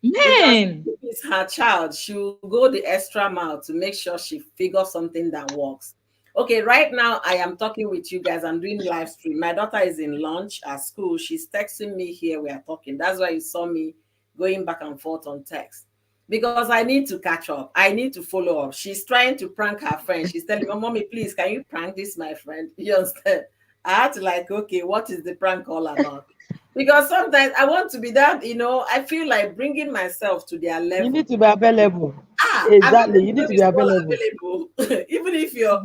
Because man. if it's her child, she will go the extra mile to make sure she figures something that works. Okay, right now I am talking with you guys. I'm doing live stream. My daughter is in lunch at school. She's texting me here. We are talking. That's why you saw me going back and forth on text. because I need to catch up. I need to follow up. She's trying to prank her friend. She's telling me, Mommy, please, can you prank this, my friend? You understand? I had to like, okay, what is the prank all about? Because sometimes I want to be that, I feel like bringing myself to their level. You need to be available. Exactly. You need to be available. Even if you're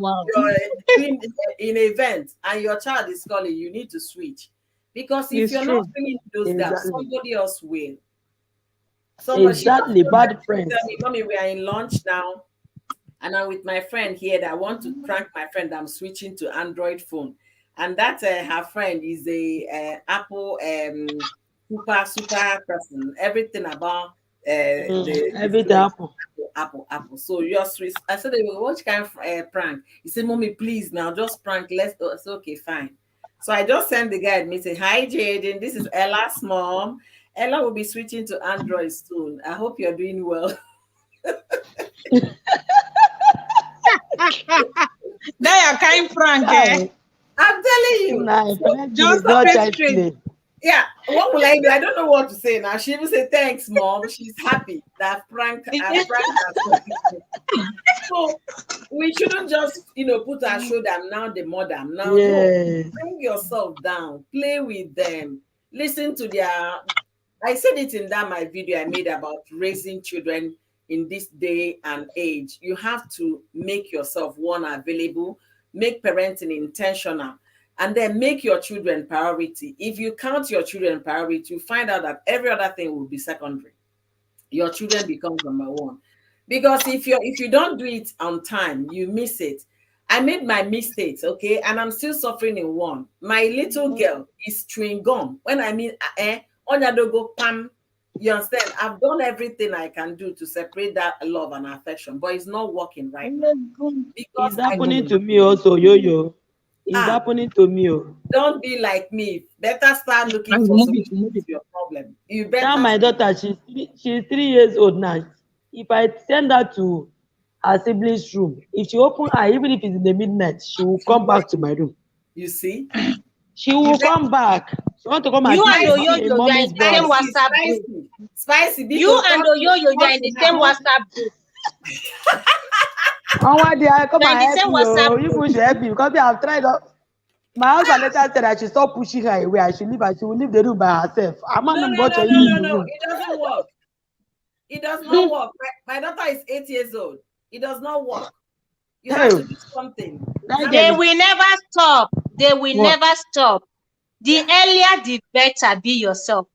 doing an event and your child is calling, you need to switch. Because if you're not filling those gaps, somebody else will. Exactly, bad friends. Tell me, Mommy, we are in lunch now, and I'm with my friend here that I want to prank my friend. I'm switching to Android phone, and that her friend is a Apple super person. Everything about everything Apple. So you're Swiss. I said, what kind of prank? He said, Mommy, please now just prank. Let's do. I said, okay, fine. So I just sent the guy and say, hi, Jaden. This is Ella's mom. Ella will be switching to Android soon. I hope you're doing well. They are kind prank, eh? I'm telling you. Nice. Just straight. Yeah, what will I do? I don't know what to say now. She even say, thanks, mom. She's happy that I pranked her. So we shouldn't just, put our shoulder. I'm now the mother. Now, no, bring yourself down. Play with them. Listen to their... I said it in my video I made about raising children in this day and age. You have to make yourself available, make parenting intentional, and then make your children priority. If you count your children priority, you find out that every other thing will be secondary. Your children becomes number one. Because if you don't do it on time, you miss it. I made my mistakes, okay, and I'm still suffering in one. My little girl is chewing gum. When I mean go pam, you understand? I've done everything I can do to separate that love and affection, but it's not working right now. Because it's happening to me also, yo. It's happening to me. Don't be like me. Better start looking for solutions to your problem. You better. Now my daughter, she's 3 years old now. If I send her to her siblings' room, if she open her, even if it's in the midnight, she will come back to my room. You see? She will come back. She want to come and see Oyoyo, you are in the same WhatsApp group. Spicy. You and Oyoyo, you are in the same WhatsApp group. Oh, why did I come and help you? You should help me because I have tried. My husband later said I should stop pushing her away. I should leave her. She will leave the room by herself. No. It doesn't work. It does not work. My daughter is 8 years old. It does not work. You have to do something. They will never stop. They will never stop. The earlier, the better. Be yourself.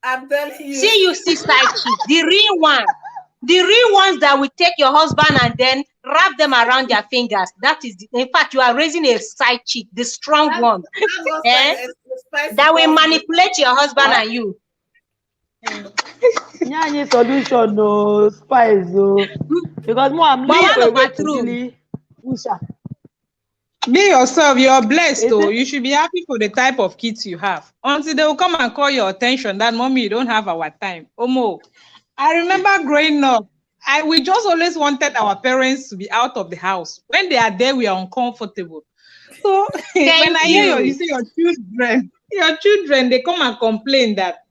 I'm telling you. See you see side chick. The real one. The real ones that will take your husband and then wrap them around their fingers. That is, in fact, you are raising a side chick, the strong one. That will manipulate your husband and you. Any solution, no spice, no. Because more I'm looking for a way to really push her. Be yourself, you're blessed though. You should be happy for the type of kids you have. Until they will come and call your attention that mommy, you don't have our time. Omo. I remember growing up, we just always wanted our parents to be out of the house. When they are there, we are uncomfortable. So when I hear you say your children, they come and complain that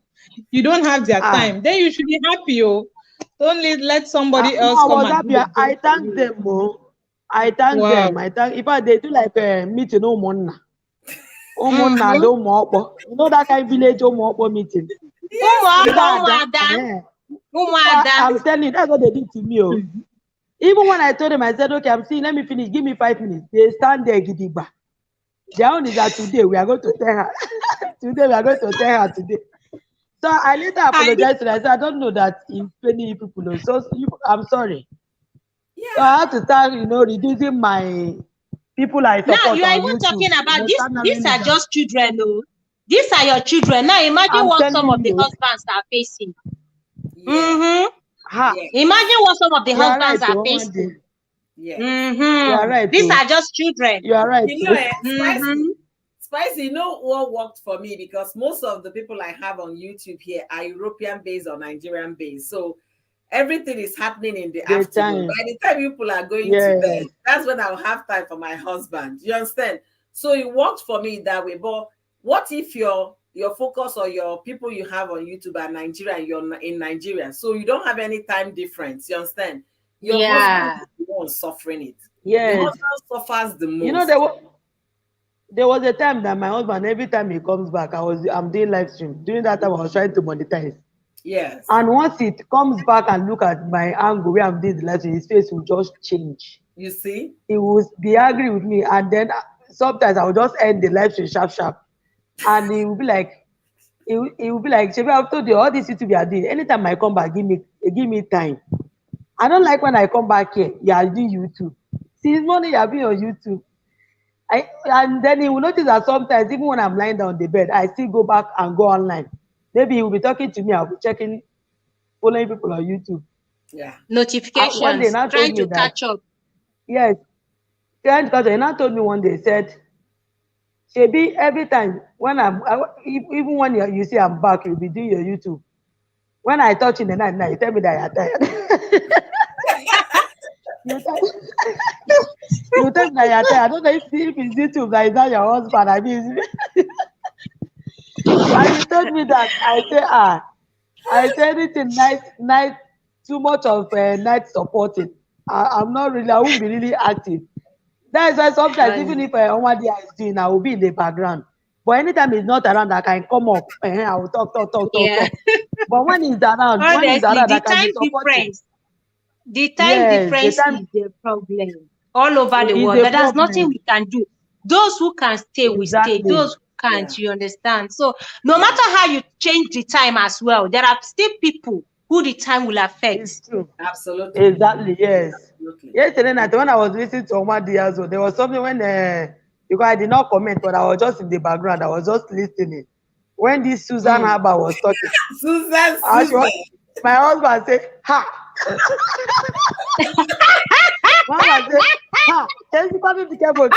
you don't have their time, then you should be happy. Oh. Don't let somebody else come and do I thank them, I thank them. If they do like a meeting, no one. You know that kind of village meeting. I'm telling you, that's what they did to me. Even when I told them, I said, okay, I'm seeing, let me finish, give me 5 minutes. They stand there, gidigba. Their own is that today we are going to tell her. Today we are going to tell her today. So I later apologized to her. I said, I don't know that in many people know. So I'm sorry. Yeah. So I have to start, reducing my people I support. Now you are even talking about this. These are just children, though. These are your children. Now imagine what some of the husbands are facing. Yeah. Imagine what some of the husbands are facing. Yeah. You are right. These are just children. You are right. Spicy, you know what worked for me? Because most of the people I have on YouTube here are European based or Nigerian based. So everything is happening in the afternoon. By the time people are going to bed, that's when I'll have time for my husband. You understand? So it worked for me that way. But what if your your focus or your people you have on YouTube are Nigeria, and you're in Nigeria, so you don't have any time difference. You understand? Your husband is the one suffering it. The Yes. husband suffers the You know, most. there was a time that my husband, every time he comes back, I'm doing live stream. During that time, I was trying to monetize. Yes. And once it comes back and look at my angle where I'm doing the live stream, his face will just change. You see? He will be angry with me, and then sometimes I will just end the live stream sharp, and he will be like, he will be like, Shebi, I've told you all this YouTube you are doing. Anytime I come back, give me time. I don't like when I come back here, you are doing YouTube. Since morning you have been on YouTube. And then he will notice that sometimes, even when I'm lying down on the bed, I still go back and go online. Maybe he will be talking to me, I'll be checking, following people on YouTube. Yeah. Notifications. One day, now trying to catch up. Yes. He now told me one day, said, Shebi, every time when even when you see I'm back, you'll be doing your YouTube. When I touch in the night, now you tell me that you're tired. you tell me that you're tired. I don't know if it's YouTube that is not your husband. I mean, and he told me that I say anything night too much of night supporting. I won't be really active. That is why sometimes even if Omadi is doing, I will be in the background. But anytime he's not around, I can come up. I will talk. But when he's around, Honestly, I the can time be supporting. difference is the problem all over the world. But there's nothing we can do. Those who can stay will stay. Those who can't, you understand. So no matter how you change the time as well, there are still people who the time will affect. It's true. Absolutely. Exactly, yes. Absolutely. Yesterday night when I was listening to Omadi as well, there was something when because I did not comment, but I was just in the background. I was just listening. When this Susan Harbour was talking, Susan. My husband said, "Ha." Mama said, "Ha." Can you probably be careful?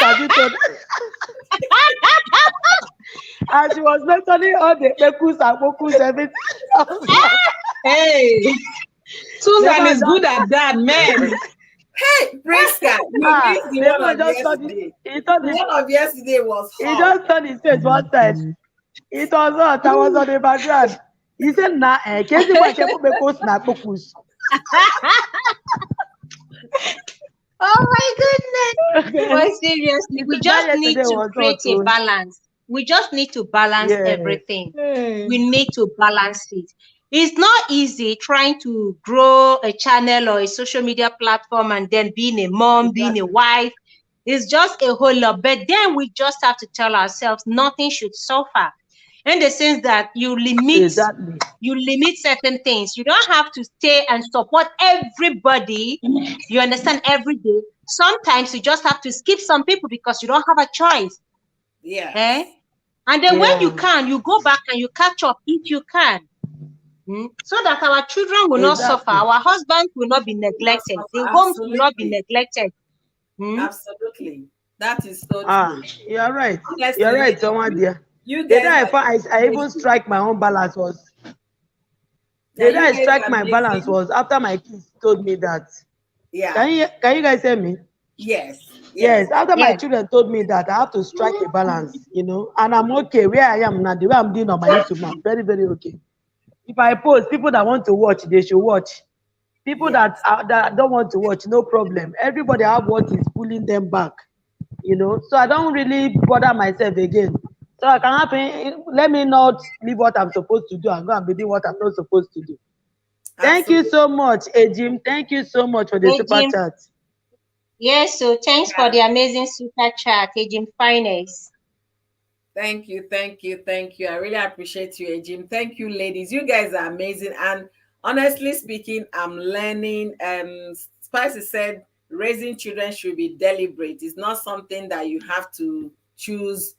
And she was mentioning all the bekus and bokus, everything. Hey, Susan is good at that, man. Hey, Priska, you missed the one of yesterday. The one of yesterday was hot. He just turned his face one time. It was hot. I was on the background. He said, "Nah, can't you watch bekus na bokus?" Oh my goodness. But seriously, we just need to create a balance. We just need to balance everything. We need to balance it. It's not easy trying to grow a channel or a social media platform and then being a mom, being a wife. It's just a whole lot. But then we just have to tell ourselves nothing should suffer. In the sense that you limit certain things. You don't have to stay and support everybody. You understand, every day. Sometimes you just have to skip some people because you don't have a choice. Yeah. And then when you can, you go back and you catch up if you can. So that our children will not suffer, our husbands will not be neglected, the homes will not be neglected. Absolutely. That is so true. You're right. Honestly, you're right, someone dear. You the day I even strike my own balance was the day I strike my balance was after my kids told me that. Yeah. Can you guys hear me? Yes. After my children told me that I have to strike a balance, and I'm okay where I am now, the way I'm doing on my YouTube now, very, very okay. If I post, people that want to watch, they should watch. People that don't want to watch, no problem. Everybody have what is pulling them back, So I don't really bother myself again. So I can happen. Let me not leave what I'm supposed to do and go and be doing what I'm not supposed to do. Thank you so much, Ejim. Thank you so much for the super chat. Yes, so thanks for the amazing super chat, Ejim Finest. Thank you. I really appreciate you, Ejim. Thank you, ladies. You guys are amazing. And honestly speaking, I'm learning. Spicy said raising children should be deliberate. It's not something that you have to choose,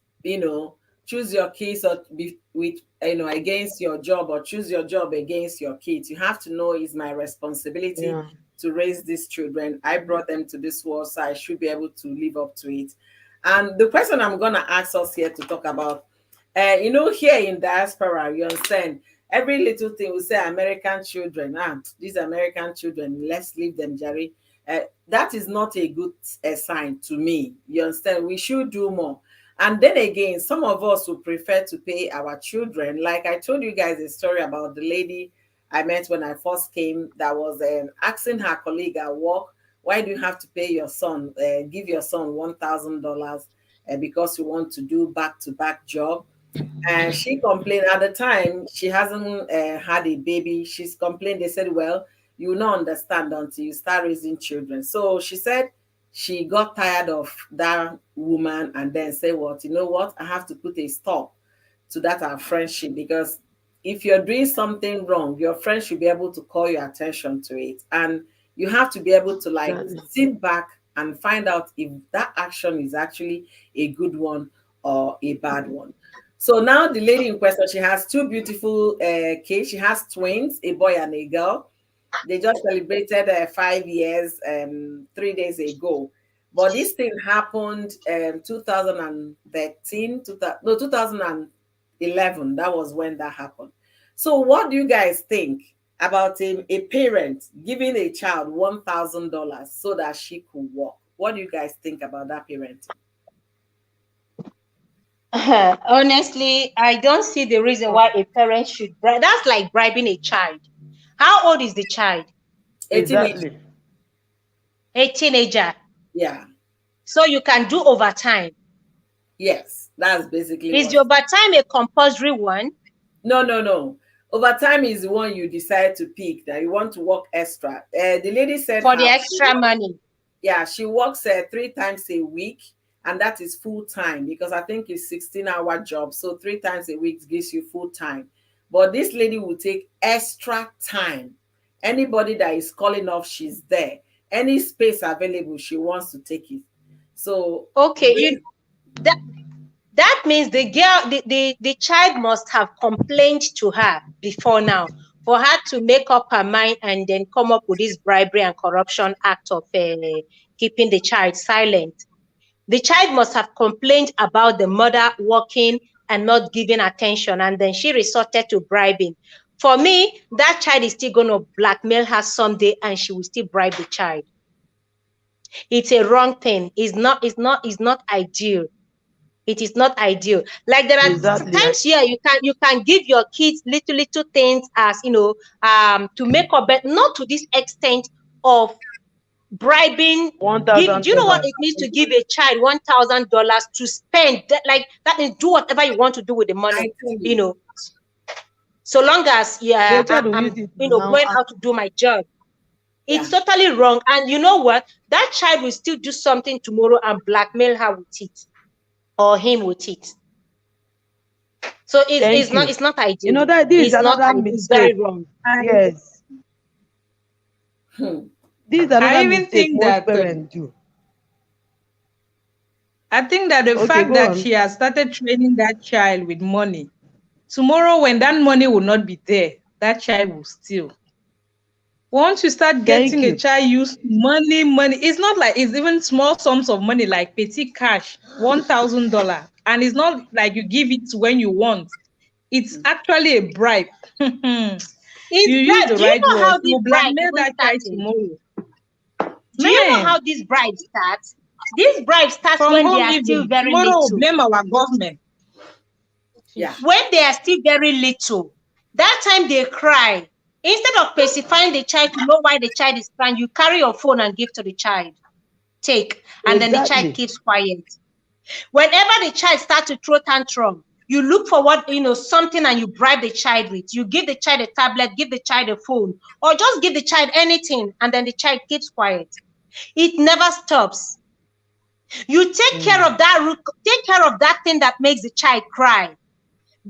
choose your kids or be with against your job, or choose your job against your kids. You have to know it's my responsibility to raise these children. I brought them to this world, so I should be able to live up to it. And the question I'm going to ask us here to talk about, here in diaspora, you understand, every little thing we say American children, these American children, let's leave them, Jerry. That is not a good sign to me. You understand? We should do more. And then again, some of us would prefer to pay our children. Like I told you guys a story about the lady I met when I first came that was asking her colleague at work, why do you have to pay your son, give your son $1,000 because you want to do back-to-back job? And she complained at the time, she hasn't had a baby. She's complained. They said, well, you will not understand until you start raising children. So she said she got tired of that woman and then said, what, you know what? I have to put a stop to that our friendship, because if you're doing something wrong, your friend should be able to call your attention to it. And you have to be able to like sit back and find out if that action is actually a good one or a bad one. So now the lady in question, she has two beautiful kids. She has twins, a boy and a girl. They just celebrated 5 years 3 days ago. But this thing happened 2013, 2011. That was when that happened. So what do you guys think about a parent giving a child $1,000 so that she could walk? What do you guys think about that parenting? Honestly, I don't see the reason why a parent should bribe. That's like bribing a child. How old is the child? Exactly. A teenager. Yeah. So you can do overtime. Yes, that's basically. Is the overtime a compulsory one? No. Overtime is the one you decide to pick, that you want to work extra. The lady said for the extra money. Yeah, she works 3 times a week, and that is full time, because I think it's 16-hour job. So 3 times a week gives you full time. But this lady will take extra time. Anybody that is calling off, she's there. Any space available, she wants to take it. So okay, that means the girl, the child must have complained to her before now for her to make up her mind and then come up with this bribery and corruption act of keeping the child silent. The child must have complained about the mother working and not giving attention, and then she resorted to bribing. For me, that child is still going to blackmail her someday, and she will still bribe the child. It's a wrong thing. It's not ideal. It is not ideal. Like there are times here you can give your kids little things as to make up, but not to this extent of bribing. Do you know what it means to give a child $1,000 to spend? Like that means do whatever you want to do with the money. So long as I'm going out to do my job. It's totally wrong. And you know what? That child will still do something tomorrow and blackmail her with it. Or him with it. So it's not ideal. You know that this is another mistake. It's very wrong. Yes. This is another mistake most parents do. I think that the fact that she has started training that child with money, tomorrow when that money will not be there, that child will steal. Once you start getting a child used to money, it's not like it's even small sums of money like petty cash, $1,000. And it's not like you give it when you want. It's actually a bribe. You use the right word. You blackmail that child tomorrow. Do you know how this bribe starts? This bribe starts when they are still very little. Tomorrow we'll blame our government. Yeah. When they are still very little, that time they cry. Instead of pacifying the child to know why the child is crying, you carry your phone and give to the child. Take. And then the child keeps quiet. Whenever the child starts to throw tantrum, you look for something and you bribe the child with. You give the child a tablet, give the child a phone, or just give the child anything, and then the child keeps quiet. It never stops. You take care of that thing that makes the child cry.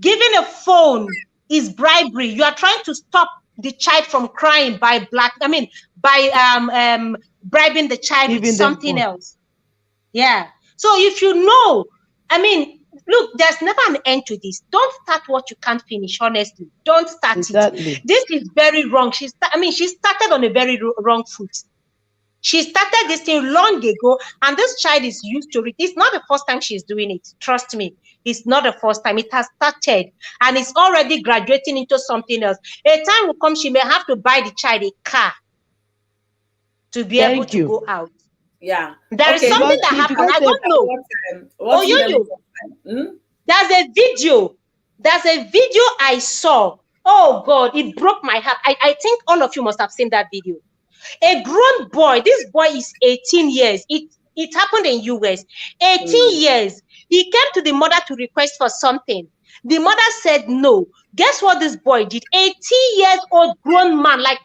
Giving a phone is bribery. You are trying to stop the child from crying by bribing the child with something else. Yeah. So if you know, look, there's never an end to this. Don't start what you can't finish, honestly. Don't start it. This is very wrong. She started on a very wrong foot. She started this thing long ago, and this child is used to it. It's not the first time she's doing it. Trust me. It's not the first time. It has started, and it's already graduating into something else. A time will come, she may have to buy the child a car to be able to go out. Yeah. There is Okay. something that happened. I don't know. What you. There's a video. There's a video I saw. Oh God, it broke my heart. I think all of you must have seen that video. A grown boy, this boy is 18 years. It happened in US. 18 years. He came to the mother to request for something. The mother said no. Guess what this boy did? 18 years old grown man, like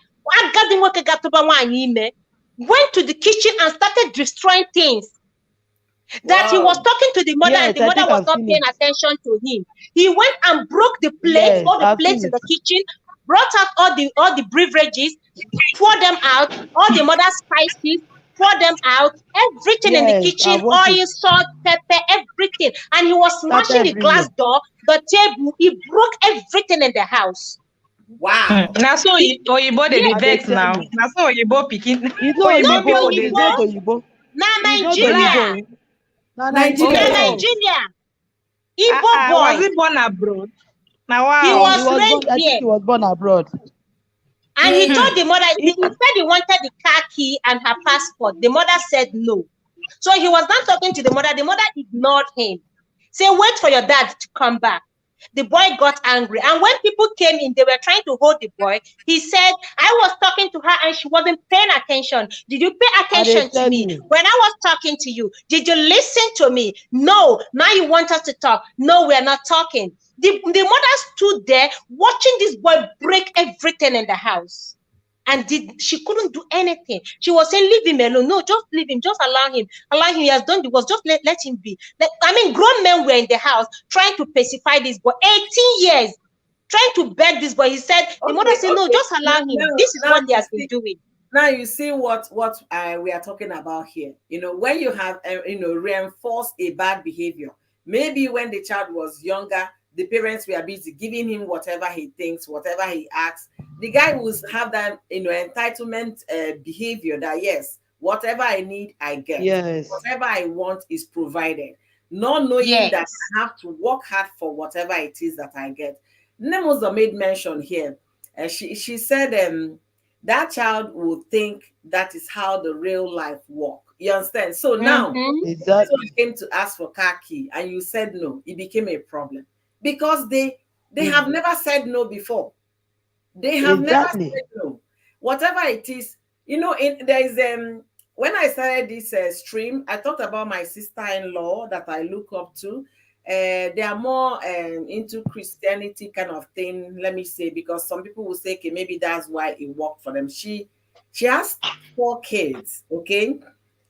went to the kitchen and started destroying things. That he was talking to the mother, and the mother was not paying attention to him. He went and broke the plates, all the plates in the kitchen, brought out all the beverages, poured them out, all the mother's spices, poured them out, everything in the kitchen, oil, salt, pepper, everything. And he was smashing the glass door, the table. He broke everything in the house. Wow. Now so Oyibo they vex now. Now so Oyibo picking. Oyibo. Now Nigeria. Nigeria. Igbo boy. Was he born abroad? Now wow. He was raised here. He was born abroad. And he told the mother, he said he wanted the car key and her passport. The mother said no. So he was not talking to the mother. The mother ignored him. Say, wait for your dad to come back. The boy got angry. And when people came in, they were trying to hold the boy. He said, I was talking to her and she wasn't paying attention. Did you pay attention to me? When I was talking to you, did you listen to me? No. Now you want us to talk. No, we're not talking. The mother stood there watching this boy break everything in the house. And she couldn't do anything. She was saying, leave him alone. No, just leave him. Just allow him. Allow him. He has done the work. Just let him be. Grown men were in the house trying to pacify this boy. 18 years. Trying to beg this boy. He said, the mother said, no, just allow him. This is what he has been doing. Now you see what we are talking about here. You know, when you have, reinforced a bad behavior, maybe when the child was younger, the parents were busy giving him whatever he thinks, whatever he asks. The guy will have that, entitlement behavior that, yes, whatever I need, I get. Yes. Whatever I want is provided. Not knowing that I have to work hard for whatever it is that I get. Nemoza made mention here. She said that child will think that is how the real life works. You understand? So now, so you came to ask for car key and you said no. It became a problem. Because they have never said no before. They have never said no. Whatever it is, there is when I started this stream, I talked about my sister-in-law that I look up to. They are more into Christianity kind of thing, let me say, because some people will say, okay, maybe that's why it worked for them. She has 4 kids, okay?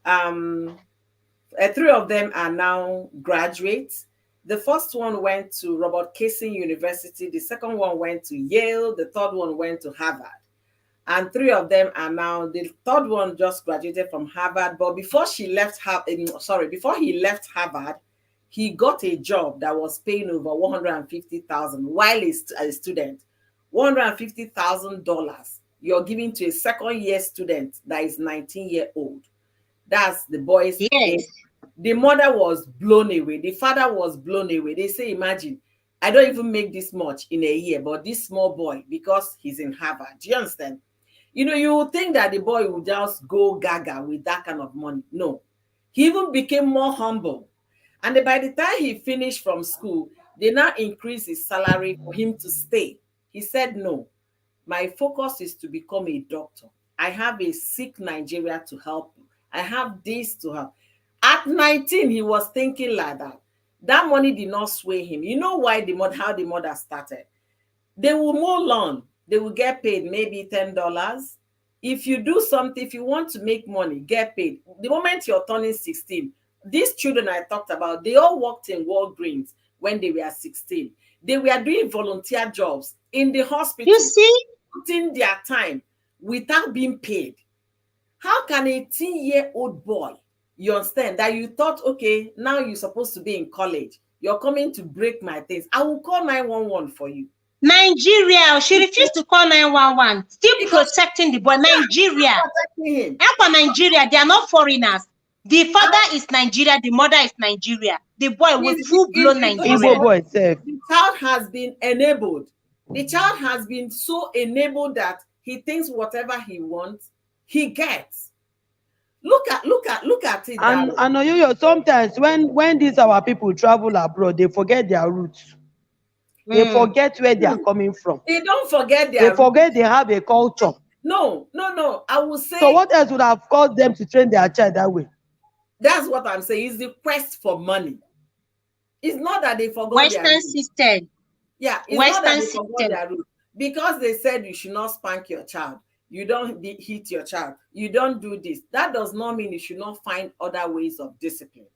3 of them are now graduates. The first one went to Robert Casey University. The second one went to Yale. The third one went to Harvard. And 3 of them are now, the third one just graduated from Harvard. But before he left Harvard, he got a job that was paying over $150,000 while he's a student. $150,000 you're giving to a second-year student that is 19-year-old. That's the boy's age. The mother was blown away. The father was blown away. They say, imagine, I don't even make this much in a year, but this small boy, because he's in Harvard. Do you understand? You would think that the boy would just go gaga with that kind of money. No. He even became more humble. And by the time he finished from school, they now increased his salary for him to stay. He said, no, my focus is to become a doctor. I have a sick Nigeria to help. I have this to help. At 19, he was thinking like that. That money did not sway him. You know why how the mother started? They will mow lawn. They will get paid maybe $10. If you do something, if you want to make money, get paid. The moment you're turning 16, these children I talked about, they all worked in Walgreens when they were 16. They were doing volunteer jobs in the hospital. You see? Putting their time without being paid. How can a 10-year-old boy, you understand, that you thought, okay, now you're supposed to be in college. You're coming to break my things. I will call 911 for you. Nigeria, she refused to call 911. Still protecting the boy. Nigeria. Nigeria, they are not foreigners. The father is Nigeria, the mother is Nigeria. The boy was full-blown Nigeria. The child has been enabled. The child has been so enabled that he thinks whatever he wants, he gets. Look at it that way. And Oyoyo, sometimes when these our people travel abroad, they forget their roots. They forget where they are coming from. They don't forget They their forget they have a culture. No. I will say. So what else would have caused them to train their child that way? That's what I'm saying. It's the quest for money. It's not that they forgot Western their roots. system. Yeah, it's Western not that they system. forgot their roots. Because they said you should not spank your child, you don't hit your child, you don't do this. That does not mean you should not find other ways of discipline.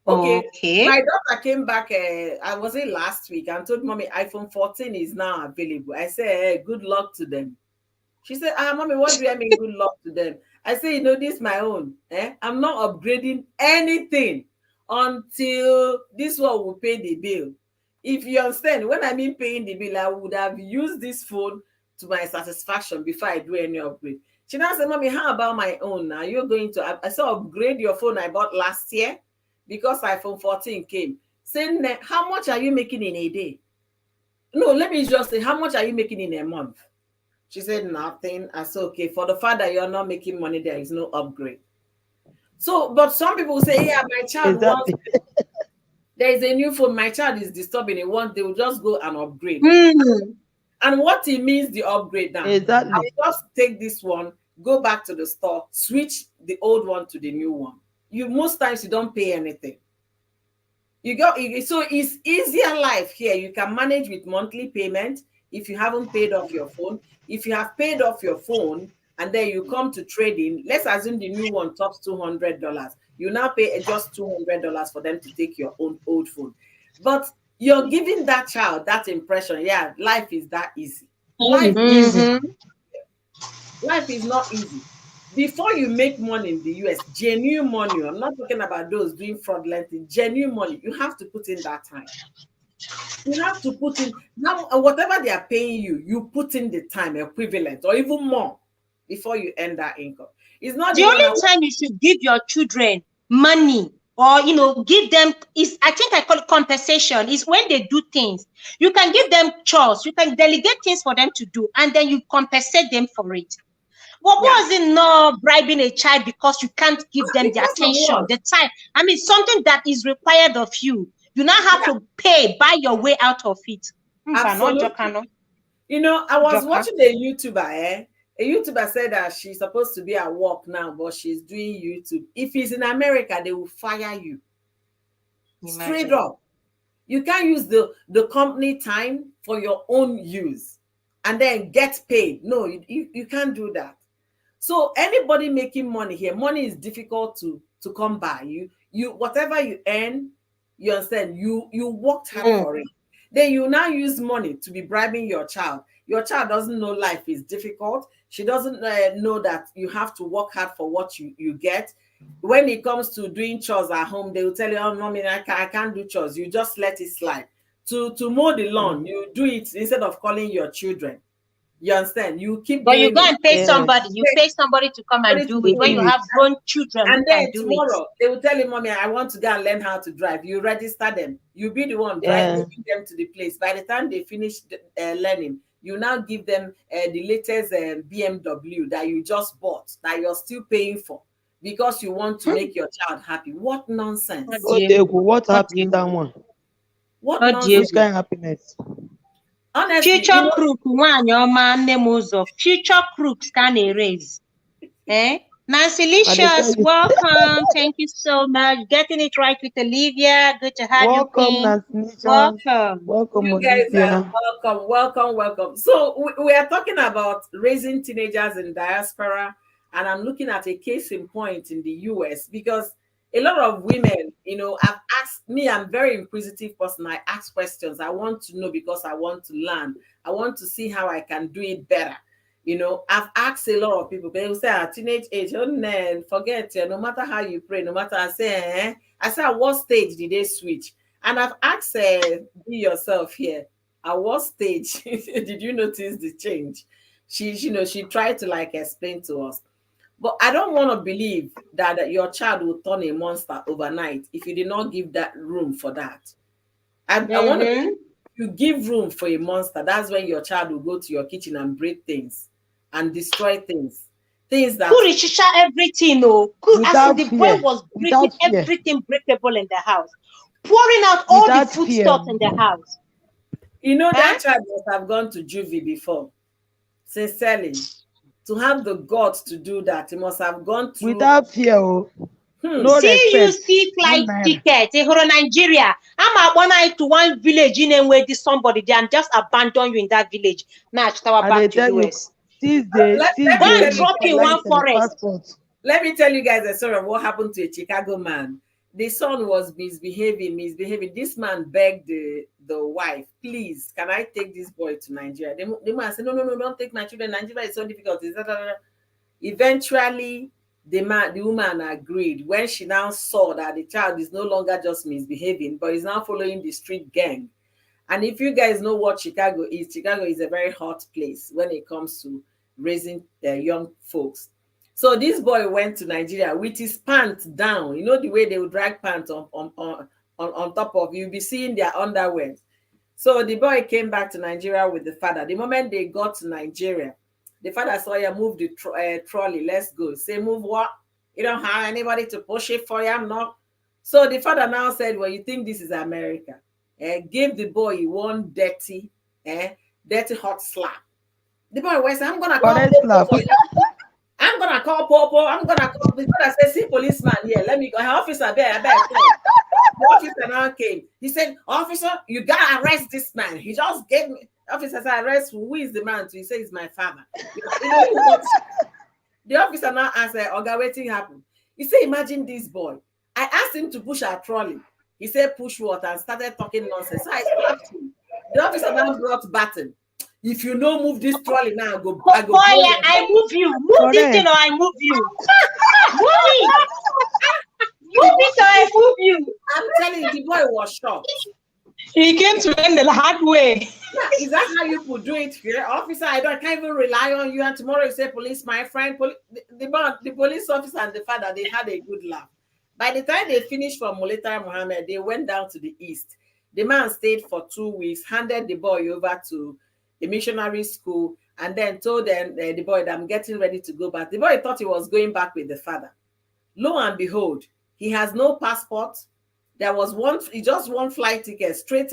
Okay. My daughter came back, I was in last week, and told mommy iPhone 14 is now available. I said, hey, good luck to them. She said, mommy, what do I mean good luck to them? I say, this is my own. I'm not upgrading anything until this one will pay the bill. If you understand, when I mean paying the bill, I would have used this phone to my satisfaction before I do any upgrade. She now said, mommy, how about my own now? You're going to, I said, upgrade your phone I bought last year because iPhone 14 came. Saying, how much are you making in a day? No, let me just say, how much are you making in a month? She said, nothing. I said, okay, for the fact that you're not making money, there is no upgrade. So, but some people say, yeah, my child wants, there is a new phone, my child is disturbing it. Once they will just go and upgrade. And what it means, the upgrade now. Exactly. I will just take this one, go back to the store, switch the old one to the new one. Most times you don't pay anything. So it's easier life here. You can manage with monthly payment if you haven't paid off your phone. If you have paid off your phone and then you come to trading, let's assume the new one tops $200. You now pay just $200 for them to take your own old phone. But you're giving that child that impression, yeah, life is that easy. Life is not easy. Before you make money in the US, genuine money, I'm not talking about those doing fraudulent things, genuine money, you have to put in that time. You have to put in, now whatever they are paying you, you put in the time equivalent or even more before you earn that income. It's not the only time you should give your children money or give them is, I think I call it compensation, is when they do things. You can give them chores, you can delegate things for them to do, and then you compensate them for it. But was it not bribing a child because you can't give them the attention, the time? I mean, something that is required of you. You now have to buy your way out of it. Absolutely. I was watching a YouTuber, A YouTuber said that she's supposed to be at work now, but she's doing YouTube. If it's in America, they will fire you. Straight up. You can't use the company time for your own use and then get paid. No, you can't do that. So anybody making money here, money is difficult to come by. You whatever you earn, you understand, you worked hard for it. Then you now use money to be bribing your child. Your child doesn't know life is difficult. She doesn't know that you have to work hard for what you get. When it comes to doing chores at home, they will tell you, oh, mommy, I can't do chores. You just let it slide. To mow the lawn, you do it instead of calling your children. You understand? You keep but you go and pay somebody. You pay somebody to come and do it when you have grown children. And then tomorrow they will tell you, mommy, I want to go and learn how to drive. You register them. You be the one driving them to the place. By the time they finish learning, you now give them the latest BMW that you just bought, that you're still paying for, because you want to make your child happy. What nonsense! What happened that one? What nonsense? Which kind of happiness? Honestly, future crook future crooks can erase. Nancy Licious, welcome. Thank you so much. Getting it right with Olivia. Good to have you, Queen. Welcome, you guys are welcome. So we are talking about raising teenagers in diaspora, and I'm looking at a case in point in the US, because a lot of women, have asked me. I'm a very inquisitive person. I ask questions. I want to know because I want to learn. I want to see how I can do it better. I've asked a lot of people. They will say, at teenage age, oh man, forget it. No matter how you pray, no matter, I say, at what stage did they switch? And I've asked be yourself here. At what stage did you notice the change? She tried to explain to us. But I don't want to believe that your child will turn a monster overnight if you did not give that room for that. I want to, you give room for a monster. That's when your child will go to your kitchen and break things and destroy things. things that Kurichicha everything, no. As the boy was breaking everything breakable in the house, pouring out all the foodstuffs in the house. You know, that child must have gone to juvie before, sincerely. To have the guts to do that, he must have gone through. Without fear, no CUC flight ticket in Nigeria. I'm going to one village in where this somebody they and just abandon you in that village. Now back to US. Drop in one forest. Let me tell you guys a story of what happened to a Chicago man. The son was misbehaving. This man begged the wife, please, can I take this boy to Nigeria? The man said, no, don't take my children. Nigeria is so difficult. Eventually, the woman agreed when she now saw that the child is no longer just misbehaving, but is now following the street gang. And if you guys know what Chicago is a very hot place when it comes to raising young folks. So this boy went to Nigeria with his pants down. You know the way they would drag pants on top of you. You'll be seeing their underwear. So the boy came back to Nigeria with the father. The moment they got to Nigeria, the father saw you move the trolley. Let's go. Say, move what? You don't have anybody to push it for you? I'm not. So the father now said, well, you think this is America? Give the boy one dirty hot slap. The boy was, I'm going to call Popo for you. I'm going to call Popo. I'm going to call. The father said, see policeman here. Let me go. Officer, there. The officer now came. He said, officer, you got to arrest this man. He just gave me. Officer said, arrest who is the man? He said, it's my father. The officer now asked, Oga, waiting happened. He said, imagine this boy. I asked him to push our trolley. He said, push what? And started talking nonsense. So I slapped him. The officer now brought baton. If you don't move this trolley now, I go. I move you. Move this thing or I move you. Move it. Move it or I move you. I'm telling you, the boy was shocked. He came to learn the hard way. Yeah, is that how you could do it here? Officer, I can't even rely on you. And tomorrow you say, police, my friend, the police officer and the father, they had a good laugh. By the time they finished from Muleta Muhammad, they went down to the east. The man stayed for 2 weeks, handed the boy over to a missionary school, and then told them, the boy, that I'm getting ready to go back. The boy thought he was going back with the father. Lo and behold, he has no passport. There was just one flight ticket, straight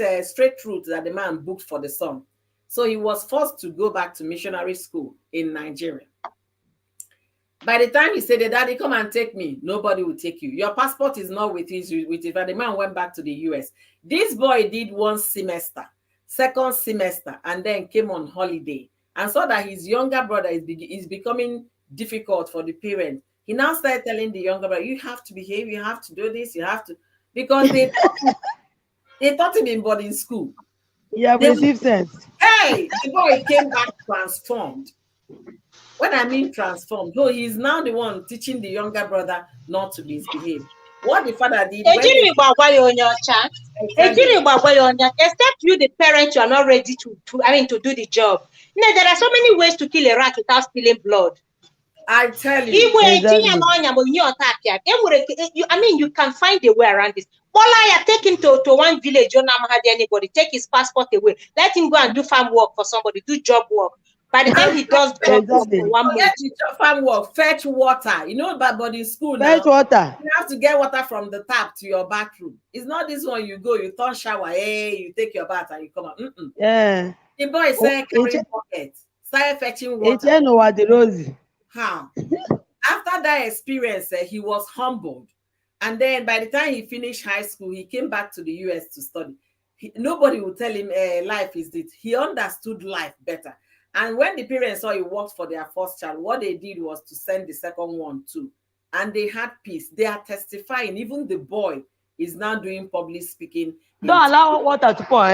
route that the man booked for the son. So he was forced to go back to missionary school in Nigeria. By the time he said, daddy, come and take me, nobody will take you. Your passport is not with you. But the man went back to the US. This boy did one semester, second semester, and then came on holiday and saw that his younger brother is becoming difficult for the parents. He now started telling the younger brother, you have to behave, you have to do this, you have to, because they taught him in boarding school. Yeah, received sense. Hey, the boy came back transformed. When I mean transformed, so he's now the one teaching the younger brother not to misbehave. What the father did. Except you, the parent, you are not ready to do the job. No, there are so many ways to kill a rat without spilling blood. I tell you. You can find a way around this. Take him to one village, you don't have anybody, take his passport away, let him go and do farm work for somebody, do job work. By the time he does job work for 1 month, farm work, fetch water. You know, but in school fetch now, water. You have to get water from the tap to your bathroom. It's not this one you go, you turn shower, you take your bath and you come out. Yeah. The boy said carry bucket, started fetching water. How? After that experience, he was humbled. And then by the time he finished high school, he came back to the US to study. Nobody would tell him life is this. He understood life better. And when the parents saw he worked for their first child, what they did was to send the second one too. And they had peace. They are testifying. Even the boy is now doing public speaking. Don't allow water to pour.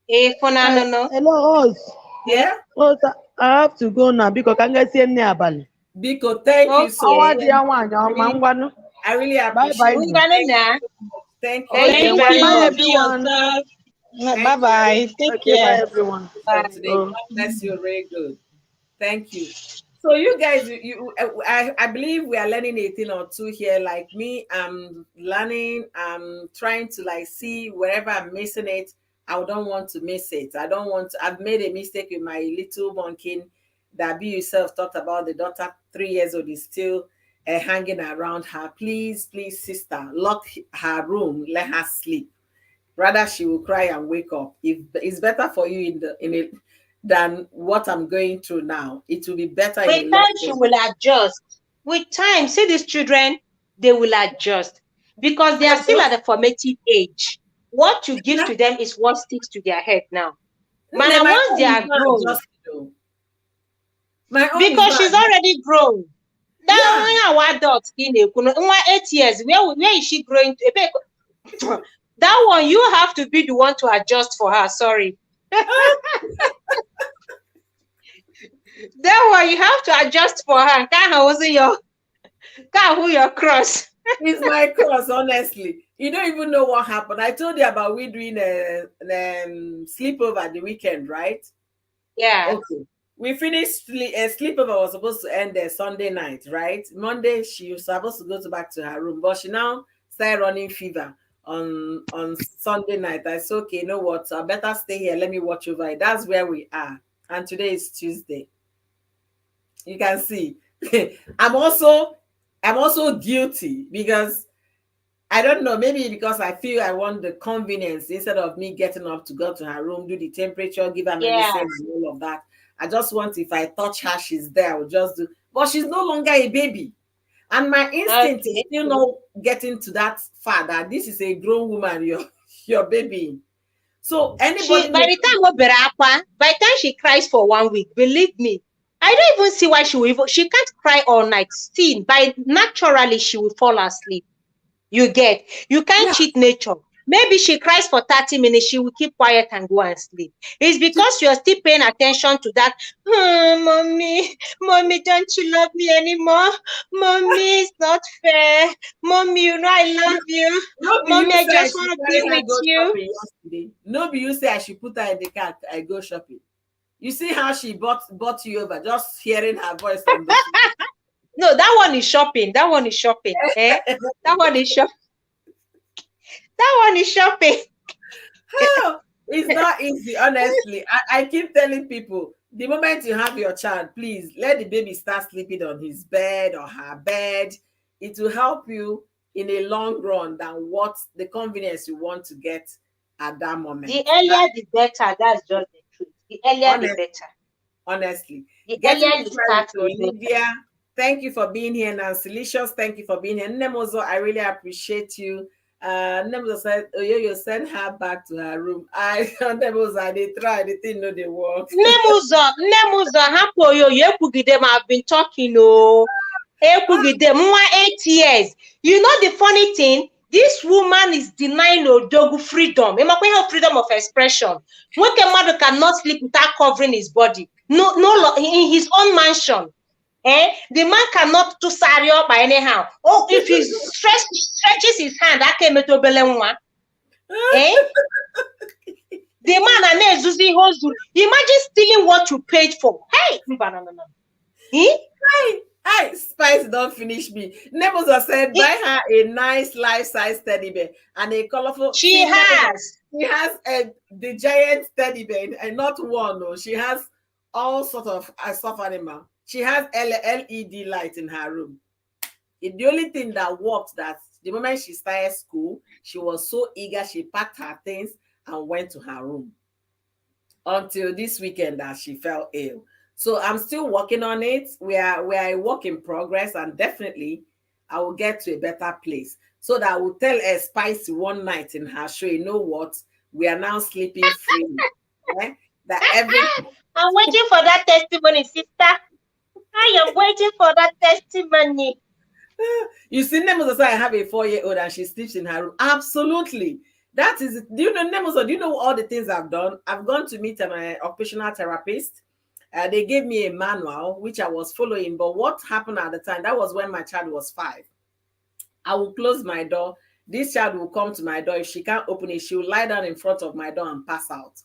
Hello, yeah. I have to go now because I can see any abali. Because thank you so much. I really appreciate it. Thank you. Thank you. Bye-bye. Take care. Bye, everyone. Today. God bless you. Very good. Thank you. So you guys, I believe we are learning a thing or two here. Like me, I'm learning. I'm trying to see wherever I'm missing it. I don't want to miss it. I don't want to. I've made a mistake with my little monkey. that you yourself talked about the daughter, 3 years old, is still hanging around her. Please, sister, lock her room, let her sleep. Rather, she will cry and wake up. If it's better for you in it than what I'm going through now, it will be better in With a time, lot she of will adjust. With time, see these children, they will adjust because they are still at the formative age. What you give to them is what sticks to their head now. My Once they own is are not grown, adjusted. My own is because not she's adjusted. already grown. That one adult in 8 years. Where is she growing to? That one, you have to be the one to adjust for her. Sorry. That one, you have to adjust for her. Can't hold your cross. It's my cross, honestly. You don't even know what happened. I told you about we doing a sleepover the weekend, right? Yeah. Okay. We finished a sleepover was supposed to end there Sunday night, right? Monday she was supposed to go back to her room, but she now started running fever on Sunday night. I said, okay, you know what? I better stay here. Let me watch over it. That's where we are. And today is Tuesday. You can see. I'm also guilty because I don't know, maybe because I feel I want the convenience instead of me getting up to go to her room, do the temperature, give her medicine and all of that. I just want, if I touch her, she's there, I will just do. But she's no longer a baby. And my instinct is still not getting to that far that this is a grown woman, your baby. So anybody By the time she cries for 1 week, believe me, I don't even see why she can't cry all night. Still, naturally she will fall asleep. You can't cheat nature. Maybe she cries for 30 minutes, she will keep quiet and go and sleep. It's because you're still paying attention to that. Mommy, don't you love me anymore? Mommy, it's not fair. Mommy, you know I love you. Mommy, I just want to be with you. Nobody you say I should put her in the car, I go shopping. You see how she bought you over, just hearing her voice on the No, that one is shopping. That one is shopping. That one is shopping. That one is shopping. It's not easy, honestly. I keep telling people, the moment you have your child, please let the baby start sleeping on his bed or her bed. It will help you in a long run than what the convenience you want to get at that moment. The earlier the better. That's just the truth. The earlier the better. Honestly. The earlier you start with Olivia, thank you for being here. Nancy-licious, thank you for being here. Nemozo, I really appreciate you. Nemozo said, you send her back to her room. Nemozo, they try, they think no, they work. Nemuzo, hapo yo, I've been talking, 8 years. You know the funny thing? This woman is denying Odogu freedom. Freedom of expression. When mother cannot sleep without covering his body. No, in his own mansion. The man cannot do sari up by anyhow. Oh, if he stretches his hand, I can meet Obelenwa. The man imagine stealing what you paid for. Hey, Hey, Spice, don't finish me. Nemozo said, buy her a nice life-size teddy bear and a colorful. She has the giant teddy bear, and not one. No, she has all sort of stuffed animal. She has LED light in her room. The only thing that worked, that the moment she started school, she was so eager, she packed her things and went to her room. Until this weekend that she fell ill. So I'm still working on it. We are a work in progress, and definitely I will get to a better place. So that I will tell her Spicy one night in her show, you know what? We are now sleeping free. I'm waiting for that testimony, sister. I am waiting for that testimony. You see, Nemozo, I have a 4-year-old and she sleeps in her room. Absolutely. That is, do you know, Nemozo, do you know all the things I've done? I've gone to meet my occupational therapist. They gave me a manual, which I was following. But what happened at the time, that was when my child was 5. I will close my door. This child will come to my door. If she can't open it, she will lie down in front of my door and pass out.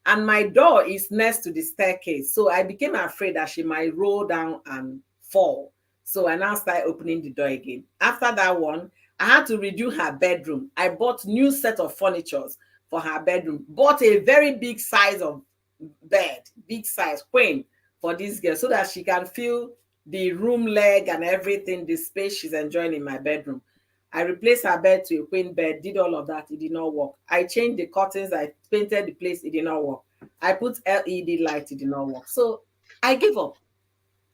And my door is next to the staircase. So I became afraid that she might roll down and fall. So I now started opening the door again. After that one, I had to redo her bedroom. I bought new set of furniture for her bedroom. Bought a very big size of bed, big size queen for this girl so that she can feel the room leg and everything, the space she's enjoying in my bedroom. I replaced her bed to a queen bed, did all of that. It did not work. I changed the curtains. I painted the place. It did not work. I put LED light. It did not work. So I gave up.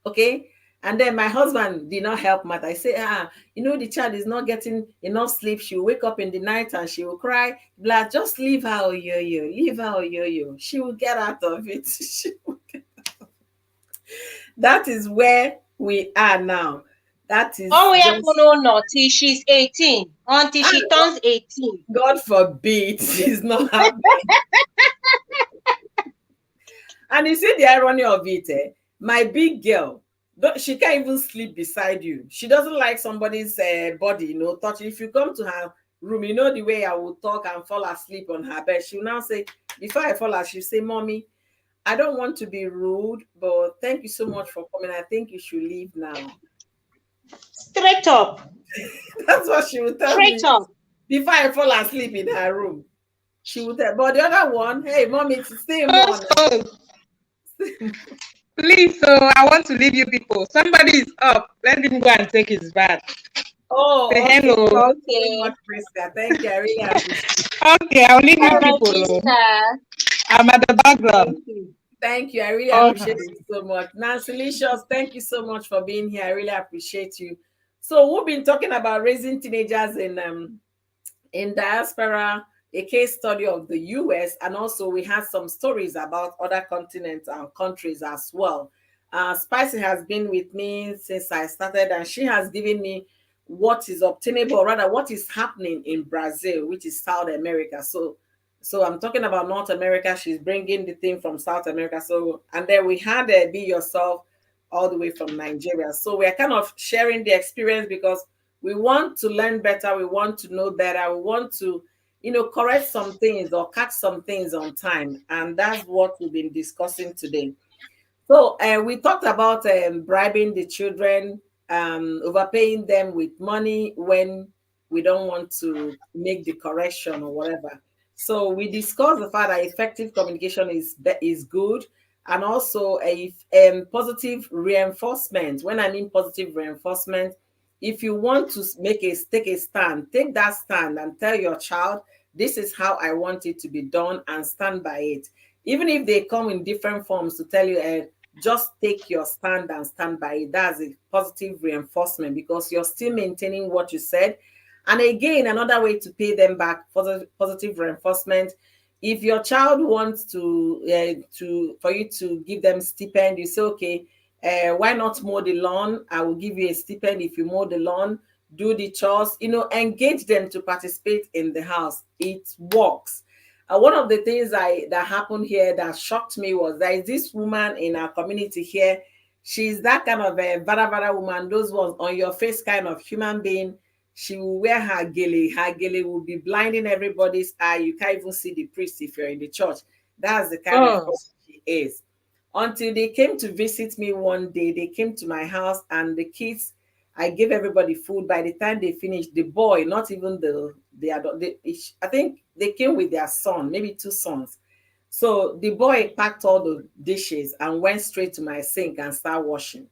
Okay. And then my husband did not help matter. I say, the child is not getting enough sleep. She will wake up in the night and she will cry. Blah, just leave her, oh, yo-yo. Leave her, oh, yo-yo. She will get out of it. That is where we are now. That is Oh, we have to know not till she's 18. Until she turns 18. God forbid she's not happy. And you see the irony of it, my big girl, she can't even sleep beside you. She doesn't like somebody's body, touch. If you come to her room, the way I will talk and fall asleep on her bed. She'll now say, before I fall asleep, she'll say, Mommy, I don't want to be rude, but thank you so much for coming. I think you should leave now. Straight up. That's what she would tell me. Straight up. Before I fall asleep in her room. She would tell, but the other one, hey, Mommy, stay on. Please, so I want to leave you people. Somebody is up. Let him go and take his bath. Oh, say okay. Hello. Thank you so much, Priska. Thank you. I really appreciate it. Okay, I'll leave you All right, people. sister. I'm at the background. Thank you. I really appreciate it so much. Nancy Licious, thank you so much for being here. I really appreciate you. So we've been talking about raising teenagers in diaspora, a case study of the US, and also we had some stories about other continents and countries as well. Spicy has been with me since I started, and she has given me what is obtainable, or rather what is happening in Brazil, which is South America. So I'm talking about North America. She's bringing the thing from South America. So, and then we had Be Yourself all the way from Nigeria. So we're kind of sharing the experience because we want to learn better. We want to know better. We want to, correct some things or catch some things on time. And that's what we've been discussing today. So we talked about bribing the children, overpaying them with money when we don't want to make the correction or whatever. So we discussed the fact that effective communication is good, and also a positive reinforcement. When I mean positive reinforcement, if you want to take a stand, take that stand and tell your child, this is how I want it to be done, and stand by it. Even if they come in different forms to tell you, just take your stand and stand by it. That's a positive reinforcement because you're still maintaining what you said. And again, another way to pay them back, positive reinforcement. If your child wants for you to give them stipend, you say, okay, why not mow the lawn? I will give you a stipend if you mow the lawn, do the chores, engage them to participate in the house. It works. One of the things that happened here that shocked me was there is this woman in our community here. She's that kind of a vara woman, those ones on your face kind of human being. She will wear her gele. Her gele will be blinding everybody's eye. You can't even see the priest if you're in the church. That's the kind of person she is. Until they came to visit me one day, they came to my house and the kids, I gave everybody food. By the time they finished, the boy, not even the adult, I think they came with their son, maybe 2 sons. So the boy packed all the dishes and went straight to my sink and started washing.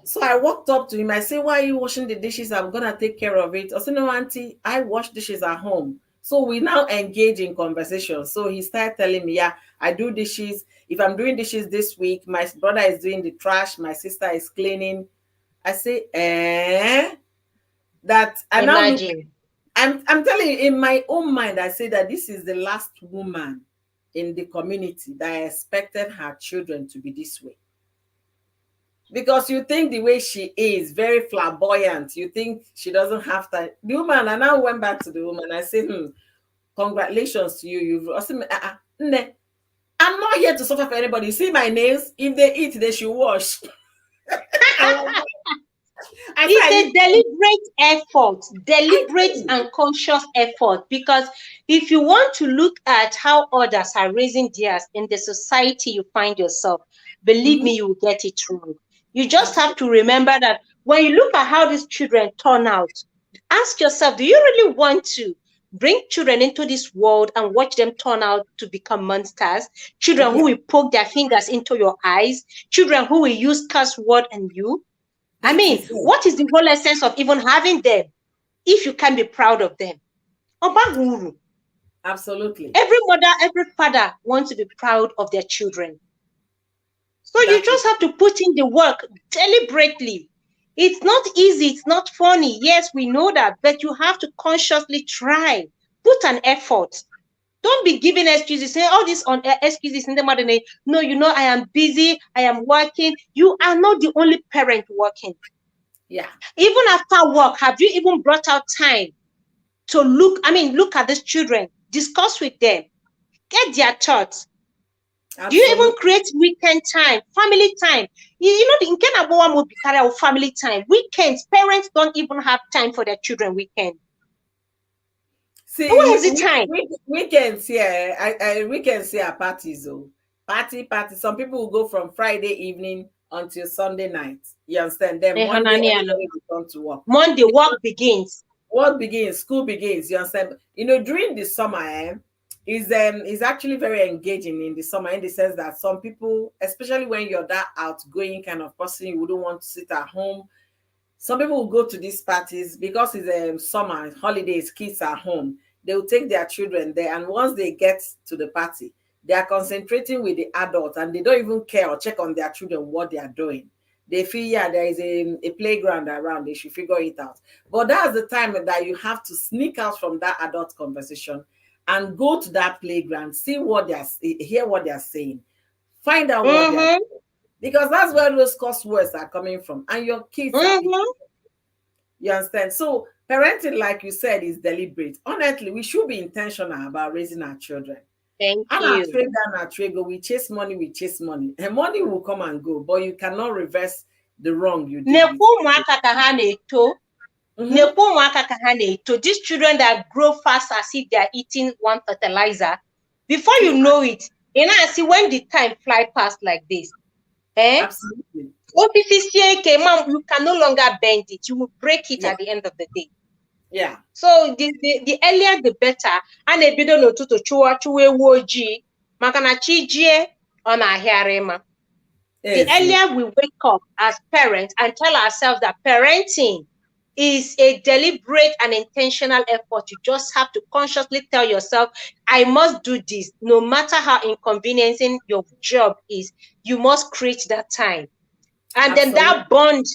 So I walked up to him. I said, why are you washing the dishes? I'm going to take care of it. I said, no, auntie, I wash dishes at home. So we now engage in conversation. So he started telling me, yeah, I do dishes. If I'm doing dishes this week, my brother is doing the trash. My sister is cleaning. I say, that I Imagine. now I'm telling you, in my own mind, I say that this is the last woman in the community that I expected her children to be this way. Because you think the way she is, very flamboyant, you think she doesn't have time. The woman, I now went back to the woman. I said, congratulations to you. You've I'm not here to suffer for anybody. You see my nails? If they eat, they should wash. It's a deliberate effort, deliberate and conscious effort, because if you want to look at how others are raising theirs in the society you find yourself, believe me, you will get it wrong. You just have to remember that when you look at how these children turn out, ask yourself, do you really want to bring children into this world and watch them turn out to become monsters, children who will poke their fingers into your eyes, children who will use curse word on you. I mean, what is the whole essence of even having them if you can be proud of them? Absolutely. Every mother, every father wants to be proud of their children. So you just have to put in the work deliberately. It's not easy. It's not funny. Yes, we know that, but you have to consciously try. Put an effort. Don't be giving excuses. Say all this on excuses in the mother name. No, you know, I am busy. I am working. You are not the only parent working. Yeah. Even after work, have you even brought out time to look at these children, discuss with them, get their thoughts? Absolutely. Do you even create weekend time, family time? You know, in Kenya, will be carry family time. Weekends, parents don't even have time for their children weekend. See, who has the time? Weekends here, weekends here are parties, though. Party. Some people will go from Friday evening until Sunday night. You understand? Then Monday, everybody will come to work. Monday, work begins. Work begins, school begins. You understand? You know, during the summer, is actually very engaging in the summer, in the sense that some people, especially when you're that outgoing kind of person, you wouldn't want to sit at home. Some people will go to these parties because it's summer, holidays, kids are home. They will take their children there, and once they get to the party, they are concentrating with the adults, and they don't even care or check on their children what they are doing. They feel, there is a playground around, they should figure it out. But that's the time that you have to sneak out from that adult conversation and go to that playground, hear what they are saying, find out what they are doing. Because that's where those curse words are coming from, and your kids are picking. You understand? So parenting, like you said, is deliberate. Honestly, we should be intentional about raising our children. Thank you. We chase money, and money will come and go, but you cannot reverse the wrong you did. These children that grow fast as if they are eating one fertilizer, before you know it, see when the time fly past like this. Absolutely. You can no longer bend it. You will break it at the end of the day. Yeah. So the earlier the better. And a bido no to chua woji. Makana chijie on our harema. The earlier we wake up as parents and tell ourselves that parenting is a deliberate and intentional effort. You just have to consciously tell yourself, I must do this. No matter how inconveniencing your job is, you must create that time. And then that bond,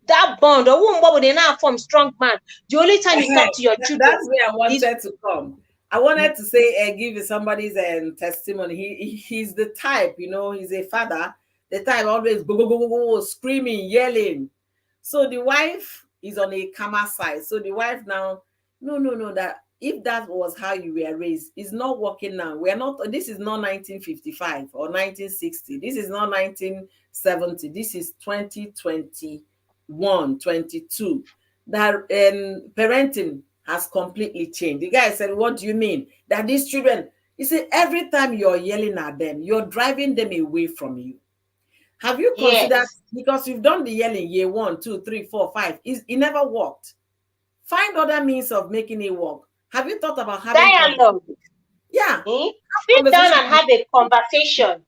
what would they now form strong man? The only time you talk to your children. That's where I wanted to come. I wanted to say, give somebody's testimony. He's the type, he's a father, the type always go, screaming, yelling. So the wife is on a calmer side. So the wife now, no, that if that was how you were raised, it's not working now. This is not 1955 or 1960. This is not 1970. This is 2021, 22. That parenting has completely changed. The guy said, what do you mean? That these children, he said, every time you're yelling at them, you're driving them away from you. Have you considered, because you've done the yelling year 1, 2, 3, 4, 5, it never worked. Find other means of making it work. Have you thought about having dialogue? Yeah. Sit down and have a conversation.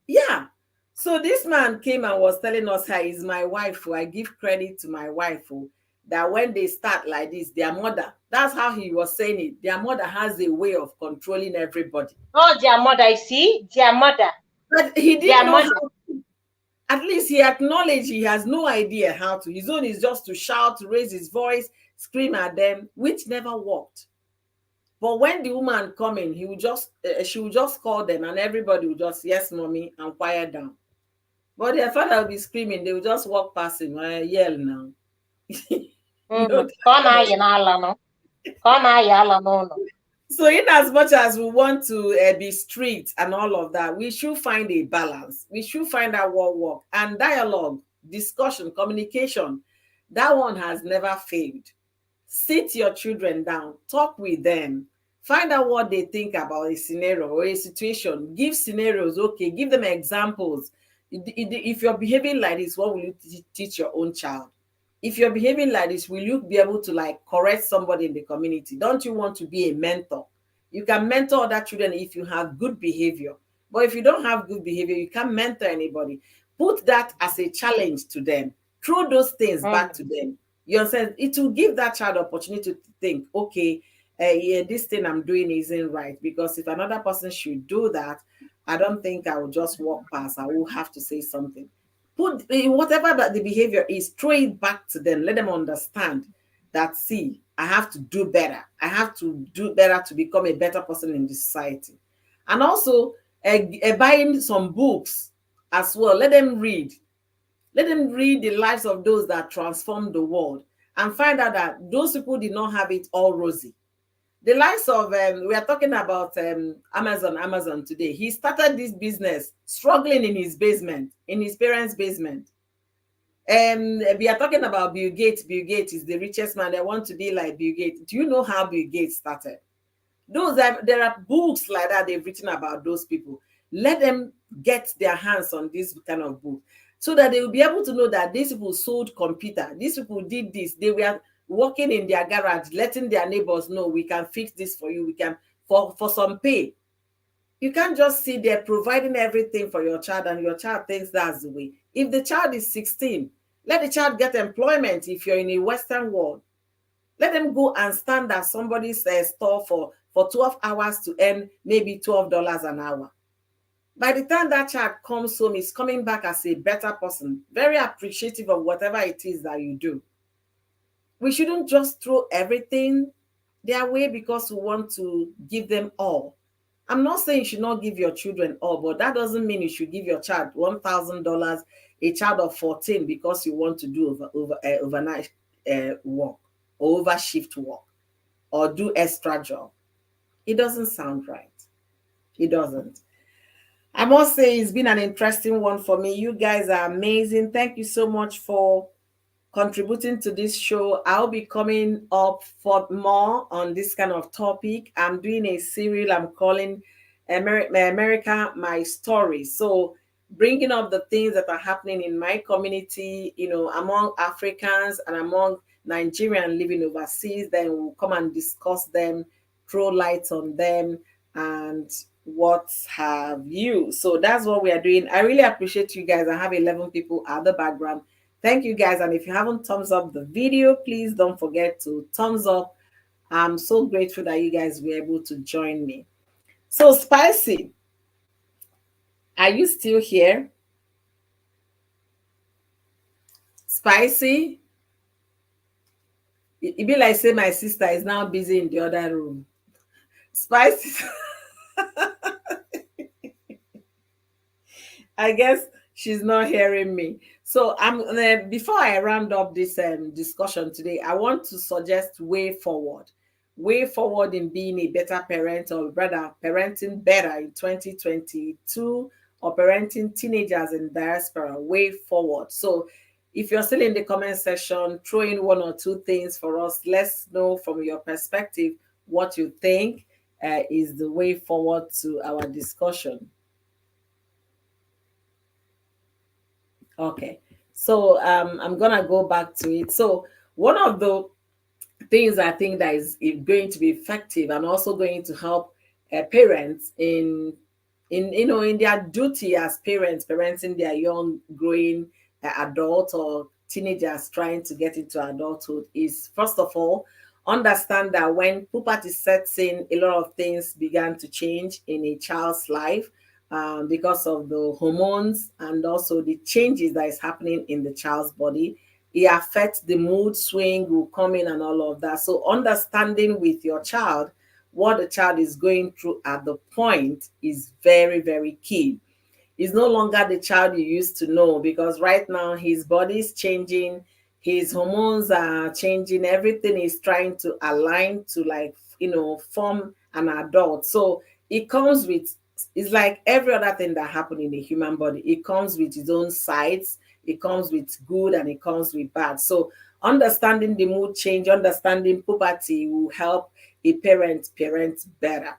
Yeah. So this man came and was telling us, how is my wife. I give credit to my wife that when they start like this, their mother, that's how he was saying it. Their mother has a way of controlling everybody. Oh, their mother, I see. Their mother. But he didn't know how to. At least he acknowledged he has no idea how to. His own is just to shout, raise his voice, scream at them, which never worked. But when the woman come in, she would just call them, and everybody would just, yes, mommy, and quiet down. But their father would be screaming. They would just walk past him and yell now. So in as much as we want to be strict and all of that, we should find a balance. We should find out what works. And dialogue, discussion, communication, that one has never failed. Sit your children down, talk with them, find out what they think about a scenario or a situation. Give scenarios, give them examples. If you're behaving like this, what will you teach your own child? If you're behaving like this, will you be able to like correct somebody in the community? Don't you want to be a mentor? You can mentor other children if you have good behavior. But if you don't have good behavior, you can't mentor anybody. Put that as a challenge to them. Throw those things back to them. You understand? It will give that child opportunity to think, okay, yeah, this thing I'm doing isn't right. Because if another person should do that, I don't think I will just walk past. I will have to say something. Put whatever that the behavior is, throw it back to them. Let them understand that, see, I have to do better. I have to do better to become a better person in the society. And also buying some books as well. Let them read. Let them read the lives of those that transformed the world and find out that those people did not have it all rosy. The likes of we are talking about Amazon today. He started this business struggling in his basement, in his parents' basement. We are talking about Bill Gates. Bill Gates is the richest man. They want to be like Bill Gates. Do you know how Bill Gates started? There are books like that they've written about those people. Let them get their hands on this kind of book so that they will be able to know that these people sold computer. These people did this. They were working in their garage, letting their neighbors know, we can fix this for you. We can for some pay. You can't just sit there providing everything for your child and your child thinks that's the way. If the child is 16, let the child get employment. If you're in a Western world, let them go and stand at somebody's store for 12 hours to earn maybe $12 an hour. By the time that child comes home, he's coming back as a better person, very appreciative of whatever it is that you do. We shouldn't just throw everything their way because we want to give them all. I'm not saying you should not give your children all, but that doesn't mean you should give your child $1,000, a child of 14, because you want to do overnight work or over shift work or do extra job. It doesn't sound right. It doesn't. I must say it's been an interesting one for me. You guys are amazing. Thank you so much for contributing to this show. I'll be coming up for more on this kind of topic. I'm doing a serial I'm calling America My Story. So bringing up the things that are happening in my community, among Africans and among Nigerians living overseas. Then we'll come and discuss them, throw lights on them, and what have you. So that's what we are doing. I really appreciate you guys. I have 11 people at the background. Thank you guys. And if you haven't thumbs up the video, please don't forget to thumbs up. I'm so grateful that you guys were able to join me. So Spicy, are you still here? Spicy? It be like say my sister is now busy in the other room. Spicy. I guess she's not hearing me. So before I round up this discussion today, I want to suggest way forward in being a better parent, or rather parenting better in 2022, or parenting teenagers in diaspora. Way forward. So if you're still in the comment section, throw in one or two things for us. Let's know from your perspective what you think is the way forward to our discussion. Okay, so I'm gonna go back to it. So one of the things I think that is going to be effective and also going to help parents in their duty as parents, parenting their young growing adult or teenagers trying to get into adulthood is, first of all, understand that when puberty sets in, a lot of things began to change in a child's life. Because of the hormones and also the changes that is happening in the child's body. It affects the mood swing will come in and all of that. So understanding with your child what the child is going through at the point is very, very key. It's no longer the child you used to know, because right now his body is changing, his hormones are changing, everything is trying to align to form an adult. So it comes with, it's like every other thing that happens in the human body. It comes with its own sides. It comes with good and it comes with bad. So understanding the mood change, understanding puberty will help a parent better.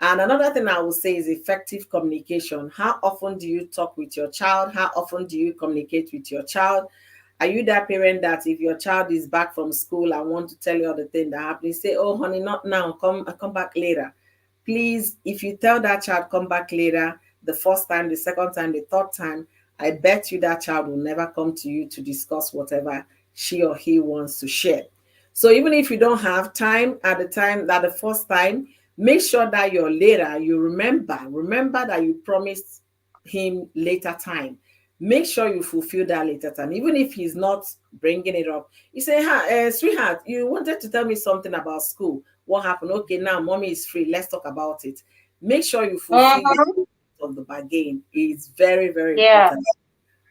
And another thing I will say is effective communication. How often do you talk with your child? How often do you communicate with your child? Are you that parent that if your child is back from school and want to tell you all the thing that happened, say, oh honey, not now, come back later. Please, if you tell that child come back later, the first time, the second time, the third time, I bet you that child will never come to you to discuss whatever she or he wants to share. So even if you don't have time at the time, that the first time, make sure that your later, you remember that you promised him later time. Make sure you fulfill that later time, even if he's not bringing it up. You say, sweetheart, you wanted to tell me something about school. What happened? Okay, now mommy is free. Let's talk about it. Make sure you fulfill the of the bargain. It's very, very important.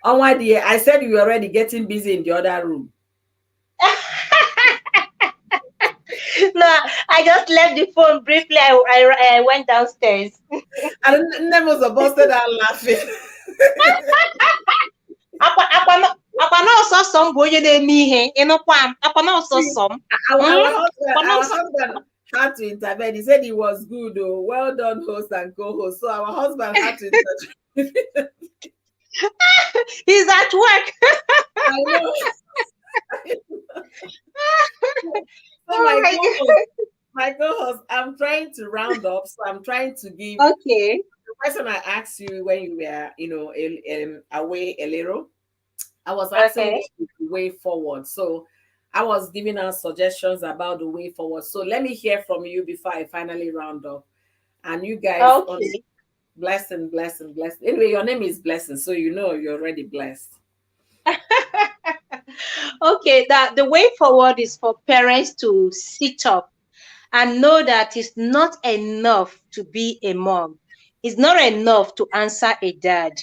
Oh my dear, I said you were already getting busy in the other room. No, I just left the phone briefly. I went downstairs. And then was busted out laughing. Our husband had to intervene. He said he was good, oh, well done, host and co-host. So our husband had to intervene. He's at work. I know. So my co-host, I'm trying to round up. So I'm trying to give the question I asked you when you were, away a little. I was asking the way forward. So I was giving us suggestions about the way forward. So let me hear from you before I finally round up. And you guys, blessing. Anyway, your name is Blessing, so you know you're already blessed. Okay, the way forward is for parents to sit up and know that it's not enough to be a mom. It's not enough to answer a dad.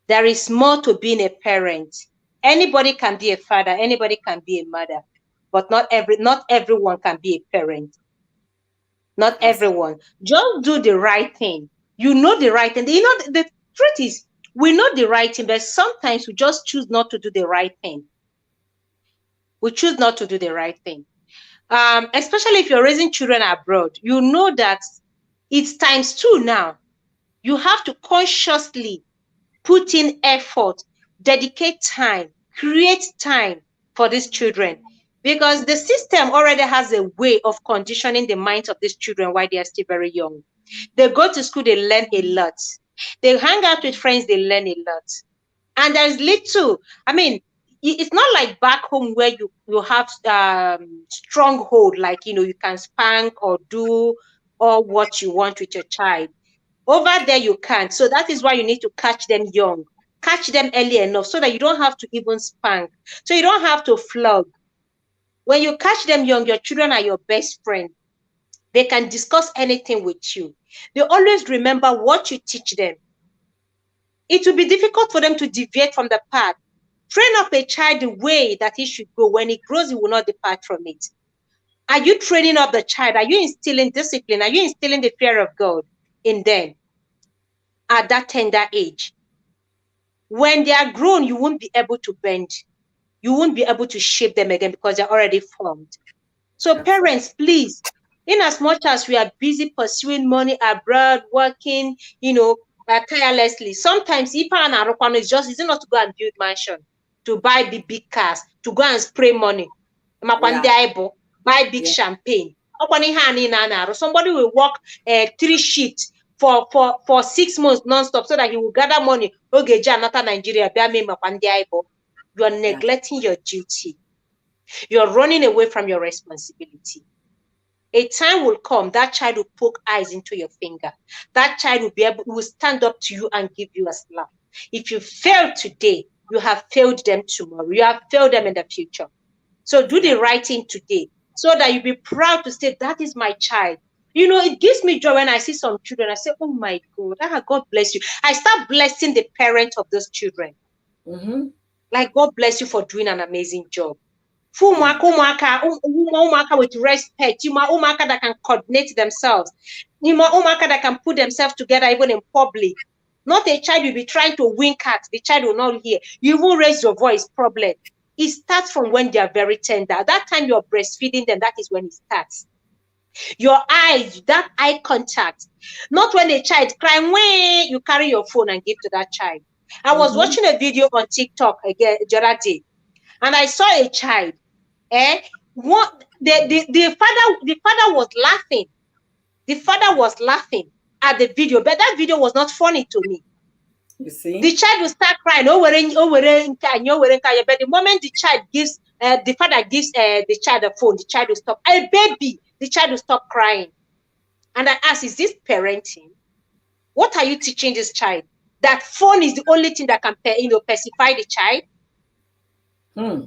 There is more to being a parent. Anybody can be a father, anybody can be a mother, but not everyone can be a parent. Not everyone. Just do the right thing. You know the right thing. You know, the truth is, we know the right thing, but sometimes we just choose not to do the right thing. We choose not to do the right thing. Especially if you're raising children abroad, you know that it's ×2 now. You have to consciously put in effort, dedicate time, create time for these children, because the system already has a way of conditioning the minds of these children while they are still very young. They go to school, they learn a lot. They hang out with friends, they learn a lot. And there's little, I mean, it's not like back home where you have stronghold, like, you can spank or do all what you want with your child. Over there, you can't. So that is why you need to catch them young. Catch them early enough so that you don't have to even spank. So you don't have to flog. When you catch them young, your children are your best friend. They can discuss anything with you. They always remember what you teach them. It will be difficult for them to deviate from the path. Train up a child the way that he should go. When he grows, he will not depart from it. Are you training up the child? Are you instilling discipline? Are you instilling the fear of God in them at that tender age? When they are grown, you won't be able to bend. You won't be able to shape them again because they're already formed. So parents, please, in as much as we are busy pursuing money abroad, working, tirelessly, sometimes if an is just, is it not to go and build mansion, to buy big cars, to go and spray money, buy big champagne. Somebody will work 3 shifts for 6 months non-stop so that he will gather money. Nigeria. You are neglecting your duty. You're running away from your responsibility. A time will come, that child will poke eyes into your finger. That child will stand up to you and give you a slap. If you fail today, you have failed them tomorrow. You have failed them in the future. So do the right thing today so that you'll be proud to say, that is my child. It gives me joy when I see some children. I say, oh my God, God bless you. I start blessing the parents of those children. Mm-hmm. Like, God bless you for doing an amazing job. Umaka with respect, umaka that can coordinate themselves, umaka that can put themselves together even in public. Not a child you'll be trying to wink at, the child will not hear. You will raise your voice, problem. It starts from when they are very tender. At that time you're breastfeeding them, that is when it starts. Your eyes, that eye contact. Not when a child crying, you carry your phone and give to that child. I was watching a video on TikTok again the other day. and I saw a child. What the father was laughing. The father was laughing at the video, but that video was not funny to me. You see, the child will start crying. But the moment the child gives, the father gives the child a phone, the child will stop. A baby, the child will stop crying. And I ask, is this parenting? What are you teaching this child? That phone is the only thing that can, pacify the child?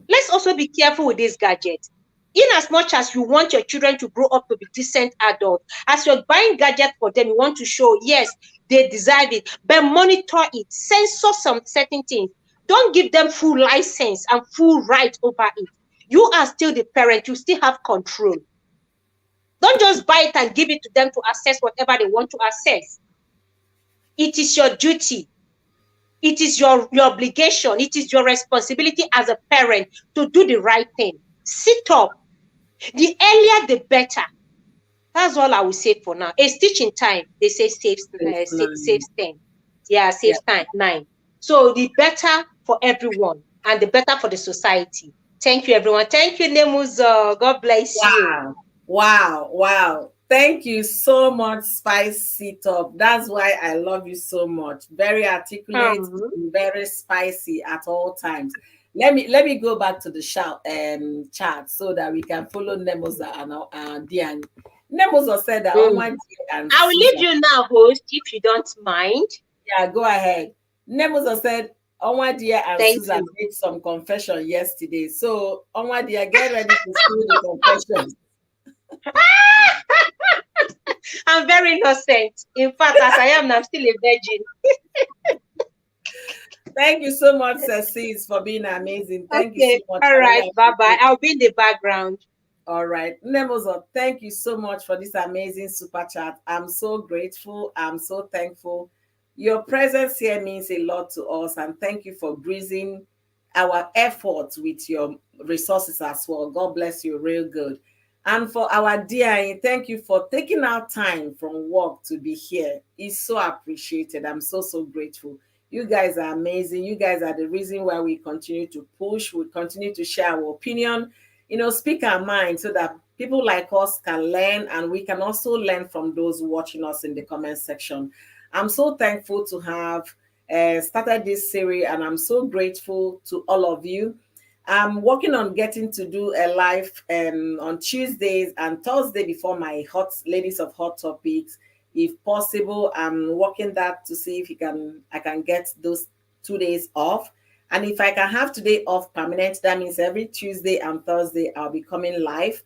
Let's also be careful with this gadget. In as much as you want your children to grow up to be decent adults, as you're buying gadgets for them, you want to show, yes, they deserve it, but monitor it, censor some certain things. Don't give them full license and full right over it. You are still the parent. You still have control. Don't just buy it and give it to them to access whatever they want to access. It is your duty. It is your obligation. It is your responsibility as a parent to do the right thing. Sit up. The earlier, the better. That's all I will say for now. A stitch in time, they say saves 10. Yeah, saves time 9. So the better for everyone and the better for the society. Thank you, everyone. Thank you, Nemuzo. God bless you. Wow. Thank you so much, Spicy Top. That's why I love you so much. Very articulate, very spicy at all times. Let me go back to the chat so that we can follow Nemoza and Dian. Nemoza said that I will leave you now, host, if you don't mind. Yeah, go ahead. Nemoza said Onwadia and Susan made some confession yesterday. So Onwadia, get ready to see the confessions. I'm very innocent. In fact, as I am, I'm still a virgin. Thank you so much, Cecile, for being amazing. Thank you so much. All right, bye-bye. I'll be in the background. All right. Nemozo, thank you so much for this amazing super chat. I'm so grateful. I'm so thankful. Your presence here means a lot to us, and thank you for breezing our efforts with your resources as well. God bless you real good. And for our dear, thank you for taking our time from work to be here. It's so appreciated. I'm so grateful. You guys are amazing. You guys are the reason why we continue to push. We continue to share our opinion, speak our mind so that people like us can learn, and we can also learn from those watching us in the comment section. I'm so thankful to have started this series, and I'm so grateful to all of you. I'm working on getting to do a live on Tuesdays and Thursday before my Ladies of Hot Topics. If possible, I'm working that to see if I can get those 2 days off. And if I can have today off permanent, that means every Tuesday and Thursday I'll be coming live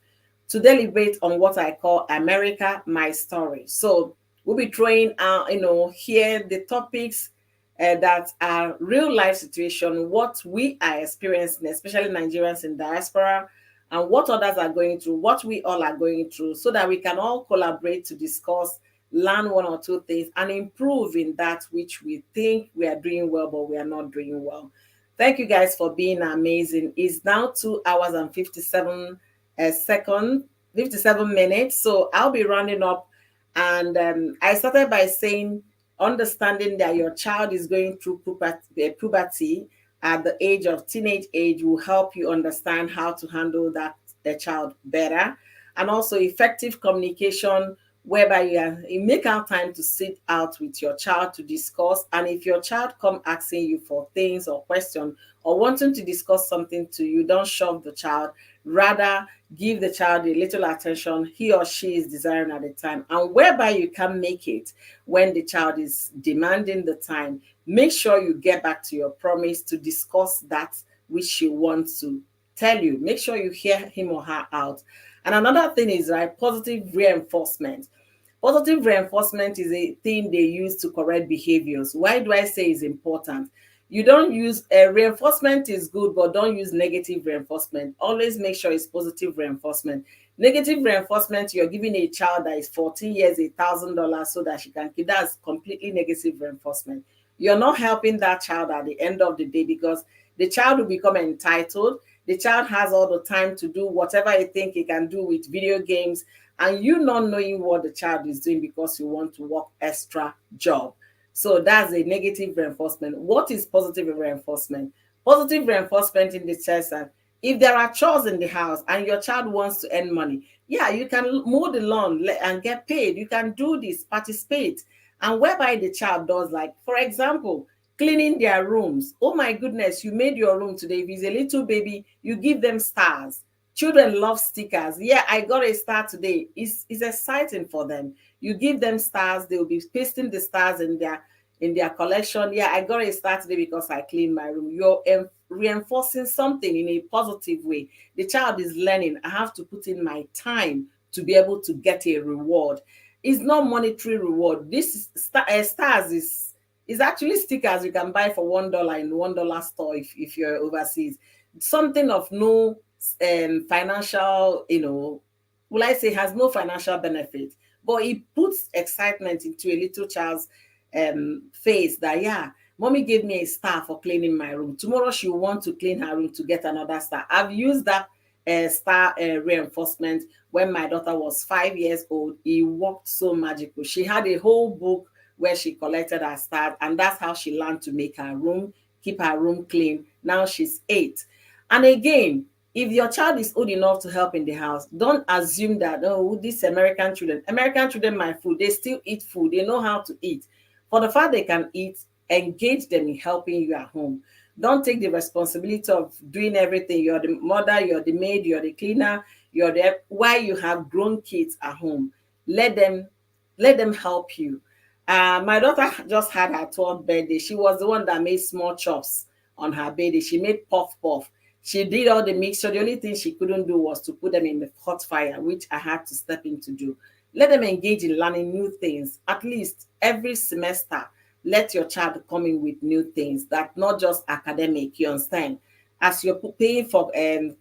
to deliberate on what I call America, My Story. So we'll be throwing out, here the topics that are real life situation, what we are experiencing, especially Nigerians in diaspora, and what others are going through, what we all are going through, so that we can all collaborate to discuss, learn one or two things, and improve in that which we think we are doing well, but we are not doing well. Thank you guys for being amazing. It's now 2 hours and 57 minutes. So I'll be rounding up. And I started by saying, understanding that your child is going through puberty at the age of teenage age will help you understand how to handle the child better. And also effective communication, whereby you make out time to sit out with your child to discuss. And if your child come asking you for things or question or wanting to discuss something to you, don't shove the child. Rather, give the child a little attention he or she is desiring at the time. And whereby you can make it when the child is demanding the time, make sure you get back to your promise to discuss that which you want to tell you. Make sure you hear him or her out. And another thing is, positive reinforcement. Positive reinforcement is a thing they use to correct behaviors. Why do I say it's important? You don't use reinforcement is good, but don't use negative reinforcement. Always make sure it's positive reinforcement. Negative reinforcement, you're giving a child that is 14 years $1,000 so that she can keep. That's completely negative reinforcement. You're not helping that child at the end of the day, because the child will become entitled. The child has all the time to do whatever he think he can do with video games, and you not knowing what the child is doing because you want to work extra job. So that's a negative reinforcement. What is positive reinforcement? Positive reinforcement in the sense that If there are chores in the house and your child wants to earn money, yeah, you can mow the lawn and get paid. You can do this, participate. And whereby the child does, like, for example, cleaning their rooms. Oh my goodness, you made your room today. If it's a little baby, you give them stars. Children love stickers. Yeah, I got a star today. It's exciting for them. You give them stars, they will be pasting the stars in their collection. Yeah, I got a star today because I cleaned my room. You're reinforcing something in a positive way. The child is learning. I have to put in my time to be able to get a reward. It's not monetary reward. This stars is actually stickers you can buy for $1 in $1 store if you're overseas. Something of no financial, will I say, has no financial benefit, but it puts excitement into a little child's face that, yeah, mommy gave me a star for cleaning my room. Tomorrow she will want to clean her room to get another star. I've used that star reinforcement when my daughter was 5 years old. It worked so magical. She had a whole book where she collected her stars, and that's how she learned to make her room, keep her room clean. Now she's 8. And again, if your child is old enough to help in the house, don't assume that, oh, these American children, my food, they still eat food. They know how to eat. For the fact they can eat, engage them in helping you at home. Don't take the responsibility of doing everything. You're the mother, you're the maid, you're the cleaner, you're there. While you have grown kids at home, let them help you. My daughter just had her 12th birthday. She was the one that made small chops on her birthday. She made puff puff. She did all the mixture. The only thing she couldn't do was to put them in the hot fire, which I had to step in to do. Let them engage in learning new things. At least every semester, let your child come in with new things, that not just academic, you understand? As you're paying for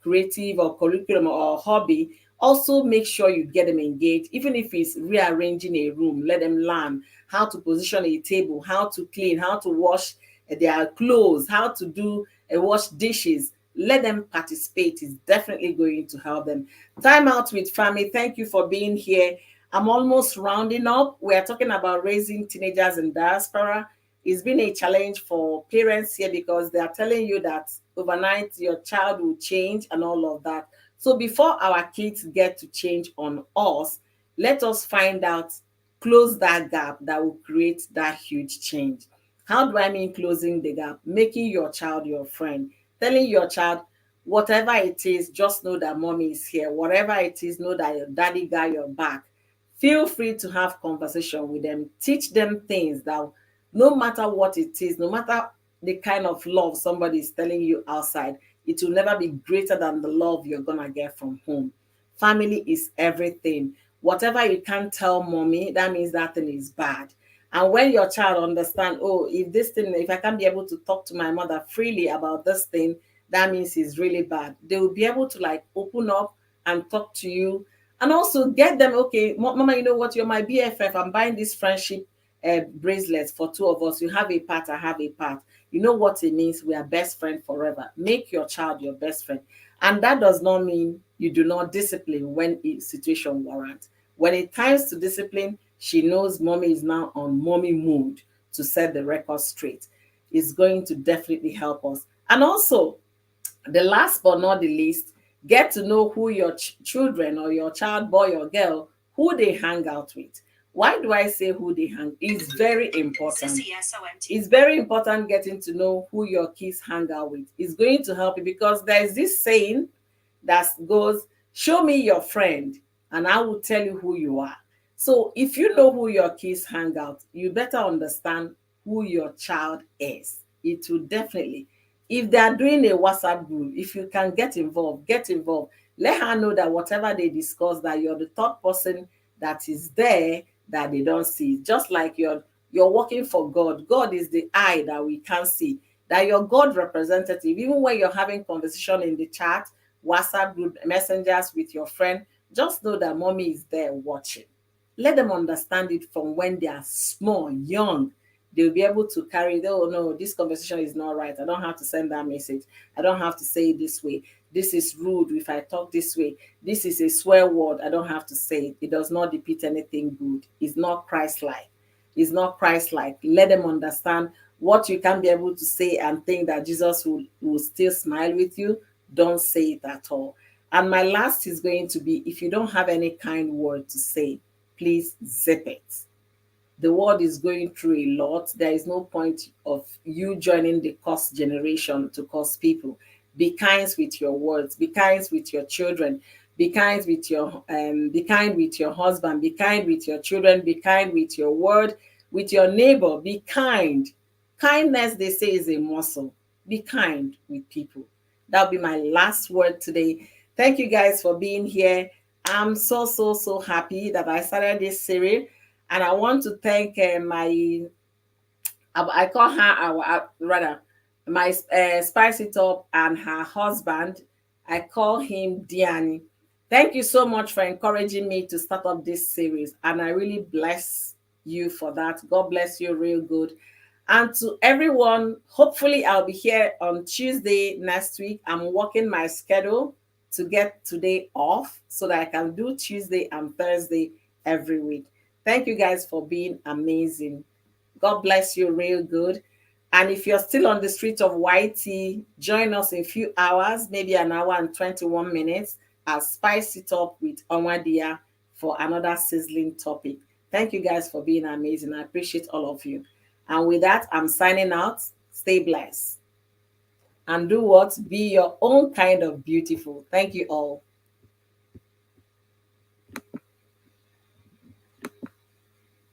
creative or curriculum or hobby, also make sure you get them engaged. Even if it's rearranging a room, let them learn how to position a table, how to clean, how to wash their clothes, how to do wash dishes. Let them participate. It's definitely going to help them. Time out with family. Thank you for being here. I'm almost rounding up. We are talking about raising teenagers in diaspora. It's been a challenge for parents here because they are telling you that overnight your child will change and all of that. So before our kids get to change on us, let us find out, close that gap that will create that huge change. How do I mean closing the gap? Making your child your friend, telling your child, whatever it is, just know that mommy is here. Whatever it is, know that your daddy got your back. Feel free to have conversation with them. Teach them things that no matter what it is, no matter the kind of love somebody is telling you outside, it will never be greater than the love you're going to get from home. Family is everything. Whatever you can't tell mommy, that means that thing is bad. And when your child understand, oh, if I can't be able to talk to my mother freely about this thing, that means it's really bad. They will be able to like open up and talk to you, and also get them, okay, mama, you know what, you're my BFF. I'm buying this friendship bracelets for two of us. You have a part, I have a part. You know what it means? We are best friends forever. Make your child your best friend. And that does not mean you do not discipline when a situation warrants. When it times to discipline, she knows mommy is now on mommy mood to set the record straight. It's going to definitely help us. And also, the last but not the least, get to know who your children or your child, boy or girl, who they hang out with. Why do I say who they hang? It's very important. It's very important getting to know who your kids hang out with. It's going to help you because there's this saying that goes, show me your friend and I will tell you who you are. So if you know who your kids hang out, you better understand who your child is. It will definitely, if they are doing a WhatsApp group, if you can get involved, get involved. Let her know that whatever they discuss, that you're the third person that is there that they don't see. Just like you're working for God. God is the eye that we can't see. That you're God representative. Even when you're having conversation in the chat, WhatsApp group, messengers with your friend, just know that mommy is there watching. Let them understand it from when they are small, young. They'll be able to carry, oh no, this conversation is not right. I don't have to send that message. I don't have to say it this way. This is rude if I talk this way. This is a swear word. I don't have to say it. It does not depict anything good. It's not Christ-like. It's not Christ-like. Let them understand what you can be able to say and think that Jesus will still smile with you. don't say it at all. And my last is going to be, if you don't have any kind word to say, please zip it. The world is going through a lot. There is no point of you joining the curse generation to curse people. Be kind with your words. Be kind with your children. Be kind with your husband. Be kind with your children. Be kind with your word, with your neighbor. Be kind. Kindness, they say, is a muscle. Be kind with people. That'll be my last word today. Thank you guys for being here. I'm so happy that I started this series, and I want to thank I call her rather my Spicy Top and her husband. I call him Diani. Thank you so much for encouraging me to start up this series, and I really bless you for that. God bless you real good. And to everyone, hopefully I'll be here on Tuesday next week. I'm working my schedule to get today off so that I can do Tuesday and Thursday every week. Thank you guys for being amazing. God bless you real good. And if you're still on the street of YT, join us in a few hours, maybe an hour and 21 minutes, as Spice It Up with Onwadia for another sizzling topic. Thank you guys for being amazing. I appreciate all of you. And with that, I'm signing out. Stay blessed. And do what? Be your own kind of beautiful. Thank you all.